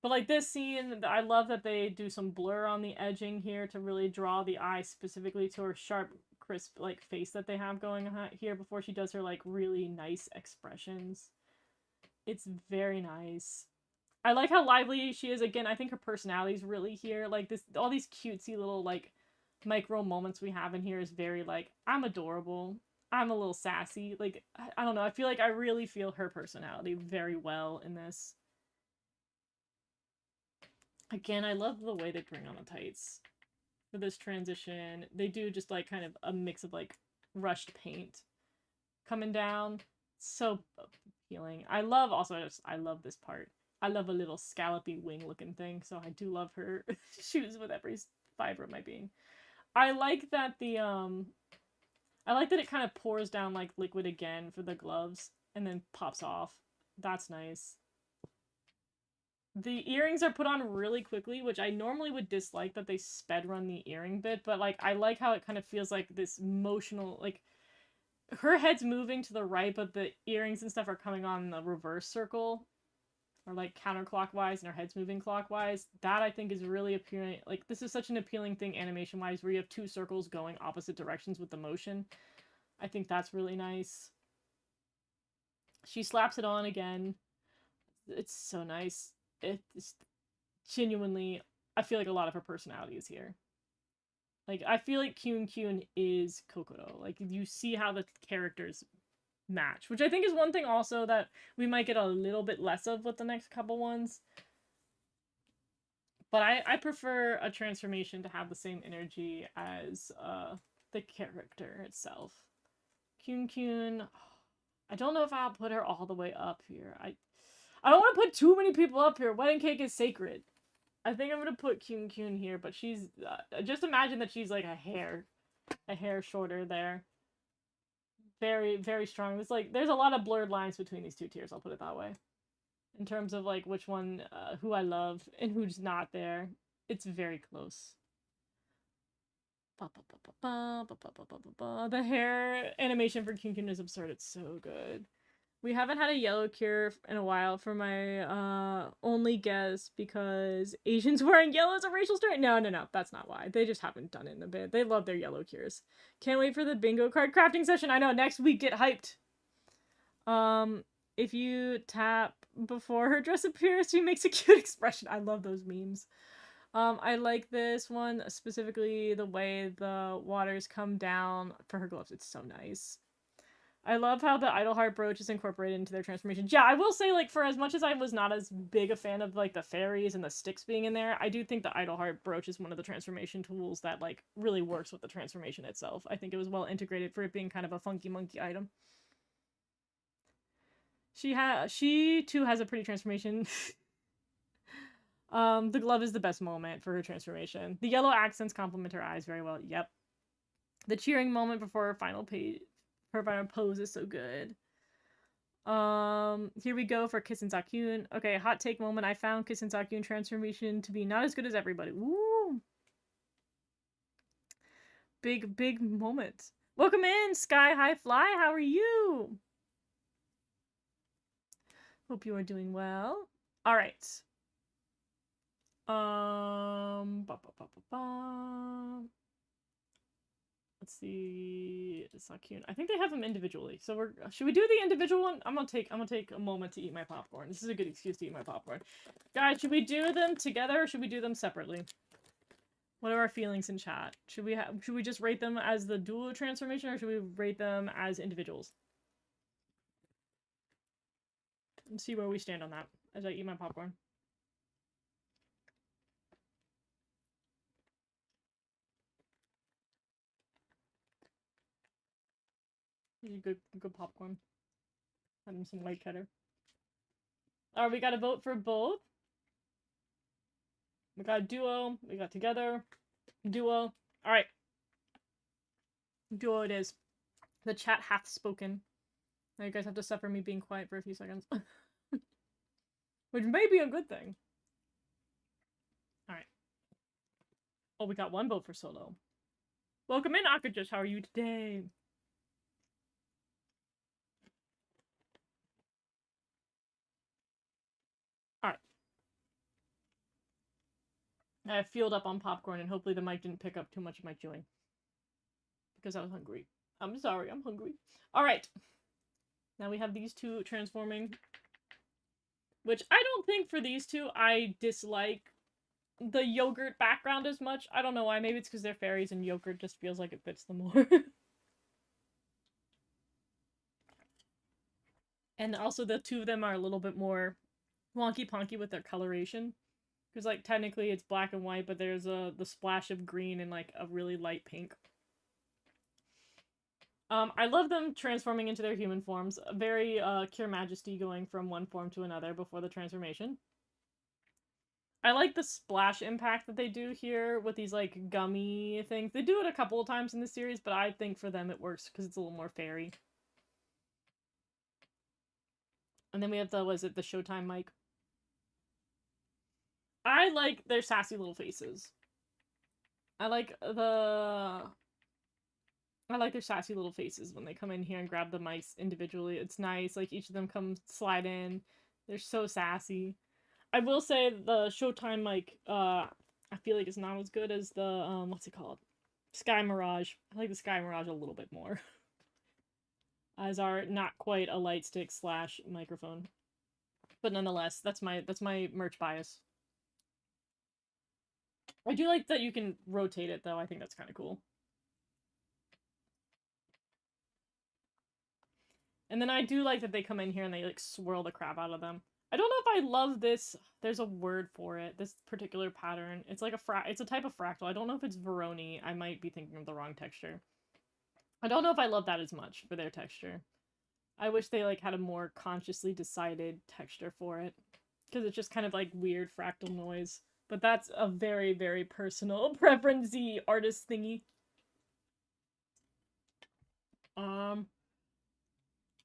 But like this scene, I love that they do some blur on the edging here to really draw the eye specifically to her sharp, crisp like face that they have going on here before she does her like really nice expressions. It's very nice. I like how lively she is. Again, I think her personality is really here. Like this, all these cutesy little like micro moments we have in here is very like, I'm adorable. I'm a little sassy. Like, I don't know. I feel like I really feel her personality very well in this. Again, I love the way they bring on the tights for this transition. They do just like kind of a mix of like rushed paint coming down. So appealing. I love I love this part. I love a little scallopy wing looking thing, so I do love her shoes with every fiber of my being. I like that I like that it kind of pours down like liquid again for the gloves and then pops off. That's nice. The earrings are put on really quickly, which I normally would dislike that they sped run the earring bit, but like I like how it kind of feels like this motional, like her head's moving to the right, but the earrings and stuff are coming on the reverse circle, or like counterclockwise, and her head's moving clockwise. That I think is really appealing. Like this is such an appealing thing animation wise, where you have 2 circles going opposite directions with the motion. I think that's really nice. She slaps it on again. It's so nice. It's genuinely, I feel like a lot of her personality is here. Like, I feel like Kyun is Kokoro. Like, you see how the characters match, which I think is one thing also that we might get a little bit less of with the next couple ones. But I prefer a transformation to have the same energy as the character itself. Kyun, I don't know if I'll put her all the way up here. I don't want to put too many people up here. Wedding cake is sacred. I think I'm gonna put Kyun Kyun here, but she's just imagine that she's like a hair shorter there. Very, very strong. It's like there's a lot of blurred lines between these two tiers. I'll put it that way. In terms of like which one, who I love and who's not there, it's very close. The hair animation for Kyun Kyun is absurd. It's so good. We haven't had a yellow cure in a while for my only guess because Asians wearing yellow is a racial stereotype. No, that's not why. They just haven't done it in a bit. They love their yellow cures. Can't wait for the bingo card crafting session. I know, next week, get hyped. If you tap before her dress appears, she makes a cute expression. I love those memes. I like this one, specifically the way the waters come down for her gloves. It's so nice. I love how the Idleheart brooch is incorporated into their transformation. Yeah, I will say, like, for as much as I was not as big a fan of, like, the fairies and the sticks being in there, I do think the Idleheart brooch is one of the transformation tools that, like, really works with the transformation itself. I think it was well integrated for it being kind of a funky monkey item. She too has a pretty transformation. The glove is the best moment for her transformation. The yellow accents complement her eyes very well. Yep. The cheering moment before her final pose is so good. Here we go for Kiss and Zakyun. Okay, hot take moment. I found Kiss and Zakyun transformation to be not as good as everybody. Woo! Big moment. Welcome in, Sky High Fly. How are you? Hope you are doing well. All right. Let's see. Zakyun. I think they have them individually. So should we do the individual one? I'm gonna take a moment to eat my popcorn. This is a good excuse to eat my popcorn. Guys, should we do them together or should we do them separately? What are our feelings in chat? Should we just rate them as the duo transformation or should we rate them as individuals? Let's see where we stand on that as I eat my popcorn. Good popcorn. Having some white cheddar. Alright, we got a vote for both. We got duo. We got together. Duo. Alright. Duo it is. The chat hath spoken. Now you guys have to suffer me being quiet for a few seconds. Which may be a good thing. Alright. Oh, we got one vote for solo. Welcome in, Akajish. How are you today? Alright. I fueled up on popcorn and hopefully the mic didn't pick up too much of my chewing. Because I was hungry. I'm sorry, I'm hungry. Alright. Now we have these two transforming. Which I don't think for these two I dislike the yogurt background as much. I don't know why. Maybe it's because they're fairies and yogurt just feels like it fits them more. And also the two of them are a little bit more wonky-ponky with their coloration. Because, like, technically it's black and white, but there's the splash of green and, like, a really light pink. I love them transforming into their human forms. Very, Cure Majesty going from one form to another before the transformation. I like the splash impact that they do here with these, like, gummy things. They do it a couple of times in the series, but I think for them it works because it's a little more fairy. And then we have the Showtime mic. I like their sassy little faces. I like their sassy little faces when they come in here and grab the mice individually. It's nice. Like, each of them slide in. They're so sassy. I will say the Showtime mic, I feel like it's not as good as the, what's it called? Sky Mirage. I like the Sky Mirage a little bit more. As our not quite a light stick / microphone. But nonetheless, that's my merch bias. I do like that you can rotate it, though. I think that's kind of cool. And then I do like that they come in here and they, like, swirl the crap out of them. I don't know if I love this. There's a word for it. This particular pattern. It's like it's a type of fractal. I don't know if it's Veroni. I might be thinking of the wrong texture. I don't know if I love that as much for their texture. I wish they like had a more consciously decided texture for it, because it's just kind of like weird fractal noise. But that's a very, very personal preference-y artist thingy. Um,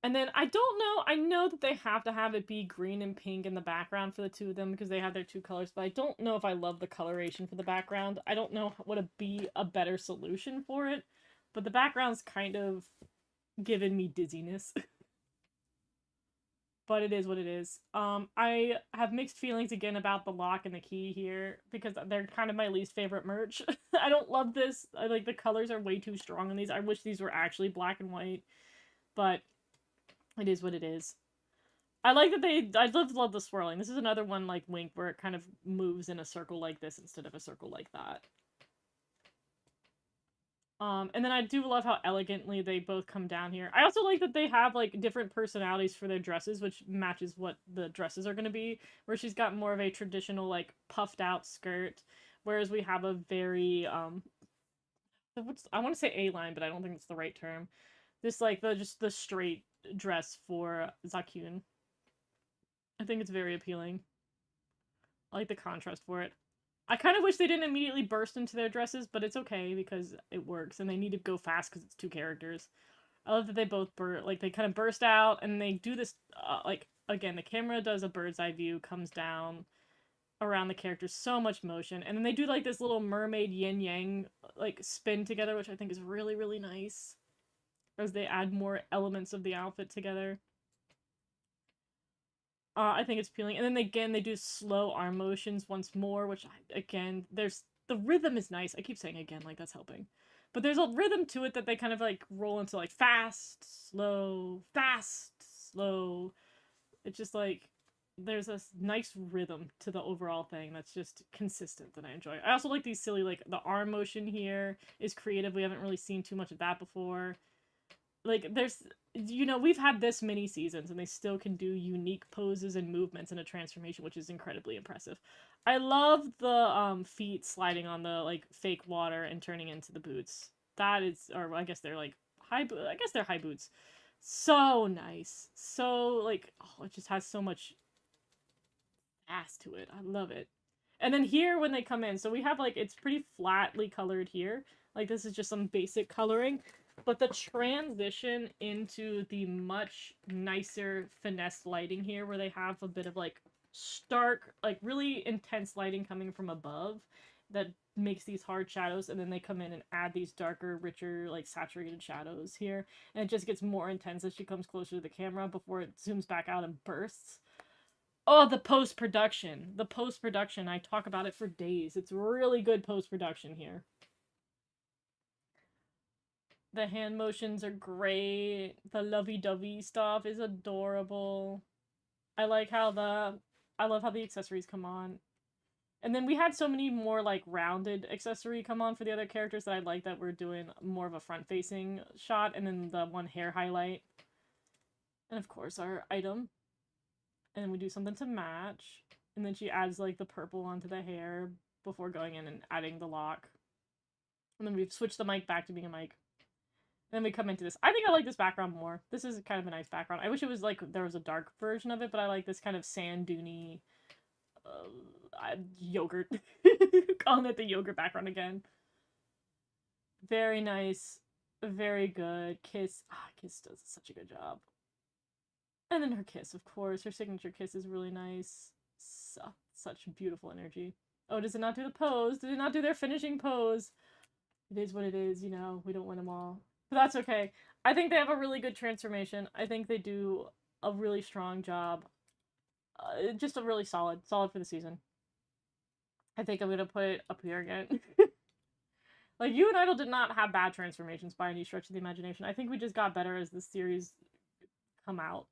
and then I don't know. I know that they have to have it be green and pink in the background for the two of them because they have their two colors, but I don't know if I love the coloration for the background. I don't know what would be a better solution for it, but the background's kind of giving me dizziness. But it is what it is. I have mixed feelings again about the lock and the key here because they're kind of my least favorite merch. I don't love this. I like the colors are way too strong on these. I wish these were actually black and white, but it is what it is. I like that I love the swirling. This is another one like Wink where it kind of moves in a circle like this instead of a circle like that. And then I do love how elegantly they both come down here. I also like that they have like different personalities for their dresses, which matches what the dresses are going to be. Where she's got more of a traditional like puffed out skirt, whereas we have a very I want to say A-line, but I don't think it's the right term. This like just the straight dress for Zakyun. I think it's very appealing. I like the contrast for it. I kind of wish they didn't immediately burst into their dresses, but it's okay because it works, and they need to go fast because it's two characters. I love that they both they kind of burst out, and they do this, like, again, the camera does a bird's eye view, comes down around the characters, so much motion, and then they do, like, this little mermaid yin-yang, like, spin together, which I think is really, really nice, as they add more elements of the outfit together. I think it's appealing. And then again, they do slow arm motions once more, which again, there's the rhythm is nice. I keep saying again, like that's helping. But there's a rhythm to it that they kind of like roll into like fast, slow, fast, slow. It's just like there's a nice rhythm to the overall thing that's just consistent that I enjoy. I also like these silly like the arm motion here is creative. We haven't really seen too much of that before. Like there's we've had this many seasons and they still can do unique poses and movements in a transformation, which is incredibly impressive. I love the feet sliding on the like fake water and turning into the boots. That is, or I guess they're like I guess they're high boots. So nice. So like, oh, it just has so much ass to it. I love it. And then here when they come in, so we have like it's pretty flatly colored here. Like this is just some basic coloring. But the transition into the much nicer finesse lighting here, where they have a bit of like stark, like really intense lighting coming from above that makes these hard shadows, and then they come in and add these darker, richer, like saturated shadows here. And it just gets more intense as she comes closer to the camera before it zooms back out and bursts. Oh, the post-production. The post-production, I talk about it for days. It's really good post-production here. The hand motions are great. The lovey-dovey stuff is adorable. I love how the accessories come on. And then we had so many more like rounded accessory come on for the other characters that I like that we're doing more of a front-facing shot and then the one hair highlight. And of course our item. And then we do something to match. And then she adds like the purple onto the hair before going in and adding the lock. And then we've switched the mic back to being a mic. Then we come into this. I think I like this background more. This is kind of a nice background. I wish it was like there was a dark version of it, but I like this kind of sand duney yogurt. Calling it the yogurt background again. Very nice. Very good. Kiss. Kiss does such a good job. And then her kiss, of course. Her signature kiss is really nice. Such beautiful energy. Oh, does it not do the pose? Did it not do their finishing pose? It is what it is, we don't win them all. But that's okay. I think they have a really good transformation. I think they do a really strong job. Just a really solid for the season. I think I'm gonna put it up here again. Like, You and Idol did not have bad transformations by any stretch of the imagination. I think we just got better as the series come out.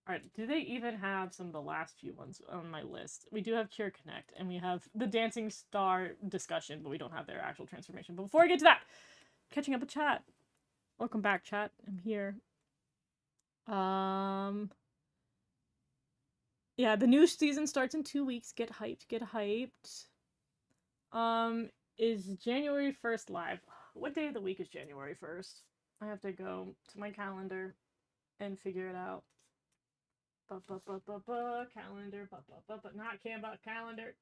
Alright, do they even have some of the last few ones on my list? We do have Cheer Connect, and we have the Dancing Star discussion, but we don't have their actual transformation. But before I get to that, catching up with chat. Welcome back, chat. I'm here. Yeah, the new season starts in 2 weeks. Get hyped, get hyped. Is January 1st live? What day of the week is January 1st? I have to go to my calendar. and figure it out. Calendar. Not Canva. Calendar.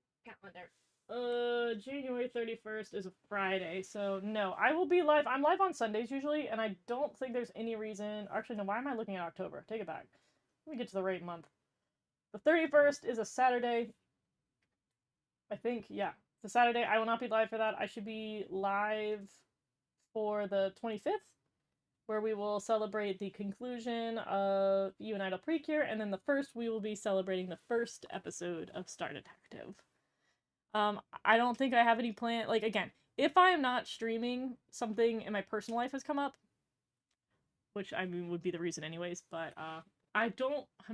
January 31st is a Friday, so no, I will be live. I'm live on Sundays usually, and I don't think there's any reason. Actually, no, why am I looking at October? Take it back. Let me get to the right month. The 31st is a Saturday. I think, yeah. It's a Saturday. I will not be live for that. I should be live for the 25th, where we will celebrate the conclusion of United Precure, and then the 1st we will be celebrating the 1st episode of Star Detective. I don't think I have any plan. Like, again, if I am not streaming, something in my personal life has come up, which I mean would be the reason anyways, but I'm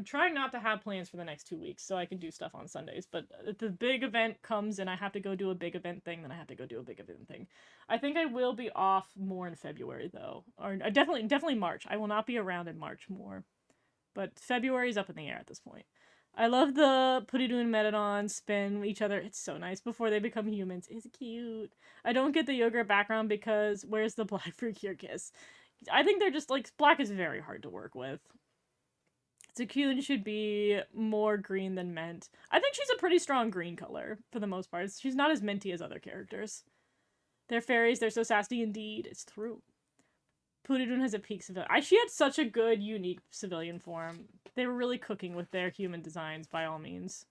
trying not to have plans for the next 2 weeks so I can do stuff on Sundays, but if the big event comes and I have to go do a big event thing, then I have to go do a big event thing. I think I will be off more in February though, or definitely March. I will not be around in March more, but February is up in the air at this point. I love the Puridu and Metadon spin each other. It's so nice before they become humans. It's cute. I don't get the yogurt background because where's the black Precure kiss? I think they're just like, black is very hard to work with. Zakun should be more green than mint. I think she's a pretty strong green color for the most part. She's not as minty as other characters. They're fairies. They're so sassy indeed. It's true. Pudidun has a peak civilian. She had such a good, unique civilian form. They were really cooking with their human designs, by all means.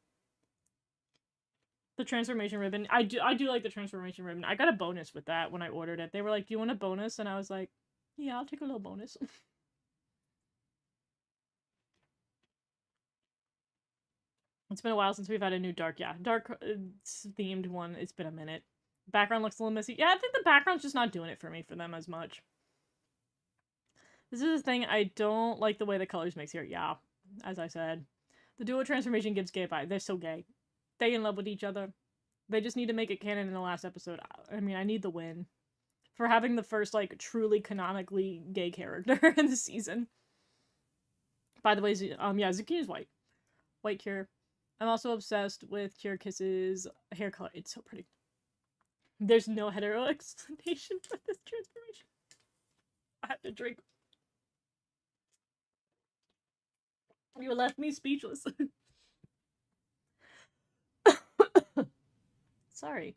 The transformation ribbon. I do like the transformation ribbon. I got a bonus with that when I ordered it. They were like, "Do you want a bonus?" And I was like, "Yeah, I'll take a little bonus." It's been a while since we've had a new dark themed one. It's been a minute. Background looks a little messy. Yeah, I think the background's just not doing it for me for them as much. This is the thing, I don't like the way the colors mix here. Yeah, as I said. The duo transformation gives gay vibe. They're so gay. They in love with each other. They just need to make it canon in the last episode. I mean, I need the win. For having the first, like, truly canonically gay character in the season. By the way, yeah, Zucchini is white. White Cure. I'm also obsessed with Cure Kiss's hair color. It's so pretty. There's no hetero explanation for this transformation. I have to drink. You left me speechless. Sorry.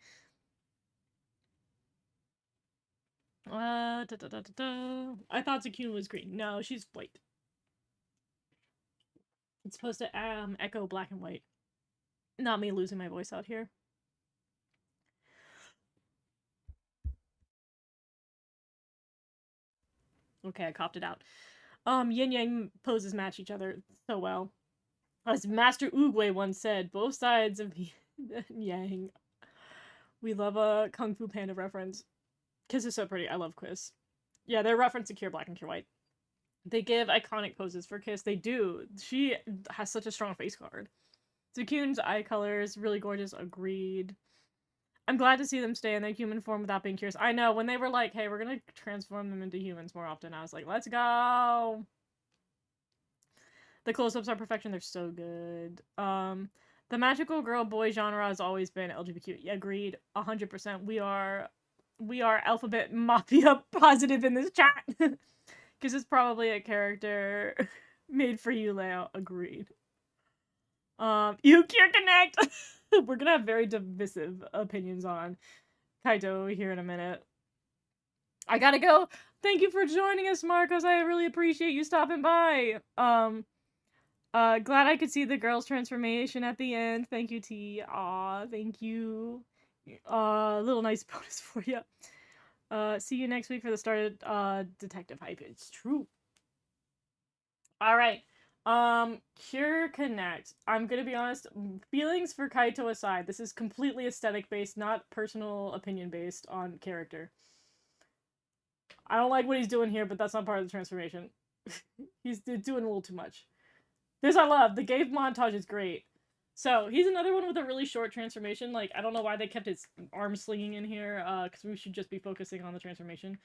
I thought Zakun was green. No, she's white. It's supposed to echo black and white. Not me losing my voice out here. Okay, I copped it out. Yin Yang poses match each other so well. As Master Oogway once said, both sides of Yang. We love a Kung Fu Panda reference. Kiss is so pretty. I love Kiss. Yeah, they're reference to Cure Black and Cure White. They give iconic poses for Kiss. They do. She has such a strong face card. Zakun's eye color is really gorgeous. Agreed. I'm glad to see them stay in their human form without being curious. I know, when they were like, hey, we're gonna transform them into humans more often, I was like, let's go! The close-ups are perfection. They're so good. The magical girl-boy genre has always been LGBTQ. Agreed. 100%. We are alphabet mafia positive in this chat. Because it's probably a character made for you, Leo. Agreed. You can't connect! We're gonna have very divisive opinions on Kaito here in a minute. I gotta go. Thank you for joining us, Marcos. I really appreciate you stopping by. Glad I could see the girl's transformation at the end. Thank you, T. Aw, thank you. Little nice bonus for you. See you next week for the start of Detective Hype. It's true. Alright. Cure Connect. I'm gonna be honest, feelings for Kaito aside, this is completely aesthetic based, not personal opinion based on character. I don't like what he's doing here, but that's not part of the transformation. He's doing a little too much. This I love. The Gabe montage is great. So, he's another one with a really short transformation. Like, I don't know why they kept his arm slinging in here, because we should just be focusing on the transformation.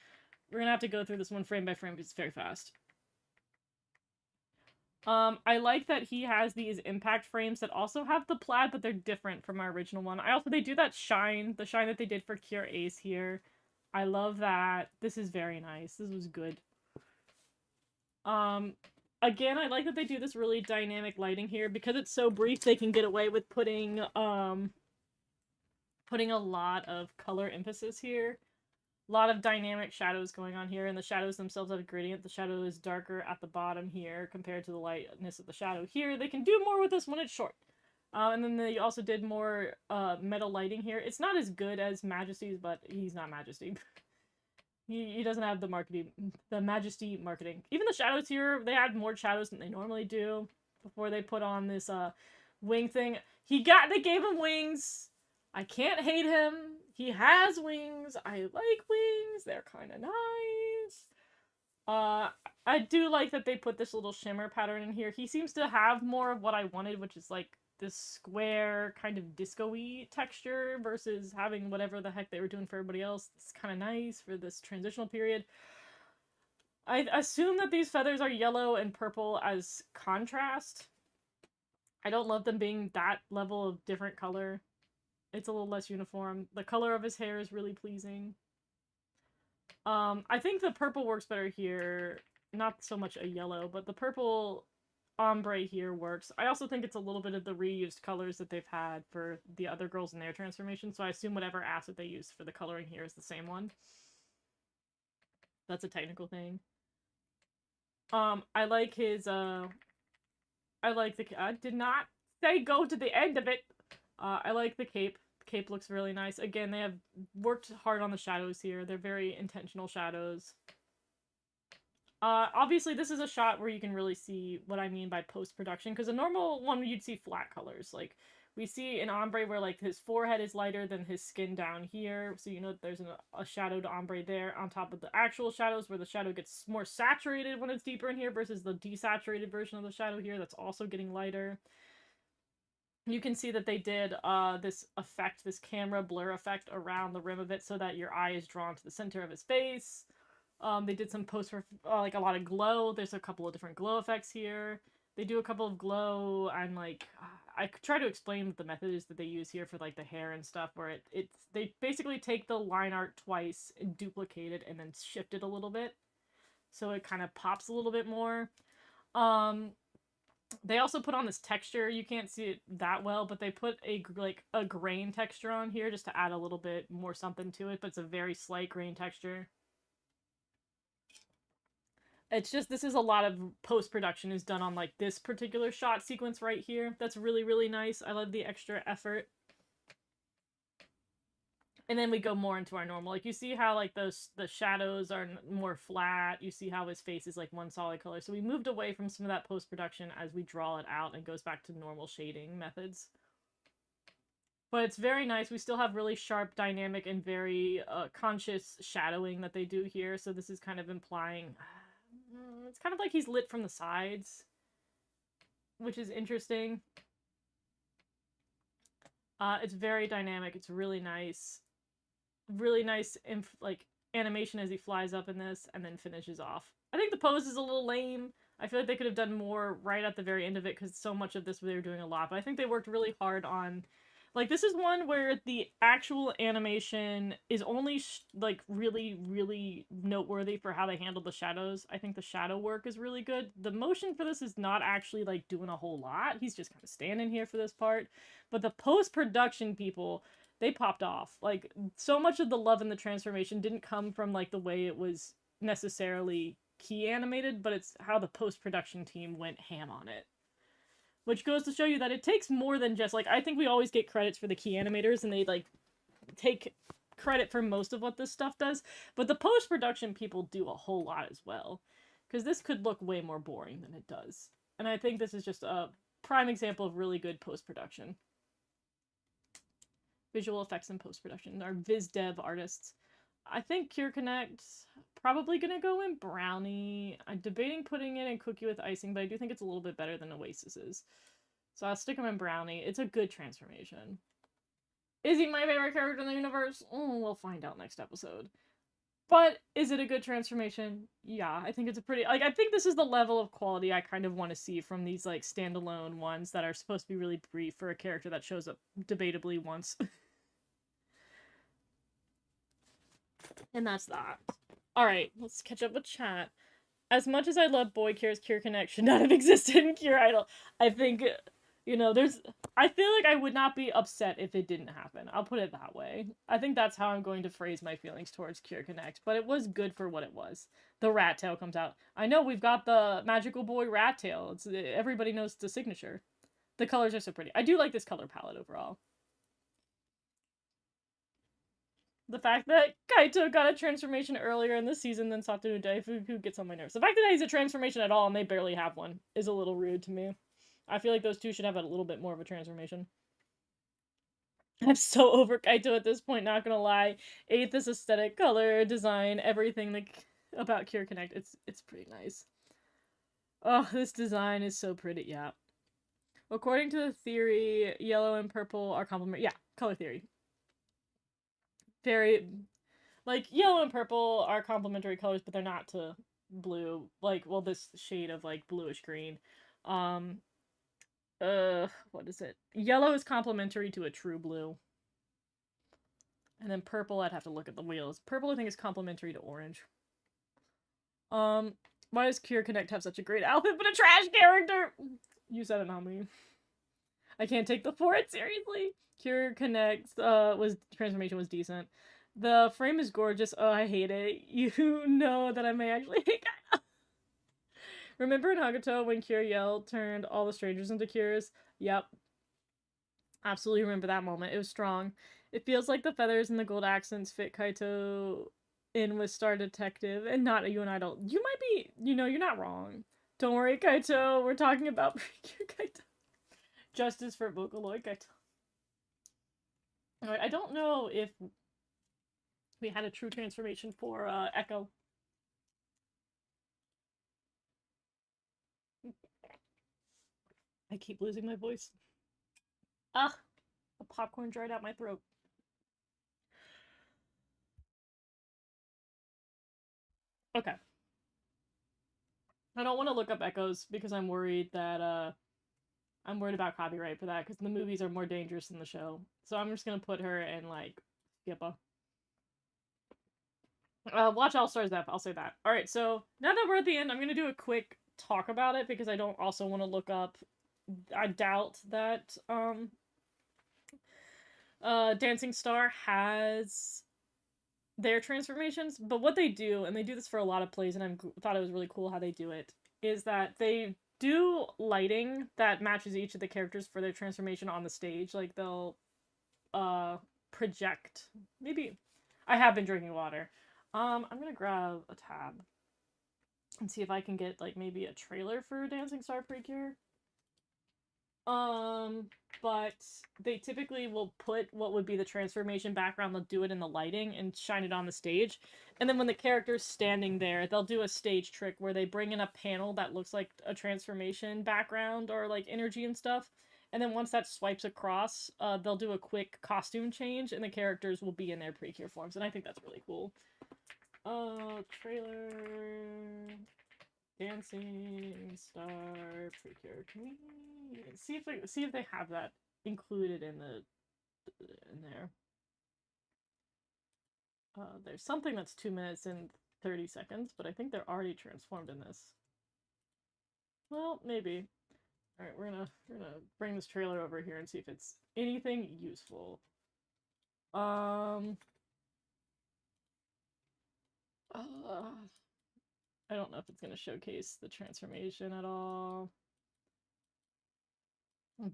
We're gonna have to go through this one frame by frame because it's very fast. I like that he has these impact frames that also have the plaid, but they're different from our original one. They do that shine, the shine that they did for Cure Ace here. I love that. This is very nice. This was good. Again, I like that they do this really dynamic lighting here. Because it's so brief, they can get away with putting putting a lot of color emphasis here. A lot of dynamic shadows going on here, and the shadows themselves have a gradient. The shadow is darker at the bottom here compared to the lightness of the shadow here. They can do more with this when it's short. And then they also did more metal lighting here. It's not as good as Majesty's, but he's not Majesty. He doesn't have the Majesty marketing. Even the shadows here, they had more shadows than they normally do before they put on this wing thing. They gave him wings. I can't hate him. He has wings. I like wings. They're kind of nice. I do like that they put this little shimmer pattern in here. He seems to have more of what I wanted, which is like this square kind of disco-y texture versus having whatever the heck they were doing for everybody else. It's kind of nice for this transitional period. I assume that these feathers are yellow and purple as contrast. I don't love them being that level of different color. It's a little less uniform. The color of his hair is really pleasing. I think the purple works better here. Not so much a yellow, but the purple ombre here works. I also think it's a little bit of the reused colors that they've had for the other girls in their transformation, so I assume whatever acid they used for the coloring here is the same one. That's a technical thing. I like his, I did not say go to the end of it! I like the cape. The cape looks really nice. Again, they have worked hard on the shadows here. They're very intentional shadows. Obviously, this is a shot where you can really see what I mean by post-production, because a normal one, you'd see flat colors. Like, we see an ombre where, like, his forehead is lighter than his skin down here, so you know that there's a shadowed ombre there on top of the actual shadows, where the shadow gets more saturated when it's deeper in here versus the desaturated version of the shadow here that's also getting lighter. You can see that they did this effect, this camera blur effect around the rim of it so that your eye is drawn to the center of his face. They did some like a lot of glow. There's a couple of different glow effects here. They do a couple of glow and like, I try to explain what the method is that they use here for like the hair and stuff, where they basically take the line art twice and duplicate it and then shift it a little bit. So it kind of pops a little bit more. They also put on this texture. You can't see it that well, but they put a grain texture on here just to add a little bit more something to it, but it's a very slight grain texture. It's just, this is a lot of post-production is done on like this particular shot sequence right here. That's really, really nice. I love the extra effort. And then we go more into our normal. Like, you see how, like, the shadows are more flat. You see how his face is, like, one solid color. So we moved away from some of that post-production as we draw it out and goes back to normal shading methods. But it's very nice. We still have really sharp, dynamic, and very conscious shadowing that they do here. So this is kind of implying... It's kind of like he's lit from the sides, which is interesting. It's very dynamic. It's really nice. Really nice, like, animation as he flies up in this and then finishes off. I think the pose is a little lame. I feel like they could have done more right at the very end of it because so much of this they were doing a lot. But I think they worked really hard on... Like, this is one where the actual animation is only, like, really, really noteworthy for how they handled the shadows. I think the shadow work is really good. The motion for this is not actually, like, doing a whole lot. He's just kind of standing here for this part. But the post-production people, they popped off. Like, so much of the love in the transformation didn't come from, like, the way it was necessarily key animated, but it's how the post-production team went ham on it. Which goes to show you that it takes more than just, like, I think we always get credits for the key animators, and they, like, take credit for most of what this stuff does, but the post-production people do a whole lot as well. Because this could look way more boring than it does. And I think this is just a prime example of really good post-production. Visual effects and post-production. Our Viz Dev artists. I think Cure Connect probably gonna go in brownie. I'm debating putting it in cookie with icing, but I do think it's a little bit better than Oasis's. So I'll stick him in brownie. It's a good transformation. Is he my favorite character in the universe? We'll find out next episode. But is it a good transformation? Yeah, I think it's a pretty... Like, I think this is the level of quality I kind of want to see from these, like, standalone ones that are supposed to be really brief for a character that shows up debatably once. And that's that. Alright, let's catch up with chat. as much as I love Boy Cure's Cure Connect should not have existed in Cure Idol, I think, there's. I feel like I would not be upset if it didn't happen. I'll put it that way. I think that's how I'm going to phrase my feelings towards Cure Connect, but it was good for what it was. The rat tail comes out. I know we've got the magical boy rat tail. Everybody knows the signature. The colors are so pretty. I do like this color palette overall. The fact that Kaito got a transformation earlier in the season than Satoru Daifuku gets on my nerves. The fact that he's a transformation at all and they barely have one is a little rude to me. I feel like those two should have a little bit more of a transformation. I'm so over Kaito at this point, not gonna lie. This aesthetic, color, design, everything about Cure Connect. It's pretty nice. Oh, this design is so pretty, yeah. According to the theory, yellow and purple are complementary. Yeah, color theory. Very like yellow and purple are complementary colors, but they're not to blue. Like, well, this shade of like bluish green. Um what is it? Yellow is complementary to a true blue. And then purple, I'd have to look at the wheels. Purple I think is complementary to orange. Why does Cure Connect have such a great outfit but a trash character? You said it, not me. I can't take the for it seriously. Cure Connect transformation was decent. The frame is gorgeous. Oh, I hate it. You know that I may actually hate Kaito. Remember in Hagato when Cure Yell turned all the strangers into Cures? Yep. Absolutely remember that moment. It was strong. It feels like the feathers and the gold accents fit Kaito in with Star Detective and not you and I don't. You might be, you're not wrong. Don't worry, Kaito. We're talking about Precure Kaito. Justice for Vocaloid Kaito. Alright, I don't know if we had a true transformation for Echo. I keep losing my voice. Ah, the popcorn dried out my throat. Okay. I don't want to look up Echoes because I'm worried about copyright for that because the movies are more dangerous than the show. So I'm just gonna put her in like Skippa. Watch All Stars F. I'll say that. All right. So now that we're at the end, I'm gonna do a quick talk about it because I don't also want to look up. I doubt that Dancing Star has their transformations, but what they do, and they do this for a lot of plays, and I thought it was really cool how they do it, is that they do lighting that matches each of the characters for their transformation on the stage. Like they'll project. Maybe I have been drinking water. I'm gonna grab a tab and see if I can get like maybe a trailer for Dancing Star Precure. But they typically will put what would be the transformation background, they'll do it in the lighting and shine it on the stage. And then when the character's standing there, they'll do a stage trick where they bring in a panel that looks like a transformation background or like energy and stuff. And then once that swipes across, they'll do a quick costume change and the characters will be in their Precure forms. And I think that's really cool. Trailer. Dancing Star Precure. Can we see if they have that included in there? There's something that's 2 minutes and 30 seconds, but I think they're already transformed in this. Well, maybe. All right, we're gonna bring this trailer over here and see if it's anything useful. I don't know if it's gonna showcase the transformation at all.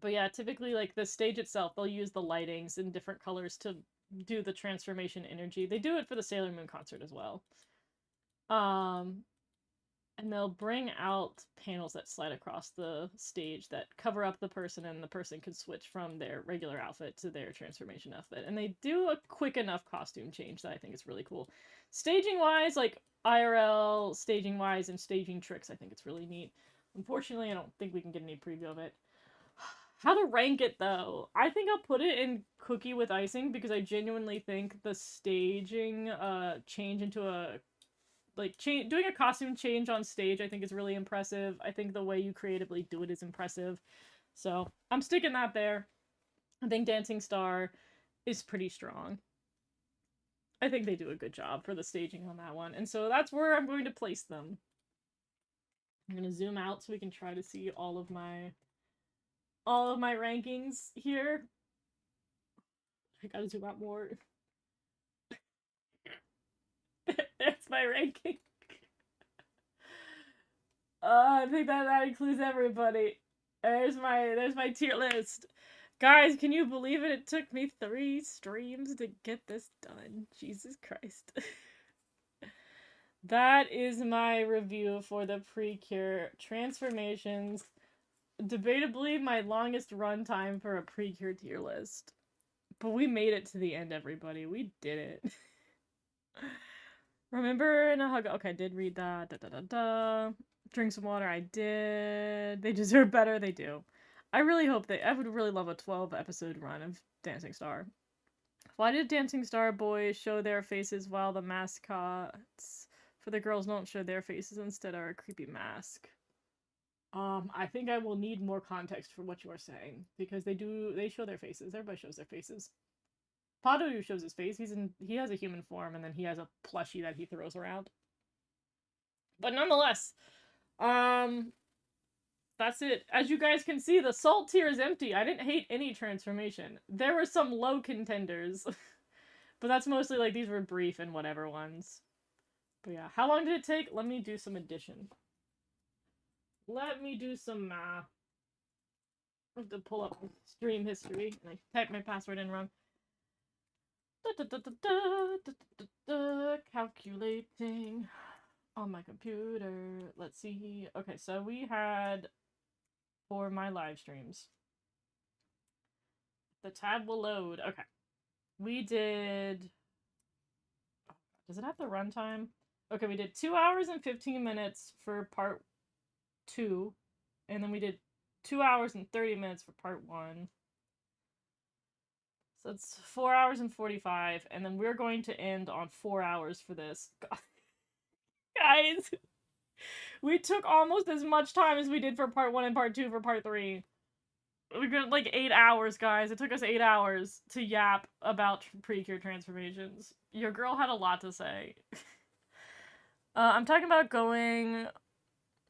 But yeah, typically like the stage itself, they'll use the lightings in different colors to do the transformation energy. They do it for the Sailor Moon concert as well. And they'll bring out panels that slide across the stage that cover up the person, and the person can switch from their regular outfit to their transformation outfit. And they do a quick enough costume change that I think is really cool. Staging wise, like IRL staging wise and staging tricks, I think it's really neat. Unfortunately, I don't think we can get any preview of it. How to rank it though? I think I'll put it in cookie with icing because I genuinely think the staging change into a doing a costume change on stage I think is really impressive. I think the way you creatively do it is impressive. So, I'm sticking that there. I think Dancing Star is pretty strong. I think they do a good job for the staging on that one. And so that's where I'm going to place them. I'm gonna zoom out so we can try to see all of my rankings here. I gotta zoom out more. That's my ranking. I think that includes everybody. There's my tier list. Guys, can you believe it? It took me 3 streams to get this done. Jesus Christ. That is my review for the Precure transformations. Debatably my longest runtime for a Precure tier list. But we made it to the end, everybody. We did it. Remember in a hug. Okay, I did read that. Drink some water. I did. They deserve better. They do. I really hope I would really love a 12 episode run of Dancing Star. Why did Dancing Star boys show their faces while the mascots for the girls don't show their faces, instead are a creepy mask? I think I will need more context for what you are saying, because they show their faces. Everybody shows their faces. Padoru shows his face. He has a human form, and then he has a plushie that he throws around. But nonetheless, that's it. As you guys can see, the salt tier is empty. I didn't hate any transformation. There were some low contenders, but that's mostly like these were brief and whatever ones. But yeah, how long did it take? Let me do some addition. Let me do some math. I have to pull up stream history, and I typed my password in wrong. Calculating on my computer. Let's see. Okay, so we had, for my live streams, the tab will load. Okay, we did. Does it have the runtime? Okay, we did 2 hours and 15 minutes for part 2, and then we did 2 hours and 30 minutes for part 1. So it's 4 hours and 45, and then we're going to end on 4 hours for this. God. Guys, we took almost as much time as we did for part 1 and part 2 for part 3. We got like 8 hours, guys. It took us 8 hours to yap about Precure transformations. Your girl had a lot to say. I'm talking about going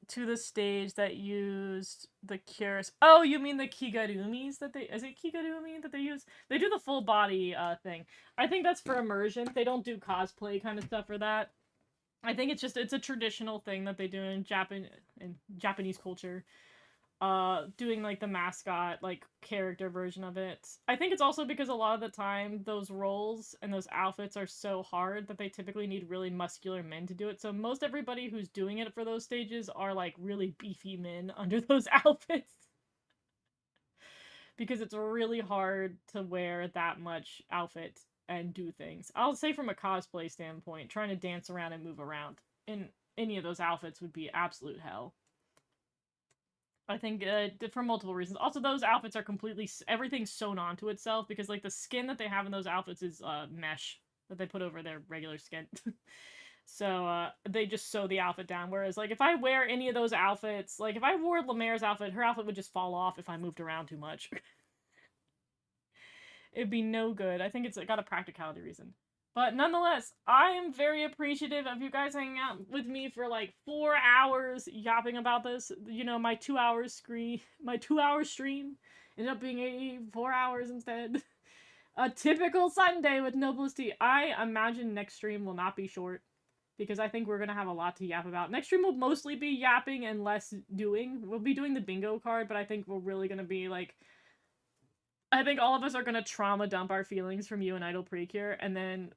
to the stage that used the cures. Oh, you mean the Kigarumis that they... Is it Kigarumi that they use? They do the full body thing. I think that's for immersion. They don't do cosplay kind of stuff for that. I think it's a traditional thing that they do in Japanese culture. Doing like the mascot, like character version of it. I think it's also because a lot of the time those roles and those outfits are so hard that they typically need really muscular men to do it. So most everybody who's doing it for those stages are like really beefy men under those outfits. Because it's really hard to wear that much outfit and do things. I'll say from a cosplay standpoint, trying to dance around and move around in any of those outfits would be absolute hell. I think for multiple reasons. Also, those outfits are completely... Everything's sewn onto itself, because like the skin that they have in those outfits is mesh that they put over their regular skin. So they just sew the outfit down. Whereas like if I wear any of those outfits, like if I wore Lemaire's outfit, her outfit would just fall off if I moved around too much. It'd be no good. I think it's got a practicality reason. But nonetheless, I am very appreciative of you guys hanging out with me for like 4 hours yapping about this. You know, my 2 hours stream ended up being 4 hours instead. A typical Sunday with Noblest Tea. I imagine next stream will not be short, because I think we're going to have a lot to yap about. Next stream will mostly be yapping and less doing. We'll be doing the bingo card, but I think we're really going to be like... I think all of us are going to trauma dump our feelings from you and Idol Precure, and then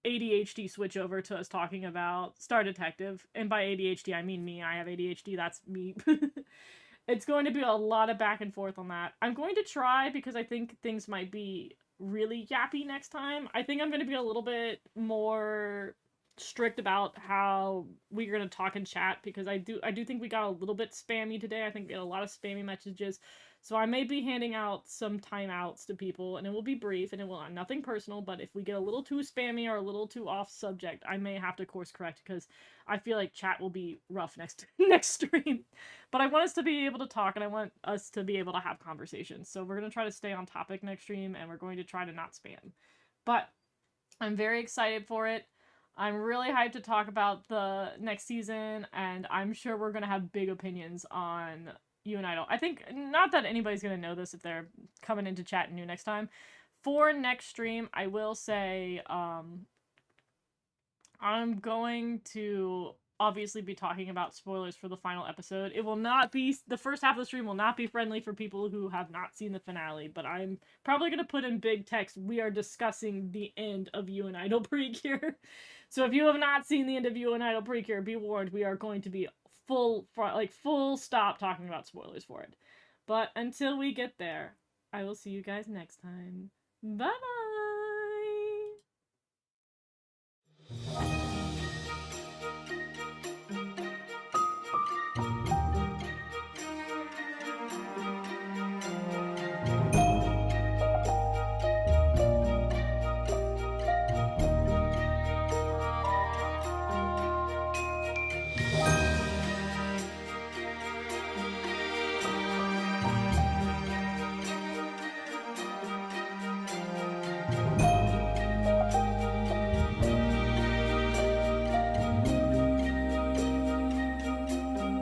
ADHD switch over to us talking about Star Detective. And by ADHD, I mean me. I have ADHD. That's me. It's going to be a lot of back and forth on that. I'm going to try, because I think things might be really yappy next time. I think I'm going to be a little bit more strict about how we're going to talk in chat, because I do think we got a little bit spammy today. I think we got a lot of spammy messages. So I may be handing out some timeouts to people, and it will be brief, and it will nothing personal, but if we get a little too spammy or a little too off subject, I may have to course correct, because I feel like chat will be rough next stream. But I want us to be able to talk, and I want us to be able to have conversations. So we're going to try to stay on topic next stream, and we're going to try to not spam. But I'm very excited for it. I'm really hyped to talk about the next season, and I'm sure we're gonna have big opinions on You and Idol. I think not that anybody's gonna know this if they're coming into chat new next time. For next stream, I will say, I'm going to obviously be talking about spoilers for the final episode. It will not be, the first half of the stream will not be friendly for people who have not seen the finale, but I'm probably going to put in big text, we are discussing the end of You and Idol Precure. So if you have not seen the end of You and Idol Precure, be warned, we are going to be full stop talking about spoilers for it. But until we get there, I will see you guys next time. Bye bye!